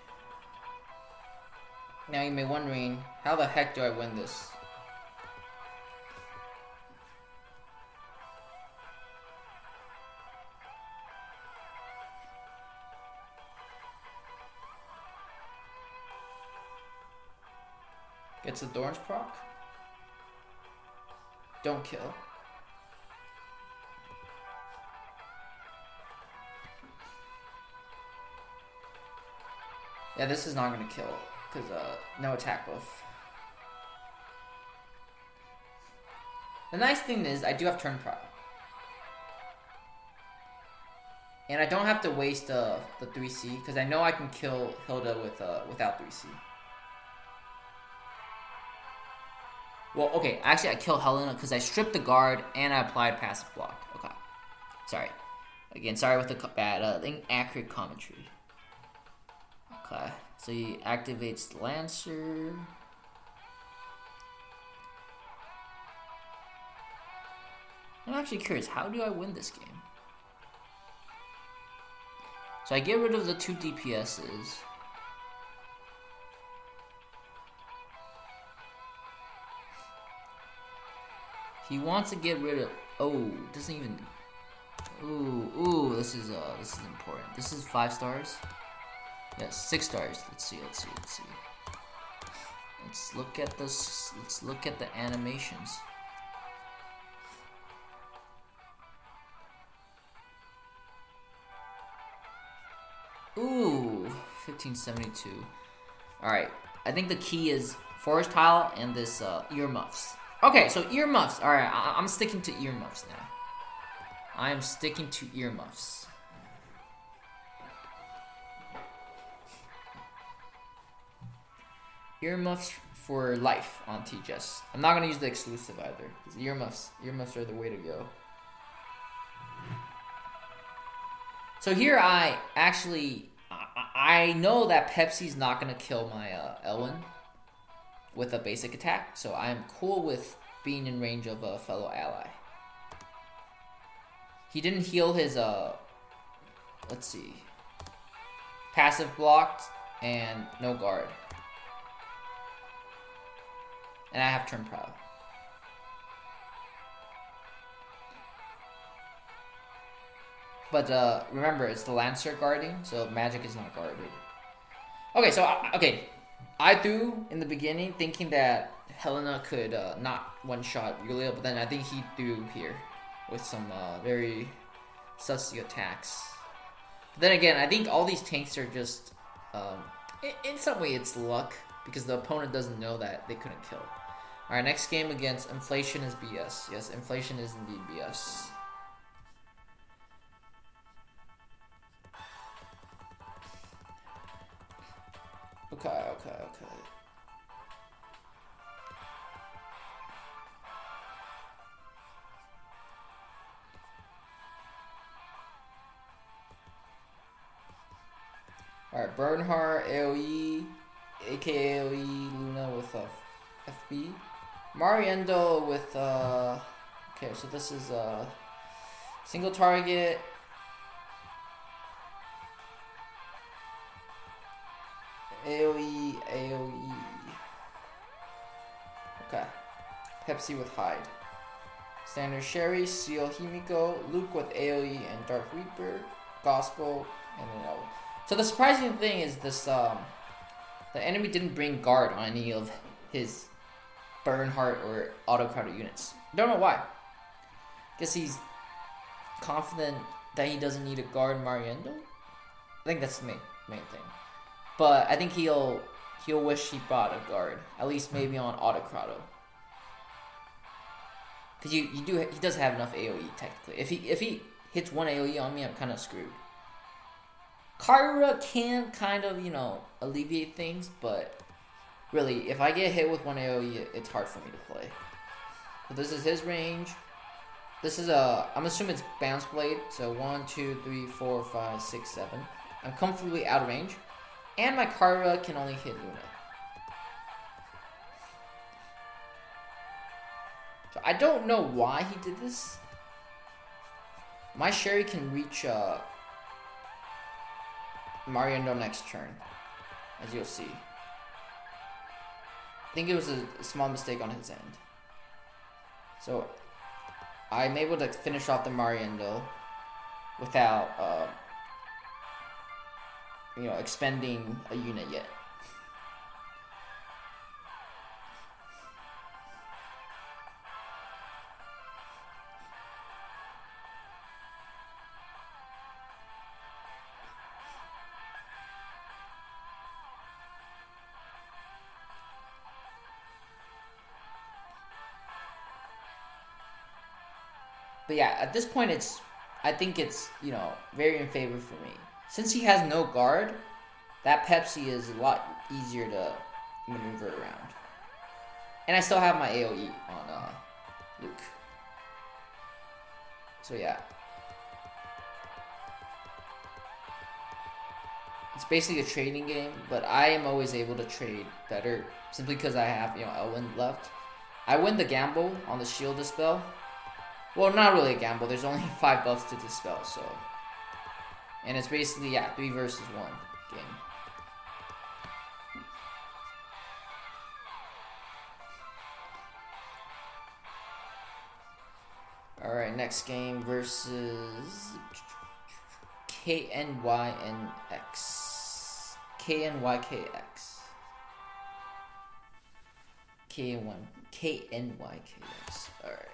Now you may be wondering, how the heck do I win this? Gets the Thorns proc. Don't kill. Yeah, this is not gonna kill, because no attack buff. The nice thing is, I do have turn pro. And I don't have to waste the 3C, because I know I can kill Hilda without 3C. Well, okay, actually I kill Helena because I stripped the guard and I applied passive block. Okay, sorry. Again, sorry with the bad, inaccurate commentary. Okay, so he activates the Lancer. I'm actually curious, how do I win this game? So I get rid of the 2 DPSs. He wants to get rid of... Oh, doesn't even... Ooh, this is important. This is 5 stars. Yes, 6 stars. Let's see. Let's look at this. Let's look at the animations. Ooh, 1572. Alright, I think the key is forest tile and this earmuffs. Okay, so earmuffs. Alright, I'm sticking to earmuffs now. I am sticking to earmuffs. Earmuffs for life on TGS. I'm not gonna use the exclusive either, because earmuffs are the way to go. So here I know that Pepsi's not gonna kill my Elwin with a basic attack, so I'm cool with being in range of a fellow ally. He didn't heal his let's see, passive blocked and no guard. And I have turn pro. But remember, it's the Lancer guarding, so magic is not guarded. Okay, so I threw in the beginning thinking that Helena could not one-shot Yulia, but then I think he threw here with some very sussy attacks. But then again, I think all these tanks are just, in some way it's luck, because the opponent doesn't know that they couldn't kill. Alright, next game against Inflation is BS. Yes, Inflation is indeed BS. Okay. Alright, Bernhardt, AoE, aka AoE, Luna with FB. Mariendo with, okay, so this is single target. AoE. Okay. Pepsi with Hide. Standard Cherie, Seal Himiko, Luke with AoE and Dark Reaper, Gospel, and then Elwin. So the surprising thing is this, the enemy didn't bring guard on any of his Bernhardt or Autocrowder units. Don't know why. Guess he's confident that he doesn't need a guard Mariendo. I think that's the main thing. But I think he'll wish he brought a guard, at least maybe on Autocrowder. Cause he does have enough AoE technically. If he hits one AoE on me, I'm kind of screwed. Kayura can kind of, alleviate things, but really, if I get hit with one AoE, it's hard for me to play. So this is his range. This is I'm assuming it's Bounce Blade. So 1, 2, 3, 4, 5, 6, 7. I'm comfortably out of range. And my Kayura can only hit Luna. So I don't know why he did this. My Cherie can reach Mariendo next turn, as you'll see. I think it was a small mistake on his end. So I'm able to finish off the Mariendo without, expending a unit yet. But yeah, at this point, I think it's, very in favor for me. Since he has no guard, that Pepsi is a lot easier to maneuver around. And I still have my AoE on Luke. So yeah. It's basically a trading game, but I am always able to trade better simply because I have, Elwin left. I win the gamble on the shield dispel. Well, not really a gamble. There's only 5 buffs to dispel, so. And it's basically, 3 versus 1 game. Alright, next game versus KNYNX. KNYKX. KNYKX. Alright.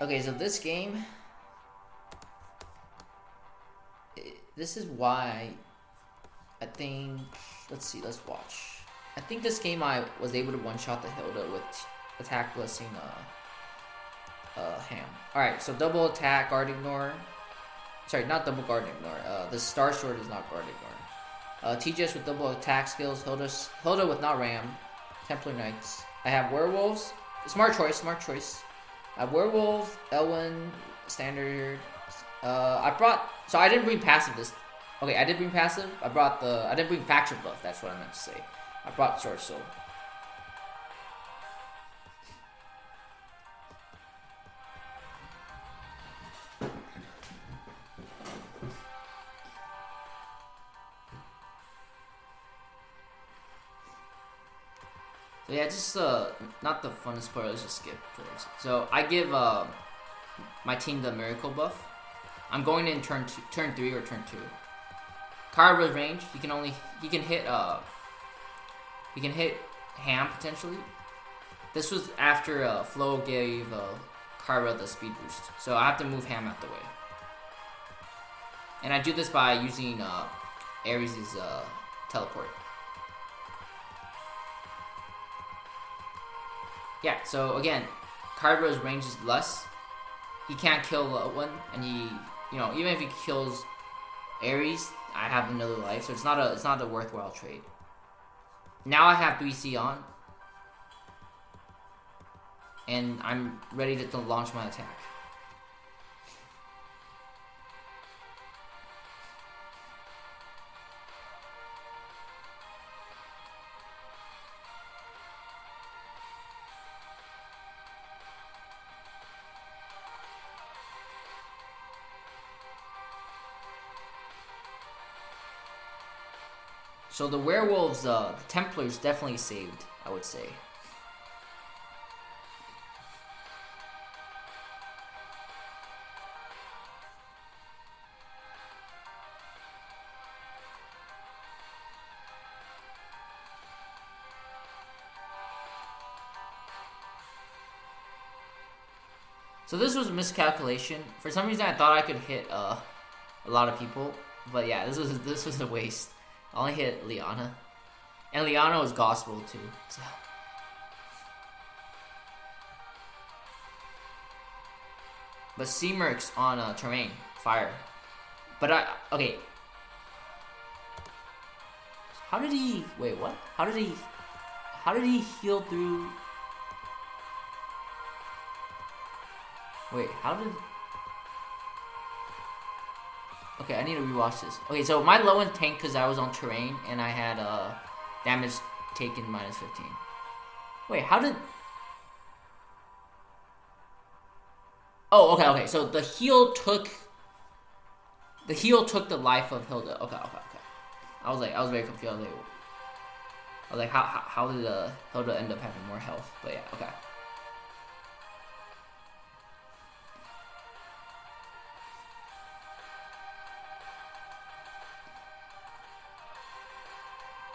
Okay, so this game, this is why I think, let's watch. I think this game I was able to one-shot the Hilda with attack blessing Ham. Alright, so double attack, guard ignore. Sorry, not double guard ignore. The Star Sword is not guard ignore. TJS with double attack skills, Hilda with not ram, Templar Knights. I have werewolves. Smart choice. I have werewolves, Elwin, standard. I didn't bring passive this. Okay, I did bring passive. I didn't bring faction buff. That's what I meant to say. I brought Sword Soul. So yeah, just not the funnest part. Let's just skip towards it. So I give my team the miracle buff. I'm going in turn 3 or turn 2. Kayura's range. He can hit Ham potentially. This was after Flo gave Kayura the speed boost, so I have to move Ham out the way. And I do this by using Ares' teleport. Yeah, so again, Kayura's range is less. He can't kill one, and he you know, even if he kills Ares, I have another life, so it's not a worthwhile trade. Now I have 3C on, and I'm ready to launch my attack. So the werewolves, the Templars definitely saved, I would say. So this was a miscalculation. For some reason, I thought I could hit a lot of people, but yeah, this was a waste. I only hit Liana. And Liana was gospel too. So. But C-Mercs on terrain. Fire. But okay. How did he... Wait, what? How did he heal through... Wait, how did... Okay, I need to rewatch this. Okay, so my low end tanked because I was on terrain and I had damage taken -15. Wait, how did... Oh, okay. So the heal took the life of Hilda. Okay. I was very confused. I was like, how did Hilda end up having more health? But yeah, okay.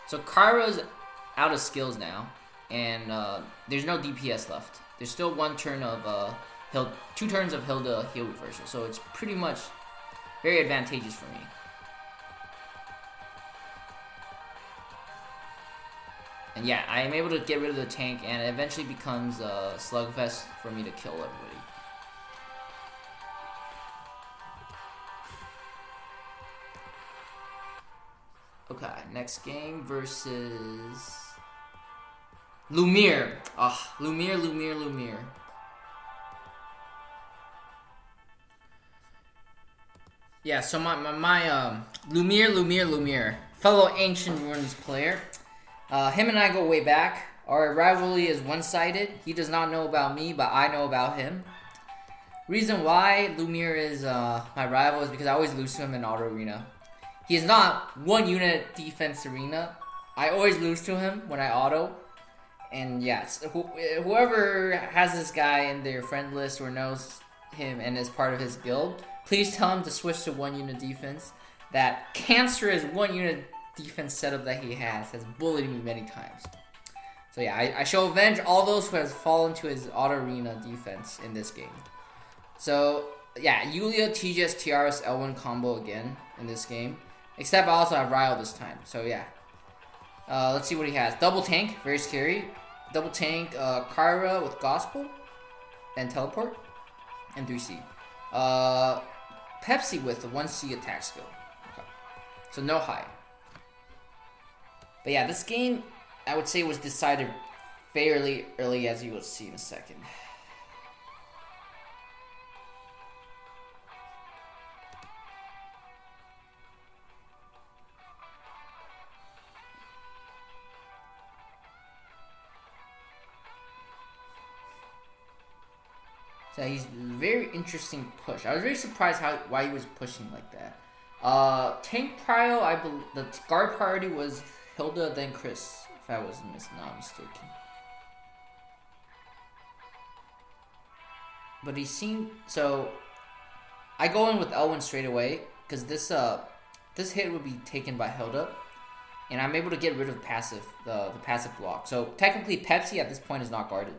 So Kyra's out of skills now, and there's no DPS left. There's still one turn of 2 turns of Hilda heal reversal, so it's pretty much very advantageous for me. And yeah, I am able to get rid of the tank, and it eventually becomes a slugfest for me to kill everybody. Okay, next game versus Lumir. Lumir. Yeah, so my Lumir, fellow Ancient Ruins player. Him and I go way back. Our rivalry is one-sided. He does not know about me, but I know about him. Reason why Lumir is my rival is because I always lose to him in auto arena. He is not 1 unit defense arena. I always lose to him when I auto. And yes, whoever has this guy in their friend list or knows him and is part of his guild, please tell him to switch to 1 unit defense. That cancerous 1 unit defense setup that he has bullied me many times. So yeah, I shall avenge all those who has fallen to his auto arena defense in this game. So yeah, Yulia, TGS, Tirus, Elwin combo again in this game. Except I also have Ryo this time. So yeah. Let's see what he has. Double tank, very scary. Double tank, Kyra with gospel and teleport and 3C. Pepsi with a 1C attack skill. Okay. So no high. But yeah, this game I would say was decided fairly early, as you will see in a second. So he's very interesting push. I was very surprised why he was pushing like that. Tank prio, the guard priority was Hilda, then Chris, if I was not mistaken. But he seemed... So, I go in with Elwin straight away, because this hit would be taken by Hilda, and I'm able to get rid of the passive block. So, technically, Pepsi at this point is not guarded.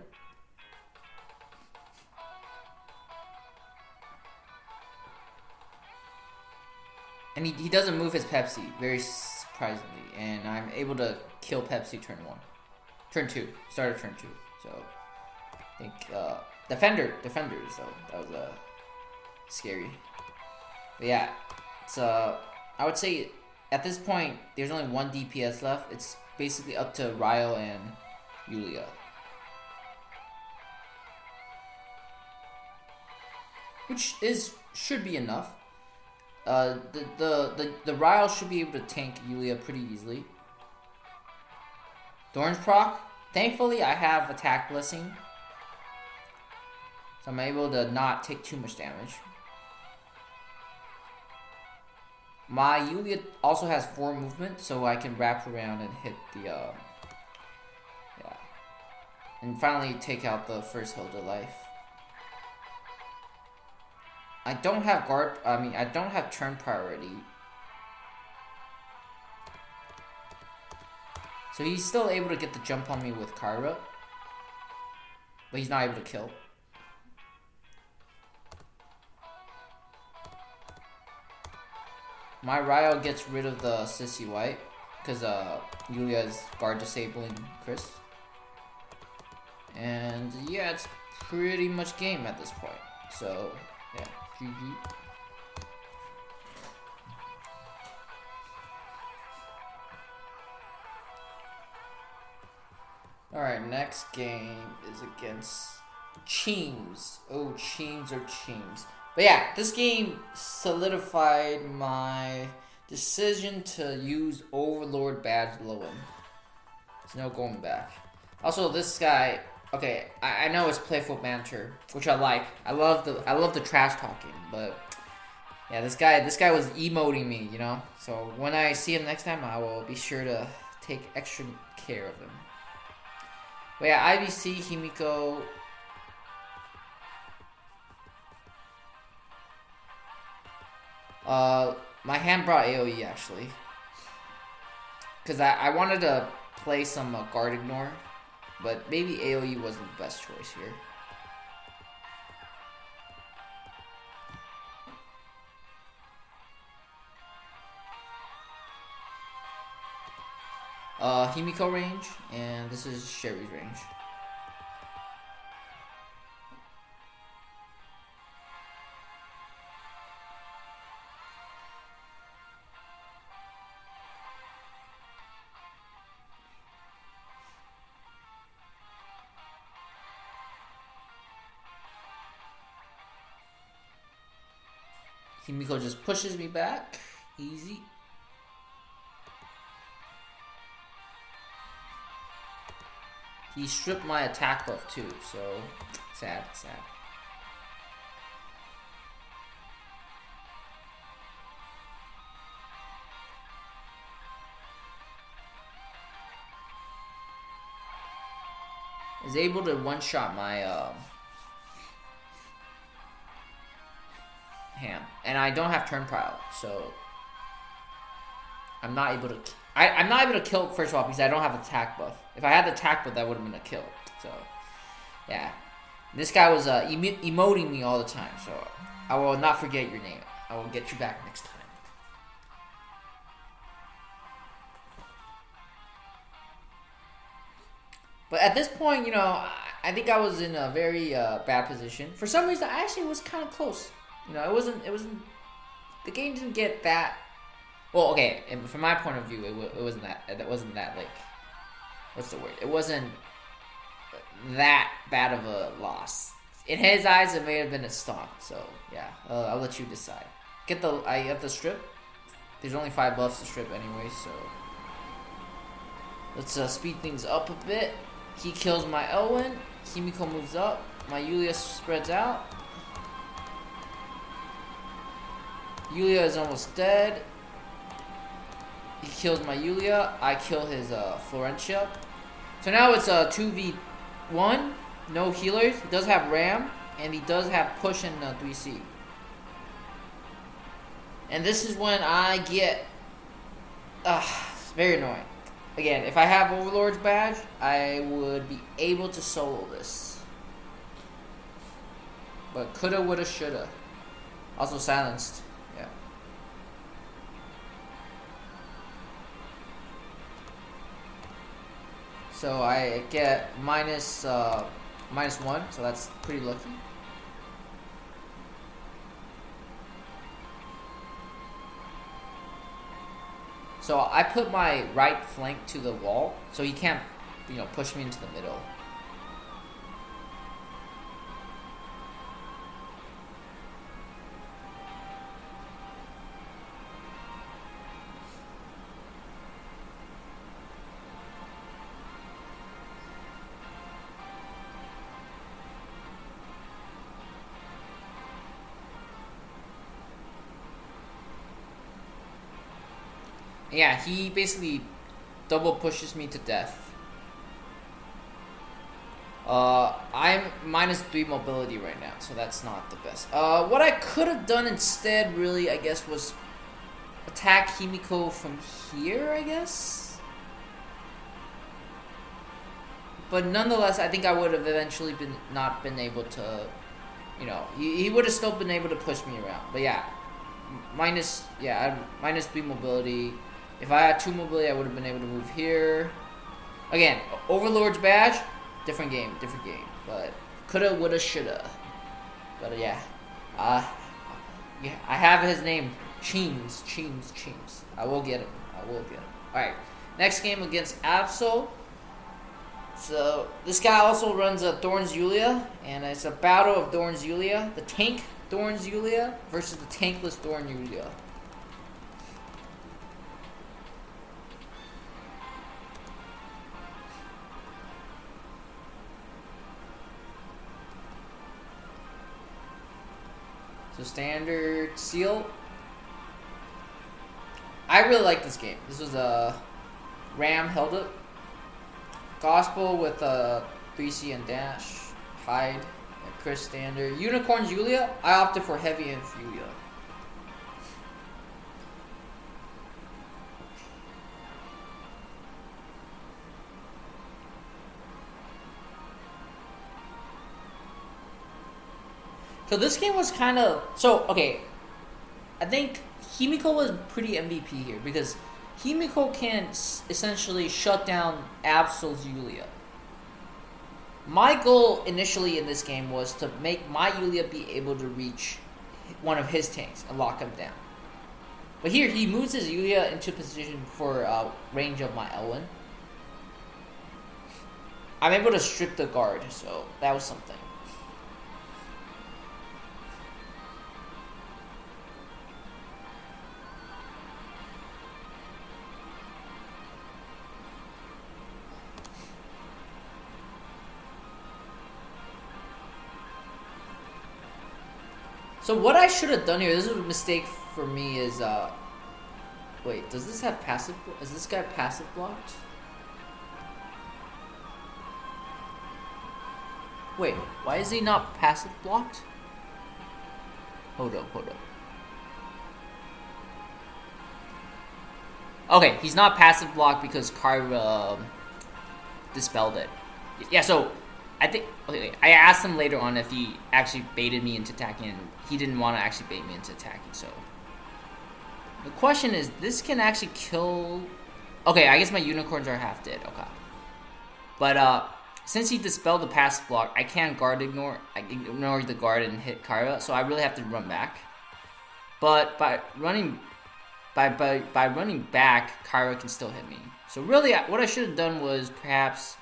And he doesn't move his Pepsi, very surprisingly. And I'm able to kill Pepsi turn 1. Turn 2. Started turn 2. So, I think, Defenders, though. That was, scary. But yeah, it's I would say at this point there's only one DPS left. It's basically up to Ryo and Yulia. Which should be enough. The Ryo should be able to tank Yulia pretty easily. Thorns proc. Thankfully, I have attack blessing, so I'm able to not take too much damage. My Yulia also has 4 movement, so I can wrap around and hit the yeah, and finally take out the first Hilda life. I don't have I don't have turn priority. So he's still able to get the jump on me with Kayura, but he's not able to kill. My Ryo gets rid of the sissy white because Yulia is guard disabling Chris. And yeah, it's pretty much game at this point. So yeah, GG. Alright, next game is against Cheems. Oh, Cheems or Cheems. But yeah, this game solidified my decision to use Overlord badge Lowen. There's no going back. Also, this guy, okay, I know it's playful banter, which I like. I love the trash talking, but yeah, this guy was emoting me, you know? So when I see him next time, I will be sure to take extra care of him. But yeah, IBC, Himiko. My hand brought AoE actually. Because I wanted to play some guard ignore, but maybe AoE wasn't the best choice here. Himiko range, and this is Cherie's range. Himiko just pushes me back, easy. He stripped my attack buff too, so sad. Is able to one-shot my ham, and I don't have turn pile, so I'm not able to. I'm not able to kill first of all because I don't have attack buff. If I had the attack buff, that would have been a kill. So yeah, this guy was emoting me all the time. So I will not forget your name. I will get you back next time. But at this point, you know, I think I was in a very bad position. For some reason, I actually was kind of close. You know, it wasn't. The game didn't get that. Well, okay, and from my point of view, it wasn't that like, what's the word? It wasn't that bad of a loss. In his eyes, it may have been a stomp. So yeah, I'll let you decide. I have the strip. There's only 5 buffs to strip anyway, so let's speed things up a bit. He kills my Elwin. Himiko moves up. My Yulia spreads out. Yulia is almost dead. He kills my Yulia. I kill his Florentia. So now it's a 2v1. No healers. He does have Ram. And he does have push and 3C. And this is when I get... very annoying. Again, if I have Overlord's badge, I would be able to solo this. But coulda, woulda, shoulda. Also silenced. Yeah. So I get minus 1, so that's pretty lucky. So I put my right flank to the wall, so he can't, you know, push me into the middle. Yeah, he basically double pushes me to death. I'm -3 mobility right now, so that's not the best. What I could have done instead, really, I guess, was attack Himiko from here, I guess? But nonetheless, I think I would have eventually not been able to, you know, he would have still been able to push me around. But yeah, -3 mobility. If I had 2 mobility, I would have been able to move here. Again, Overlord's badge, different game. But coulda, woulda, shoulda. But yeah, I have his name, Cheems. I will get him. All right, next game against Absol. So this guy also runs a Thorns Yulia, and it's a battle of Thorns Yulia, the tank Thorns Yulia versus the tankless Thorns Yulia. So standard seal. I really like this game. This was a Ram held it. Gospel with a 3C and dash. Hide. And Chris standard. Unicorns Yulia. I opted for heavy and Yulia. So this game was kind of... So, okay. I think Himiko was pretty MVP here because Himiko can essentially shut down Absol's Yulia. My goal initially in this game was to make my Yulia be able to reach one of his tanks and lock him down. But here, he moves his Yulia into position for range of my Elwin. I'm able to strip the guard, so that was something. So what I should have done here, this is a mistake for me, is, wait, does this have passive, is this guy passive blocked? Wait, why is he not passive blocked? Hold up. Okay, he's not passive blocked because Kayura dispelled it. Yeah, so I think, okay, I asked him later on if he actually baited me into attacking, and he didn't want to actually bait me into attacking, so. The question is, this can actually kill... Okay, I guess my unicorns are half dead, okay. But, since he dispelled the passive block, I can't guard ignore. I ignore the guard and hit Kayura, so I really have to run back. But by running back, Kayura can still hit me. So really, what I should have done was perhaps...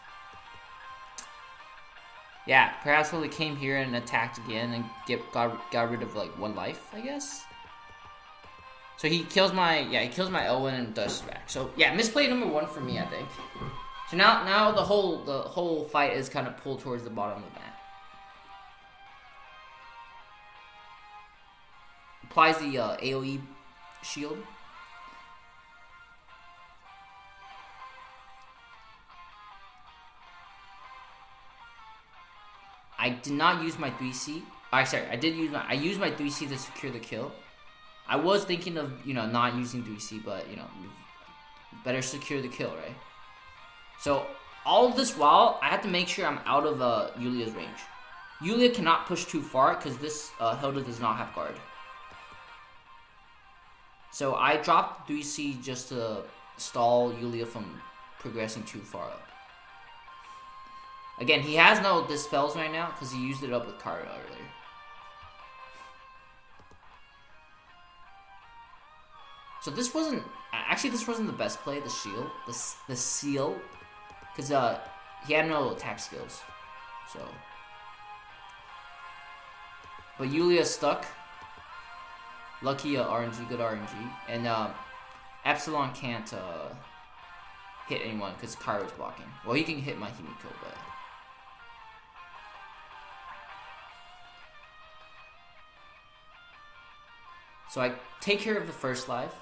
Yeah, perhaps really came here and attacked again and got rid of like 1 life, I guess. So he kills my Elwin and does back. So yeah, misplay number 1 for me, I think. So now the whole fight is kind of pulled towards the bottom of the map. Applies the AoE shield. I did not use my 3C. I used my 3C to secure the kill. I was thinking of, you know, not using 3C, but, you know, better secure the kill, right? So, all of this while, I have to make sure I'm out of Yulia's range. Yulia cannot push too far, because this Hilda does not have guard. So, I dropped 3C just to stall Yulia from progressing too far up. Again, he has no dispels right now because he used it up with Kayura earlier. So this wasn't the best play. The shield, the seal, because he had no attack skills. So, but Yulia stuck. Lucky RNG, good RNG, and Epsilon can't hit anyone because Kairo's blocking. Well, he can hit my Himiko, but. So I take care of the first life.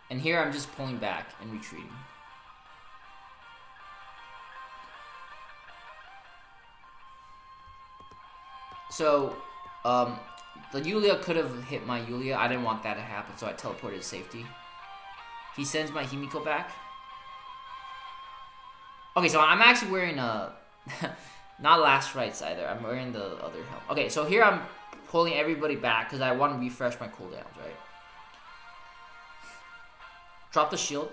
And here I'm just pulling back and retreating. So, the Yulia could have hit my Yulia. I didn't want that to happen, so I teleported to safety. He sends my Himiko back. Okay, so I'm actually wearing a... not last rights either. I'm wearing the other helm. Okay, so here I'm pulling everybody back because I want to refresh my cooldowns, right? Drop the shield.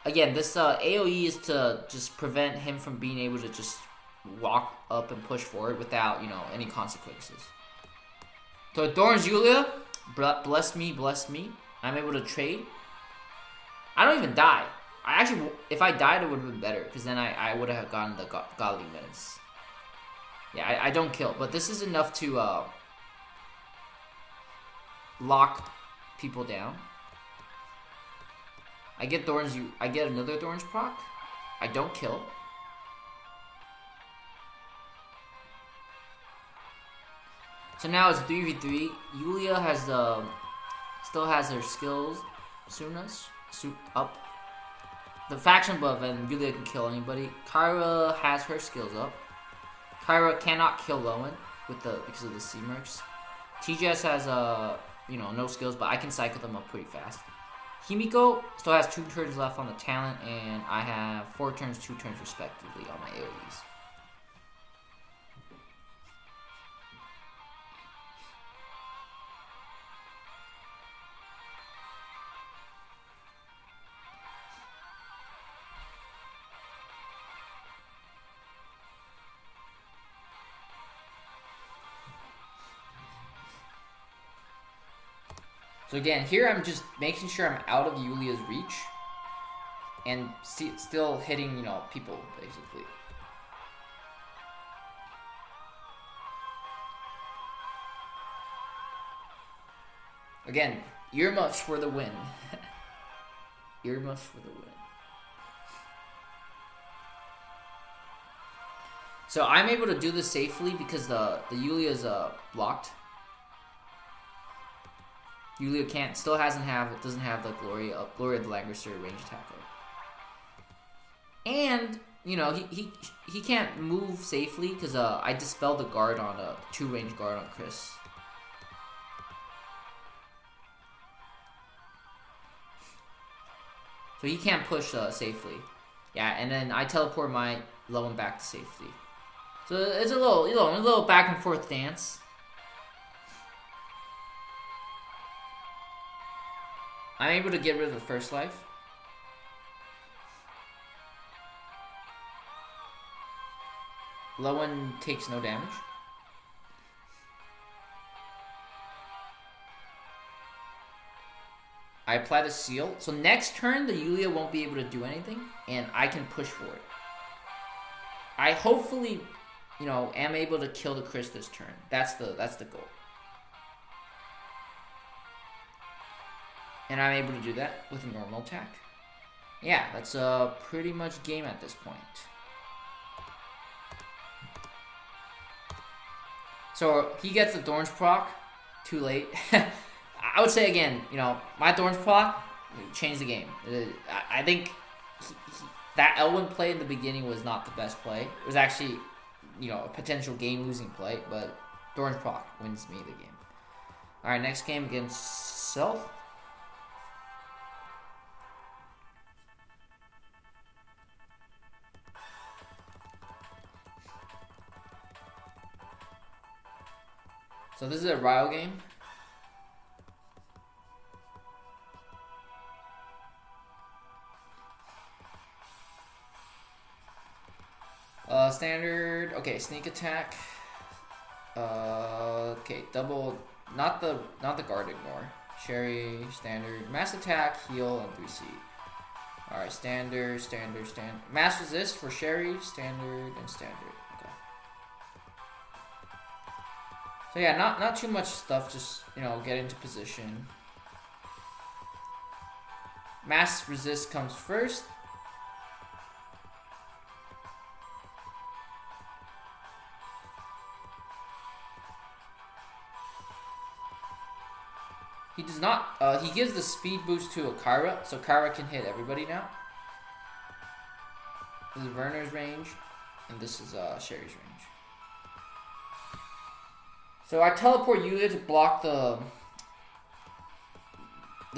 Again, this AoE is to just prevent him from being able to just walk up and push forward without, you know, any consequences. So Thorns Yulia, bless me, bless me. I'm able to trade. I don't even die. I actually, if I died, it would have been better because then I would have gotten the godly minutes. Yeah, I don't kill, but this is enough to lock people down. I get Thorns. I get another Thorns proc. I don't kill. So now it's 3v3. Yulia has still has her skills up. The faction above, and Yulia can kill anybody. Kayura has her skills up. Kayura cannot kill Lowen because of the sea mercs. TGS has you know, no skills, but I can cycle them up pretty fast. Himiko still has 2 turns left on the talent, and I have 4 turns, 2 turns respectively on my AoEs. So again, here I'm just making sure I'm out of Yulia's reach and still hitting, you know, people, basically. Again, earmuffs for the win. Earmuffs for the win. So I'm able to do this safely because the Yulia's blocked. Yulia doesn't have the glory of the Langrisser range attacker. And, you know, he can't move safely because I dispelled the guard on a 2-range guard on Chris. So he can't push safely. Yeah, and then I teleport my Lowen back to safety. So it's a little back and forth dance. I'm able to get rid of the first life. Lowen takes no damage. I apply the seal. So next turn, the Yulia won't be able to do anything, and I can push for it. I hopefully, you know, am able to kill the Chris this turn. That's the goal. And I'm able to do that with a normal attack. Yeah, that's pretty much game at this point. So he gets the Thorns proc. Too late. I would say again, you know, my Thorns proc changed the game. I think that Elwin play in the beginning was not the best play. It was actually, you know, a potential game-losing play, but Thorns proc wins me the game. All right, next game against Self. So this is a Ryo game. Standard. Okay, sneak attack. Okay, double. Not the guard ignore. Cherie, standard, mass attack, heal, and 3C. All right, standard. Mass resist for Cherie, standard, and standard. Okay. So yeah, not too much stuff. Just get into position. Mass resist comes first. He does not, he gives the speed boost to a Kayura, so Kayura can hit everybody now. This is Werner's range, and this is Cherie's range. So I teleport Yulia to block the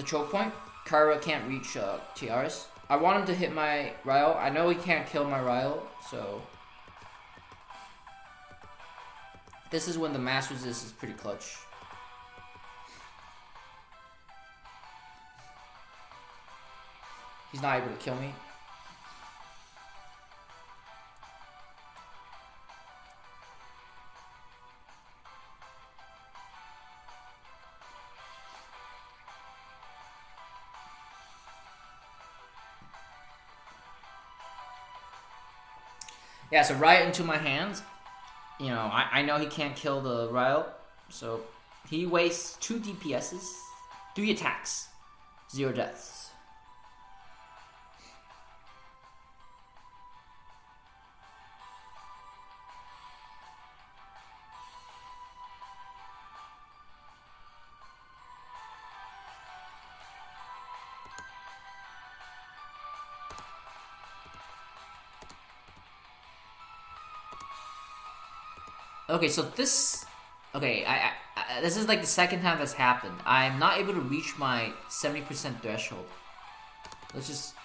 choke point. Kayura can't reach Tirus. I want him to hit my Ryo. I know he can't kill my Ryo, so this is when the mass resist is pretty clutch. He's not able to kill me. Yeah, so right into my hands. I know he can't kill the Ryo, so he wastes 2 DPSs, 3 attacks, 0 deaths. Okay, so this... Okay, this is like the second time that's happened. I'm not able to reach my 70% threshold. Let's just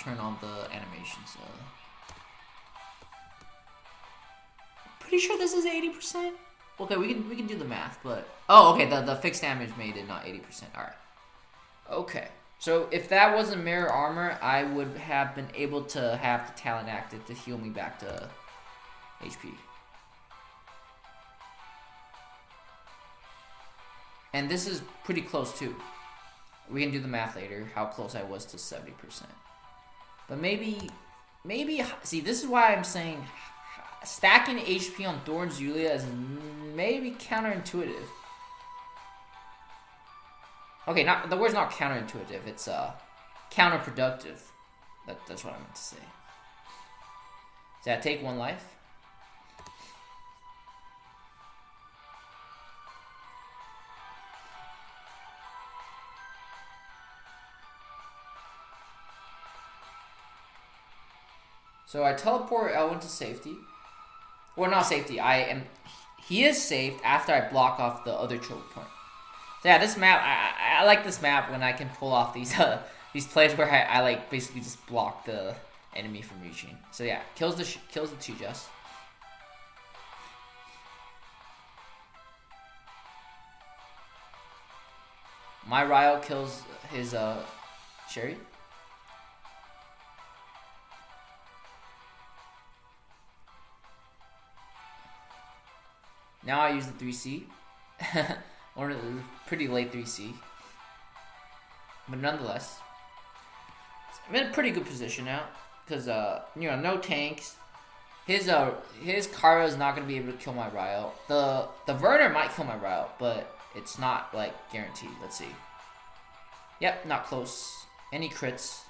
turn on the animations. Pretty sure this is 80%? Okay, we can do the math, but... Oh, okay, the fixed damage made it not 80%. Alright. Okay. So, if that wasn't mirror armor, I would have been able to have the talent active to heal me back to HP. And this is pretty close too. We can do the math later, how close I was to 70%. But maybe, see, this is why I'm saying stacking HP on Thorns Yulia is maybe counterintuitive. Okay, the word's not counterintuitive, it's counterproductive. That's what I meant to say. So I take 1 life. So I teleport Elwin to safety. Well, not safety. He is saved after I block off the other choke point. So yeah, this map, I like this map when I can pull off these plays where I like basically just block the enemy from reaching. So yeah, kills the 2 Jess. My Ryo kills his Cherie. Now I use the 3C. Or the pretty late 3C. But nonetheless, I'm in a pretty good position now. Because, no tanks. His Kayura is not going to be able to kill my Ryo. The Werner might kill my Ryo, but it's not, like, guaranteed. Let's see. Yep, not close. Any crits?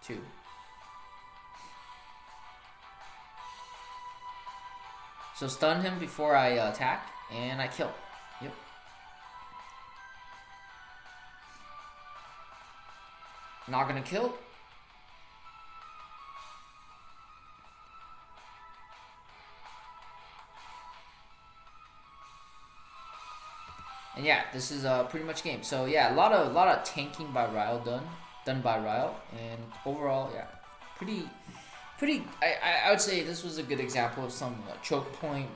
2. So stun him before I attack, and I kill. Yep. Not gonna kill. And yeah, this is pretty much game. So yeah, a lot of tanking by Ryo done by Ryo, and overall, yeah, pretty. I would say this was a good example of some choke point,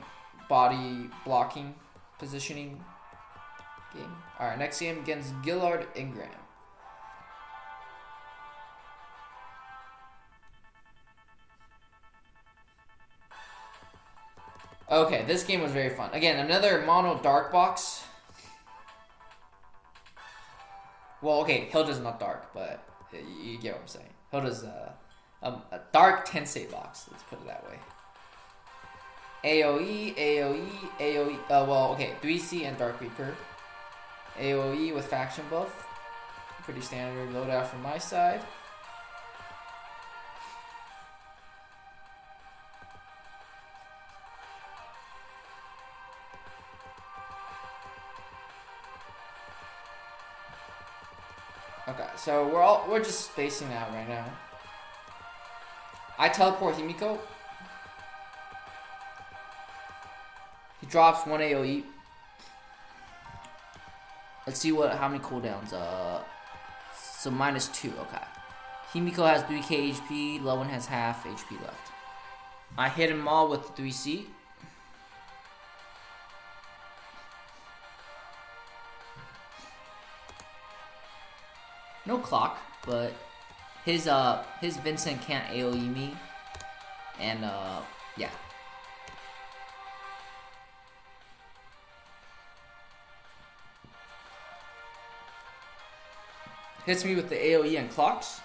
body blocking, positioning game. All right, next game against Guilard Ingram. Okay, this game was very fun. Again, another mono dark box. Well, okay, Hilda's not dark, but you get what I'm saying. Hilda's a dark Tensei box, let's put it that way. AoE. Well, okay, 3C and Dark Reaper. AoE with faction buff. Pretty standard loadout from my side. Okay, so we're just spacing out right now. I teleport Himiko. He drops 1 AoE. Let's see how many cooldowns. So -2. Okay. Himiko has 3k HP. Lowen has half HP left. I hit him all with 3C. No clock, but his Vincent can't AoE me, and yeah. Hits me with the AoE and clocks.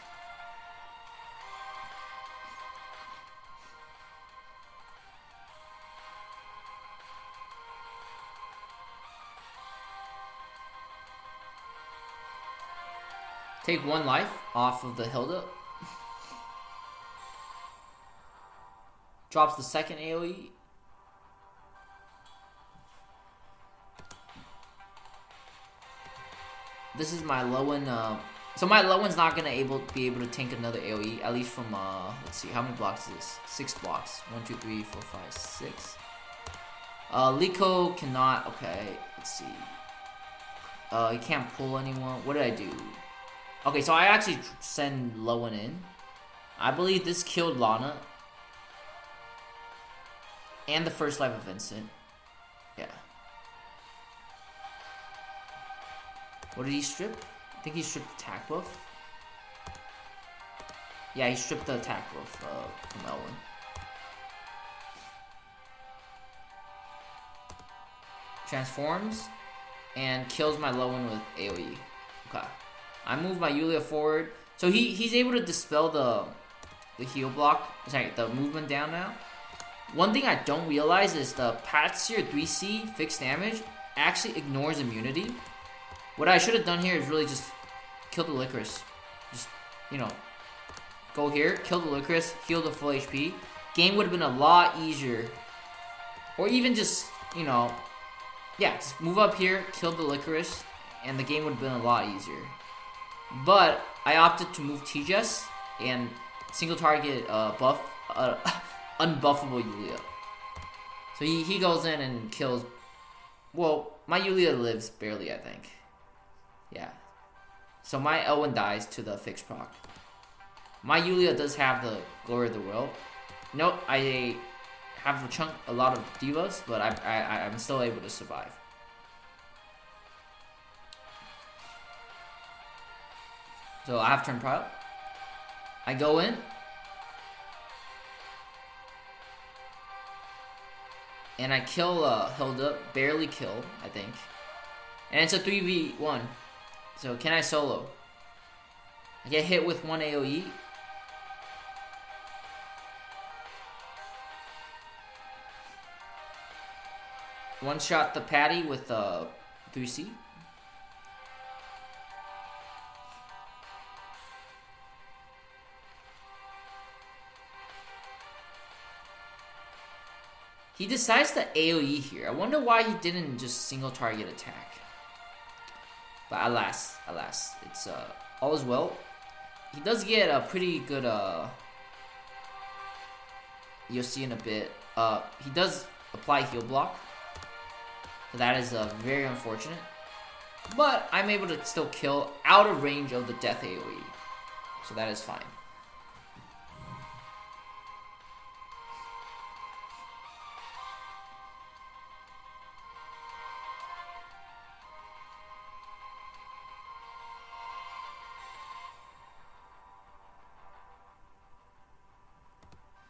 Take 1 life off of the Hilda. Drops the second AoE. This is my Lowen. So my Lowen's not gonna be able to tank another AoE, at least from let's see, how many blocks is this? 6 blocks. 1, 2, 3, 4, 5, 6. Liko cannot. Okay, let's see. He can't pull anyone. What did I do? Okay, so I actually send Lowen in. I believe this killed Lana. And the first life of Vincent. Yeah. What did he strip? I think he stripped the attack buff. Yeah, he stripped the attack buff from Elwin. Transforms and kills my Lowen with AoE. Okay. I move my Yulia forward. So he's able to dispel the heal block. Sorry, the movement down now. One thing I don't realize is the Patseer 3C fixed damage actually ignores immunity. What I should have done here is really just kill the Licorice. Just, you know, go here, kill the Licorice, heal the full HP. Game would have been a lot easier. Or even just, you know, yeah, just move up here, kill the Licorice, and the game would have been a lot easier. But I opted to move T-Jess and single target buff unbuffable Yulia. So he goes in and kills. Well, my Yulia lives barely, I think. Yeah. So my Elwin dies to the fixed proc. My Yulia does have the Glory of the World. Nope, I have a lot of divas, but I'm still able to survive. So I have turn prop. I go in. And I kill Hilda. Barely kill, I think. And it's a 3v1. So can I solo? I get hit with 1 AoE. One shot the Patty with 3C. He decides to AoE here. I wonder why he didn't just single target attack. But alas, it's all is well. He does get a pretty good you'll see in a bit. He does apply heal block. So that is very unfortunate. But I'm able to still kill out of range of the death AoE. So that is fine.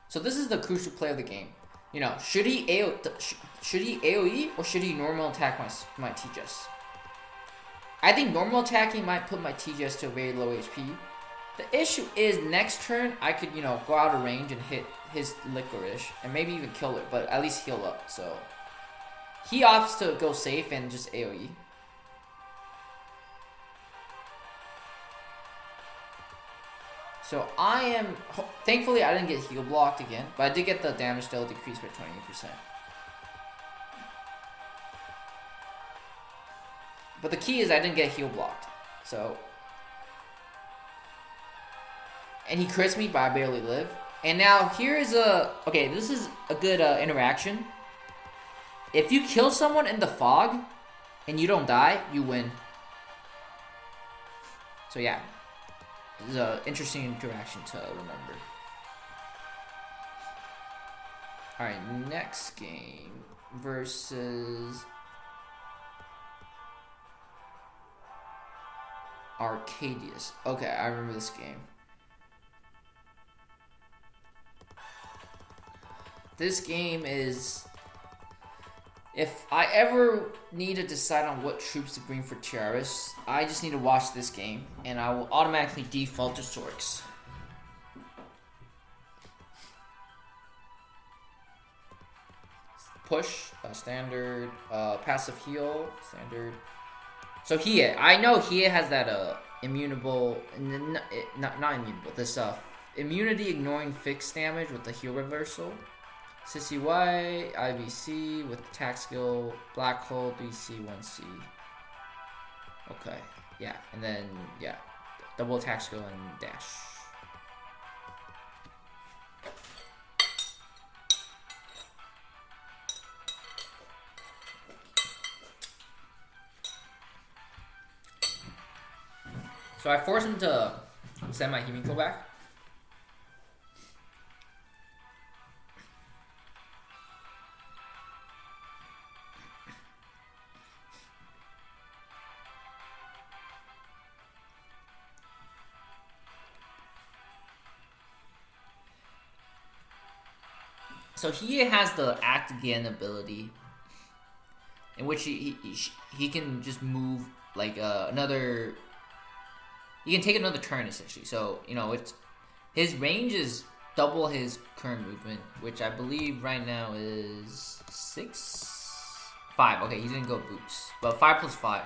So this is the crucial play of the game. You know, should he AoE or should he normal attack my TGS? I think normal attacking might put my TGS to a very low HP. The issue is next turn I could, you know, go out of range and hit his licorice and maybe even kill it, but at least heal up. So he opts to go safe and just AoE. So I am, thankfully I didn't get heal blocked again, but I did get the damage still decreased by 28%. But the key is I didn't get heal blocked. So, and he crits me, but I barely live. And now here is okay, this is a good interaction. If you kill someone in the fog and you don't die, you win. So yeah, this is an interesting interaction to remember. Alright, next game versus Arcadius. Okay, I remember this game. This game is, if I ever need to decide on what troops to bring for Tirus, I just need to watch this game, and I will automatically default to Sorks. Push, standard, passive heal, standard. So Hiei, I know Hiei has that immutable, not immutable, this immunity ignoring fixed damage with the heal reversal. Sissy Y, IBC with attack skill, black hole, 3C, 1C. Okay, yeah, and then, yeah, double attack skill and dash. So I forced him to send my Himiko back. So he has the act again ability, in which he can just move like another. He can take another turn essentially. So you know his range is double his current movement, which I believe right now is 5. Okay, he didn't go boots, but 5 plus 5,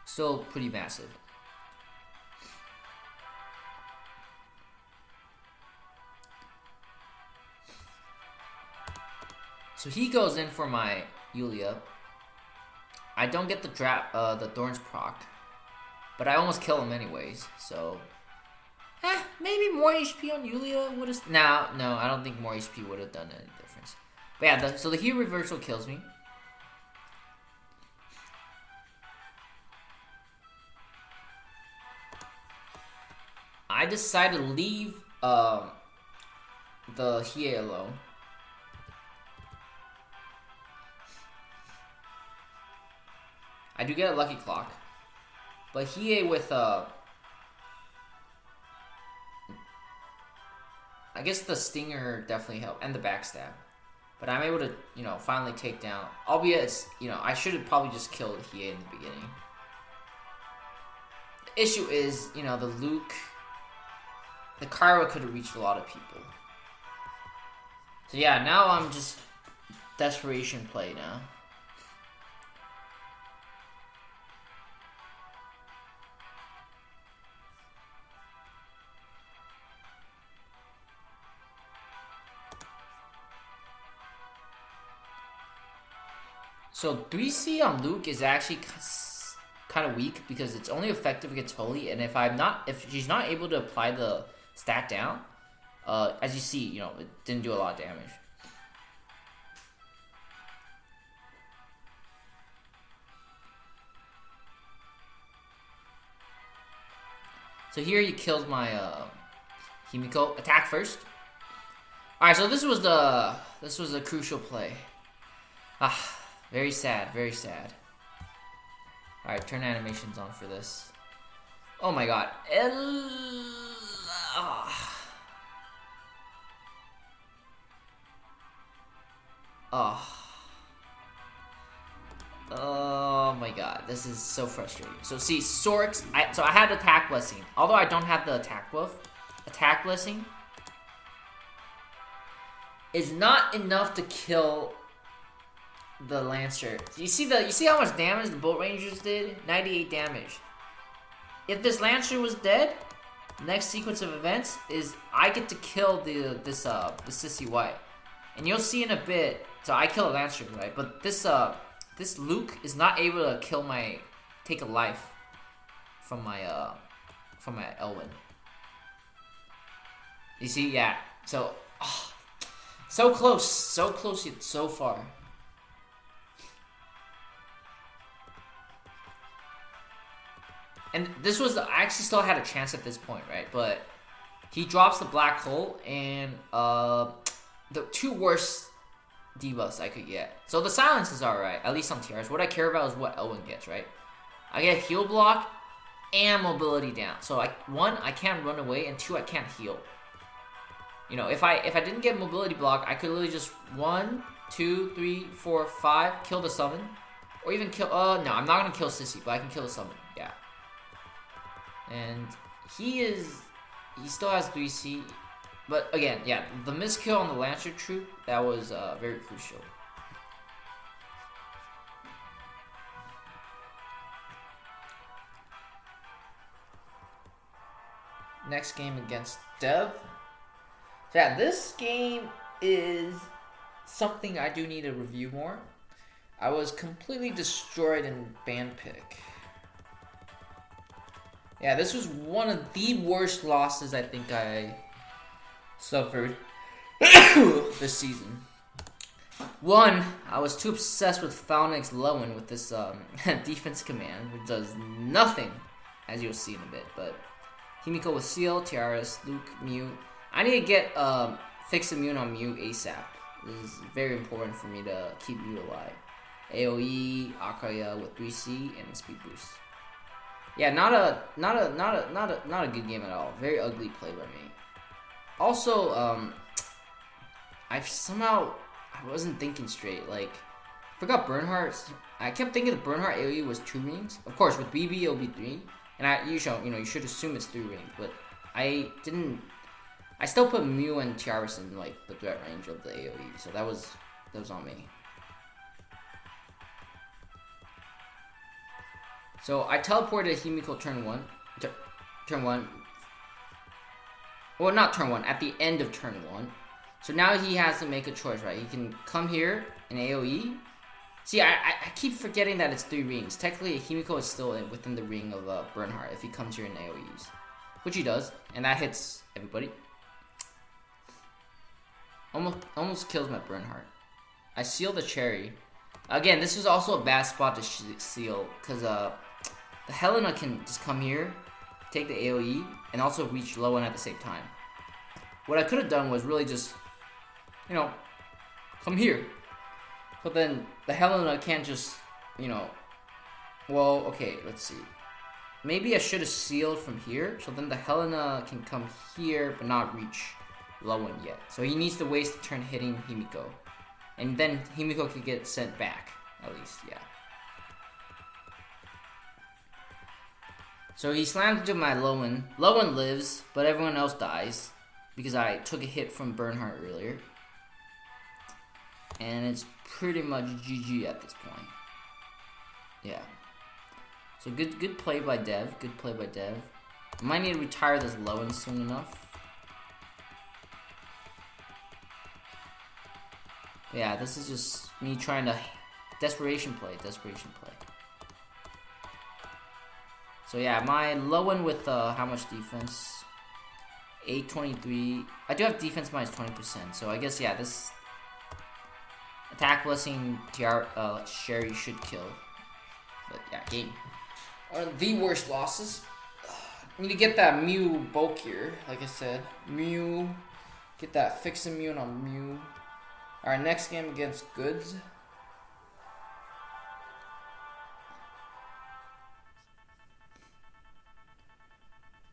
still pretty massive. So he goes in for my Yulia. I don't get the Thorns proc, but I almost kill him anyways. So, maybe more HP on Yulia would have. No, I don't think more HP would have done any difference. But yeah, so the heal reversal kills me. I decided to leave the Hiei alone. I do get a lucky clock, but Hiei with I guess the stinger definitely helped, and the backstab. But I'm able to, you know, finally take down. Albeit, it's, you know, I should have probably just killed Hiei in the beginning. The issue is, you know, the Kayura could have reached a lot of people. So yeah, now I'm just desperation play now. So 3C on Luke is actually kind of weak because it's only effective against Holy, and if she's not able to apply the stat down, as you see, you know, it didn't do a lot of damage. So here he kills my Himiko. Attack first. All right, so this was a crucial play. Very sad, very sad. Alright, turn animations on for this. Oh my god. Oh my god, this is so frustrating. So see, Sorks, so I had Attack Blessing. Although I don't have the attack buff, Attack Blessing is not enough to kill the Lancer. You see how much damage the Bolt Rangers did? 98 damage. If this Lancer was dead, next sequence of events is I get to kill the Sissy White. And you'll see in a bit, so I kill a Lancer, right? But this Luke is not able to take a life from my Elwin. You see, yeah. So, so close yet so far. And this was, I actually still had a chance at this point, right? But he drops the black hole and the two worst debuffs I could get. So the silence is alright, at least on Tirus. What I care about is what Elwin gets, right? I get heal block and mobility down. So one, I can't run away, and two, I can't heal. You know, if I didn't get mobility block, I could literally just 1, 2, 3, 4, 5 kill the summon, or even kill. No, I'm not gonna kill Sissy, but I can kill the summon. Yeah. And he still has 3C, but again, yeah, the miskill on the Lancer troop, that was very crucial. Next game against Dev. So yeah, this game is something I do need to review more. I was completely destroyed in band pick. Yeah, this was one of the worst losses I think I suffered this season. One, I was too obsessed with Falnix Lowen with this defense command, which does nothing, as you'll see in a bit. But Himiko with Seal, Tirus, Luke, Mew. I need to get fix immune on Mew ASAP. This is very important for me to keep Mew alive. AoE, Akaya with 3C and speed boost. Yeah, not a good game at all. Very ugly play by me. Also, I wasn't thinking straight. Like, I forgot Bernhardt. I kept thinking the Bernhardt AoE was 2 rings. Of course, with BB it'll be 3, and you should assume it's 3 rings. But I didn't. I still put Mew and Tirus in like the threat range of the AoE, so that was on me. So I teleported Himiko turn 1. Turn 1. Well, not turn 1, at the end of turn 1. So now he has to make a choice, right? He can come here in AoE. See, I keep forgetting that it's 3 rings. Technically, Himiko is still within the ring of Bernhardt if he comes here in AoEs. Which he does, and that hits everybody. Almost kills my Bernhardt. I seal the Cherie. Again, this was also a bad spot to seal, because the Helena can just come here, take the AoE, and also reach low end at the same time. What I could have done was really just, come here. But then the Helena can't just, well, okay, let's see. Maybe I should have sealed from here, so then the Helena can come here, but not reach low end yet. So he needs to waste a turn hitting Himiko. And then Himiko could get sent back, at least, yeah. So he slams into my Lowen. Lowen lives, but everyone else dies because I took a hit from Bernhardt earlier. And it's pretty much GG at this point. Yeah. So good play by Dev. Good play by Dev. I might need to retire this Lowen soon enough. But yeah, this is just me trying to desperation play. So yeah, my Lowen with how much defense? 823. I do have defense minus 20%, so I guess yeah, this attack blessing Cherie should kill. But yeah, game. One of the worst losses. I need to get that Mew bulkier, like I said. Mew. Get that fix immune on Mew. Alright, next game against Goods.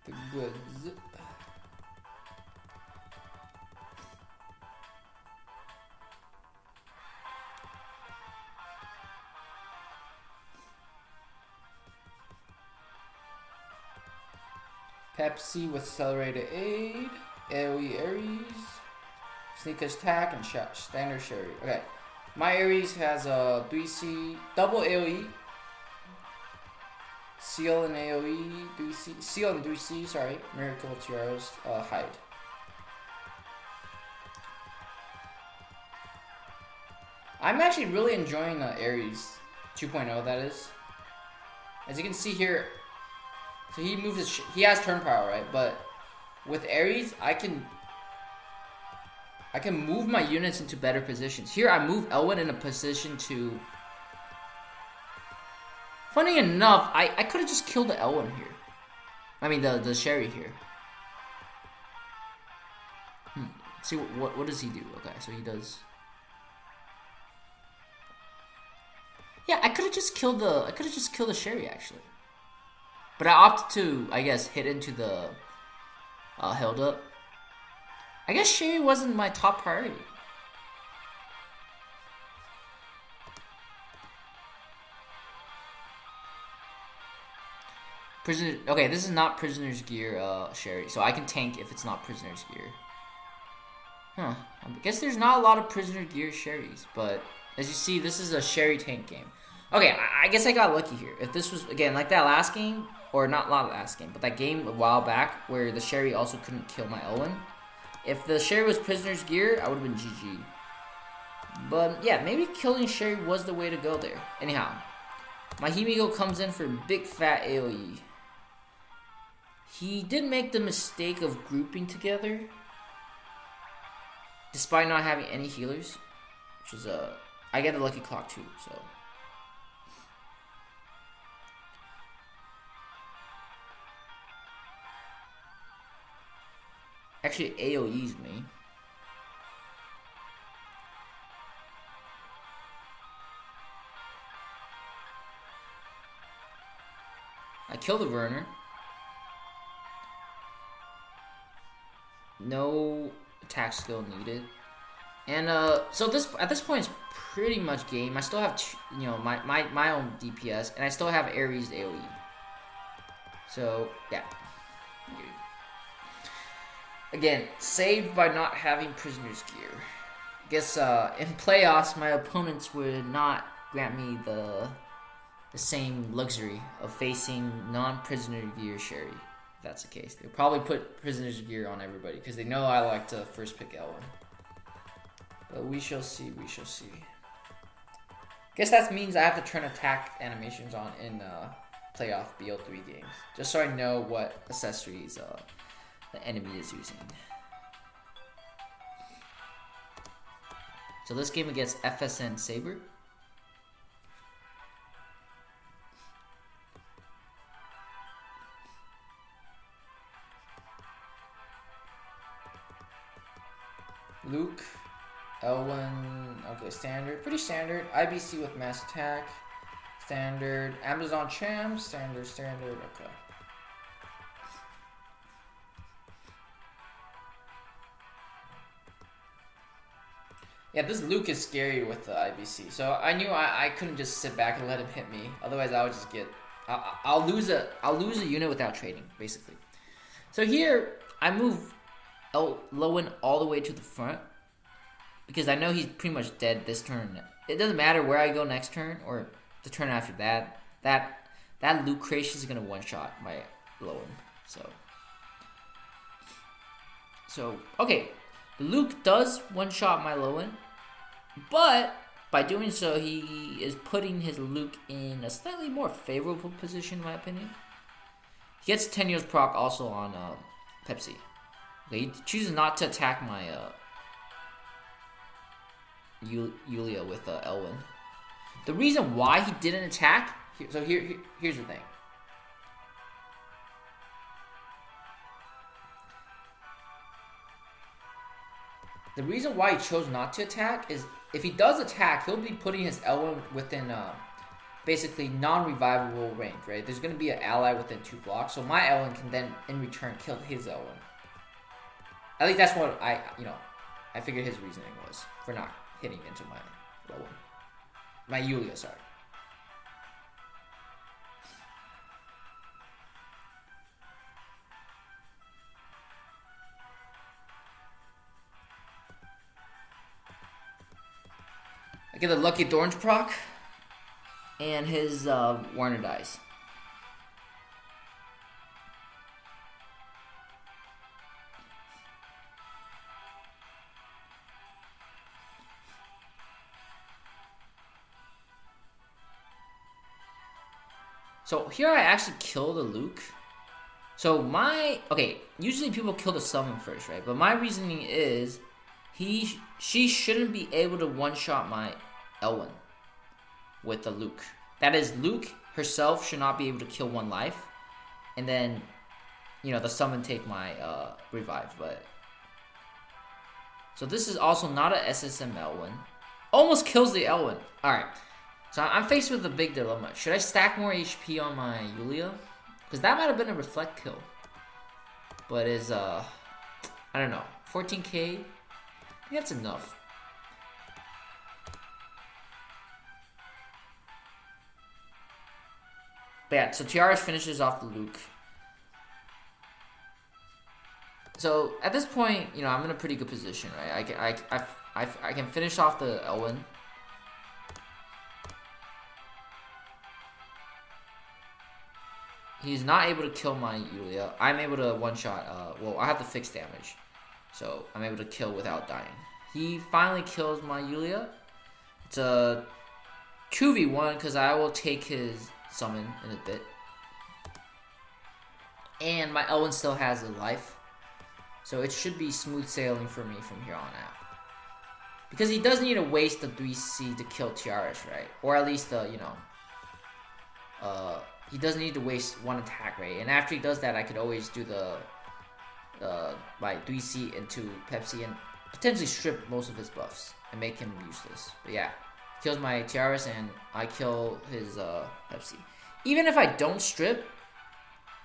The Goods. Pepsi with accelerated aid. AoE Ares. Sneak attack and standard Cherie. Okay. My Ares has a 3C double AoE. Seal and AoE. 3C. Seal and 3C, sorry. Miracle Tirus. Hide. I'm actually really enjoying Ares 2.0, that is. As you can see here, so he moves his he has turn power, right? But with Ares, I can move my units into better positions. Here I move Elwin in a position to... Funny enough, I could have just killed the Elwin here. I mean the Cherie here. See what does he do? Okay, so he does... Yeah, I could have just killed the Cherie actually. But I opted to, I guess, hit into the held up. I guess Cherie wasn't my top priority. Prisoner. Okay, this is not Prisoner's Gear Cherie, so I can tank if it's not Prisoner's Gear. Huh. I guess there's not a lot of Prisoner Gear Cheries, but as you see, this is a Cherie tank game. Okay, I guess I got lucky here. If this was, again, like that last game, or not last game, but that game a while back where the Cherie also couldn't kill my Elwin. If the Cherie was Prisoner's Gear, I would have been GG. But yeah, maybe killing Cherie was the way to go there. Anyhow, my Himiko comes in for big fat AoE. He did make the mistake of grouping together, despite not having any healers, which is I get a lucky clock too, so. Actually, AoE's me. I kill the Werner. No attack skill needed. And so at this point it's pretty much game. I still have my own DPS, and I still have Ares AoE. So yeah. Again, saved by not having Prisoner's Gear. I guess in playoffs, my opponents would not grant me the same luxury of facing non-Prisoner Gear Cherie. If that's the case, they'll probably put Prisoner's Gear on everybody because they know I like to first pick Elwin. But we shall see. We shall see. Guess that means I have to turn attack animations on in playoff BO3 games, just so I know what accessories the enemy is using. So this game against FSN Saber. Luke, Elwin, okay, standard, pretty standard. IBC with mass attack, standard. Amazon Cham, standard, okay. Yeah, this Luke is scary with the IBC. So I knew I couldn't just sit back and let him hit me. Otherwise, I would just get I'll lose a unit without trading, basically. So here I move Elwin all the way to the front because I know he's pretty much dead this turn. It doesn't matter where I go next turn or the turn after that. That Luke creation is gonna one shot my Elwin. So okay. Luke does one-shot my Elwin, but by doing so, he is putting his Luke in a slightly more favorable position, in my opinion. He gets 10 years proc also on Pepsi. Okay, he chooses not to attack my Yulia with Elwin. The reason why he didn't attack, here's the thing. The reason why he chose not to attack is if he does attack, he'll be putting his Elwin within basically non-revivable range, right? There's going to be an ally within 2 blocks, so my Elwin can then, in return, kill his Elwin. At least that's what I figured his reasoning was for not hitting into my Elwin. My Yulia, sorry. I get the Lucky Thorns proc, and his Warner dies. So here I actually kill the Luke. So usually people kill the summon first, right? But my reasoning is she shouldn't be able to one-shot my Elwin with the Luke. That is, Luke herself should not be able to kill one life, and then, the summon take my revive. But so this is also not a SSM Elwin. Almost kills the Elwin. All right. So I'm faced with a big dilemma. Should I stack more HP on my Yulia? Because that might have been a reflect kill. But I don't know, 14k? I think that's enough. But yeah, so Tirus finishes off the Luke. So at this point, I'm in a pretty good position, right? I can finish off the Elwin. He's not able to kill my Yulia. I'm able to one-shot. Well, I have the fixed damage, so I'm able to kill without dying. He finally kills my Yulia. It's a 2v1 because I will take his summon in a bit. And my Elwin still has a life, so it should be smooth sailing for me from here on out. Because he does need to waste the 3C to kill Tirus, right? Or at least, he doesn't need to waste one attack, right? And after he does that, I could always do my 3C into Pepsi and potentially strip most of his buffs and make him useless. But yeah, kills my Tirus and I kill his Pepsi. Even if I don't strip,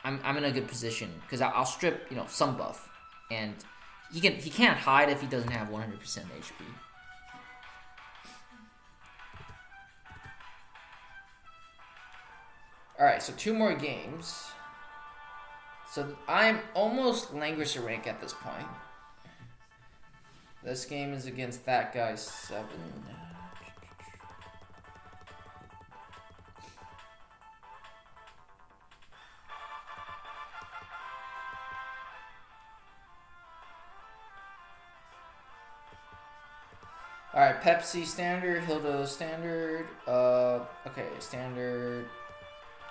I'm in a good position because I'll strip some buff, and he can't hide if he doesn't have 100% HP. Alright, so 2 more games. So I'm almost Langrisser rank at this point. This game is against that guy 7. Alright, Pepsi standard, Hilda standard. Okay, standard.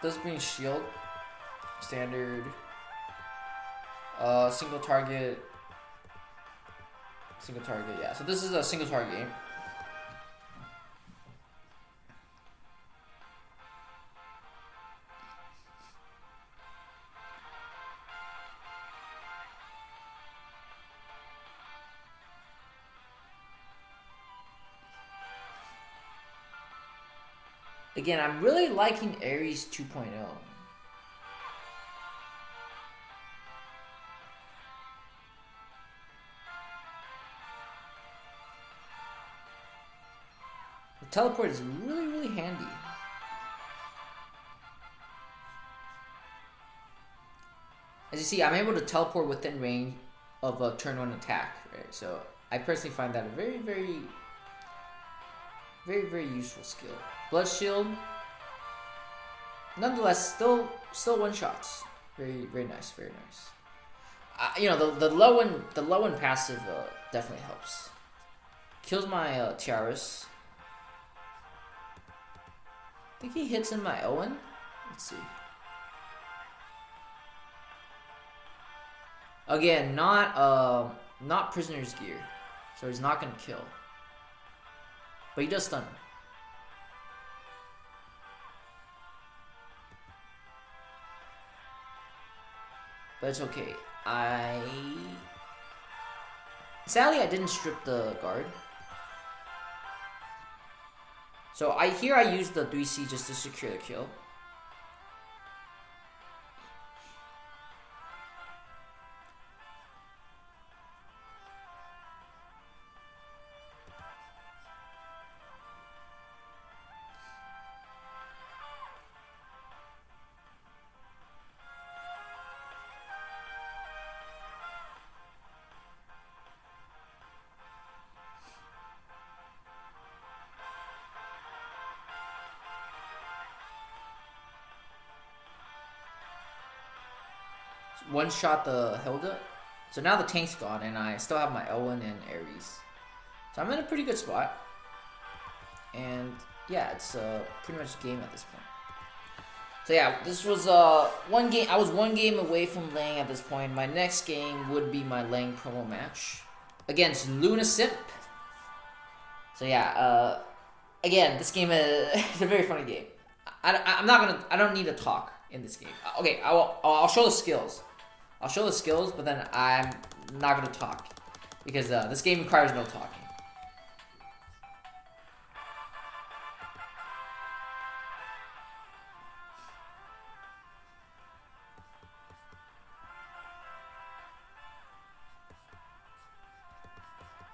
Does bring shield. Standard. Single target. Single target, yeah. So this is a single target game. Again, I'm really liking Ares 2.0. The teleport is really, really handy. As you see, I'm able to teleport within range of a turn 1 attack, right? So I personally find that a very, very, very, very useful skill. Blood shield, nonetheless, still one shots. Very, very nice, very nice. The low end passive definitely helps. Kills my Tirus. I think he hits in my Owen. Let's see. Again, not prisoner's gear, so he's not gonna kill. But he does stun him. But it's okay. Sadly, I didn't strip the guard. So I used the 3C just to secure the kill. one-shot the Hilda. So now the tank's gone, and I still have my Elwin and Ares. So I'm in a pretty good spot. And yeah, it's pretty much game at this point. So yeah, this was one game. I was one game away from Lang at this point. My next game would be my Lang promo match against LunaSimp. So yeah, again, this game is it's a very funny game. I don't need to talk in this game. Okay, I'll show the skills. I'll show the skills, but then I'm not gonna talk because this game requires no talking.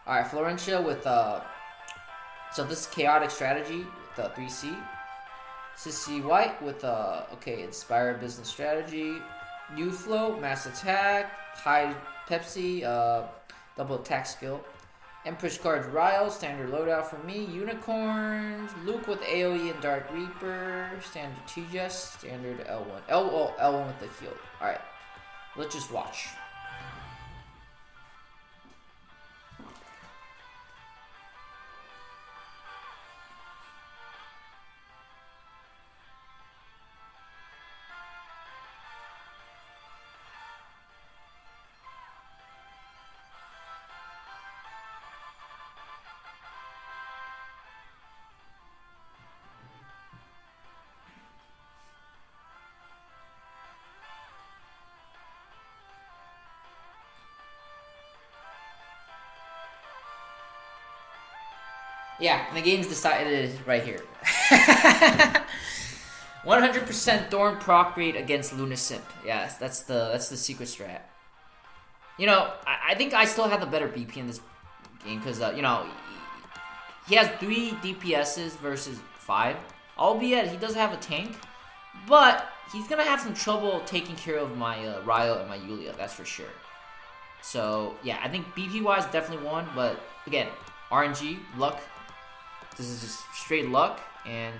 Alright, Florentia with, so this is Chaotic Strategy with 3C. Sissy White with, okay, Inspire Business Strategy. New Flow, Mass Attack. High Pepsi, Double Attack Skill. Empress Cards Ryo, Standard Loadout for me. Unicorns. Luke with AoE and Dark Reaper. Standard T-Just. Standard L1. L1 with the heal. Alright, let's just watch. Yeah, and the game's decided right here. 100% Thorn proc rate against LunaSimp. Yes, that's the secret strat. You know, I think I still have the better BP in this game because you know, he has 3 DPSs versus 5. Albeit he does have a tank, but he's gonna have some trouble taking care of my Ryo and my Yulia. That's for sure. So yeah, I think BP wise definitely won, but again, RNG luck. This is just straight luck, and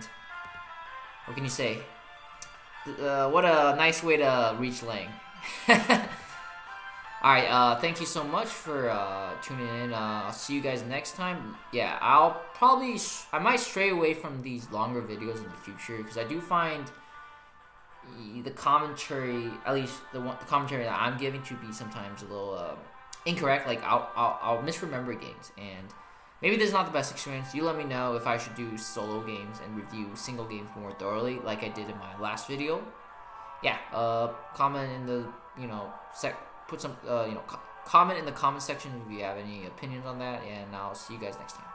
what can you say? What a nice way to reach Lang. Alright, thank you so much for tuning in. I'll see you guys next time. Yeah, I might stray away from these longer videos in the future, because I do find the commentary, at least the commentary that I'm giving, to be sometimes a little incorrect. Like, I'll misremember games, and maybe this is not the best experience. You let me know if I should do solo games and review single games more thoroughly, like I did in my last video. Yeah, comment in the, you know, put some, comment in the comment section if you have any opinions on that, and I'll see you guys next time.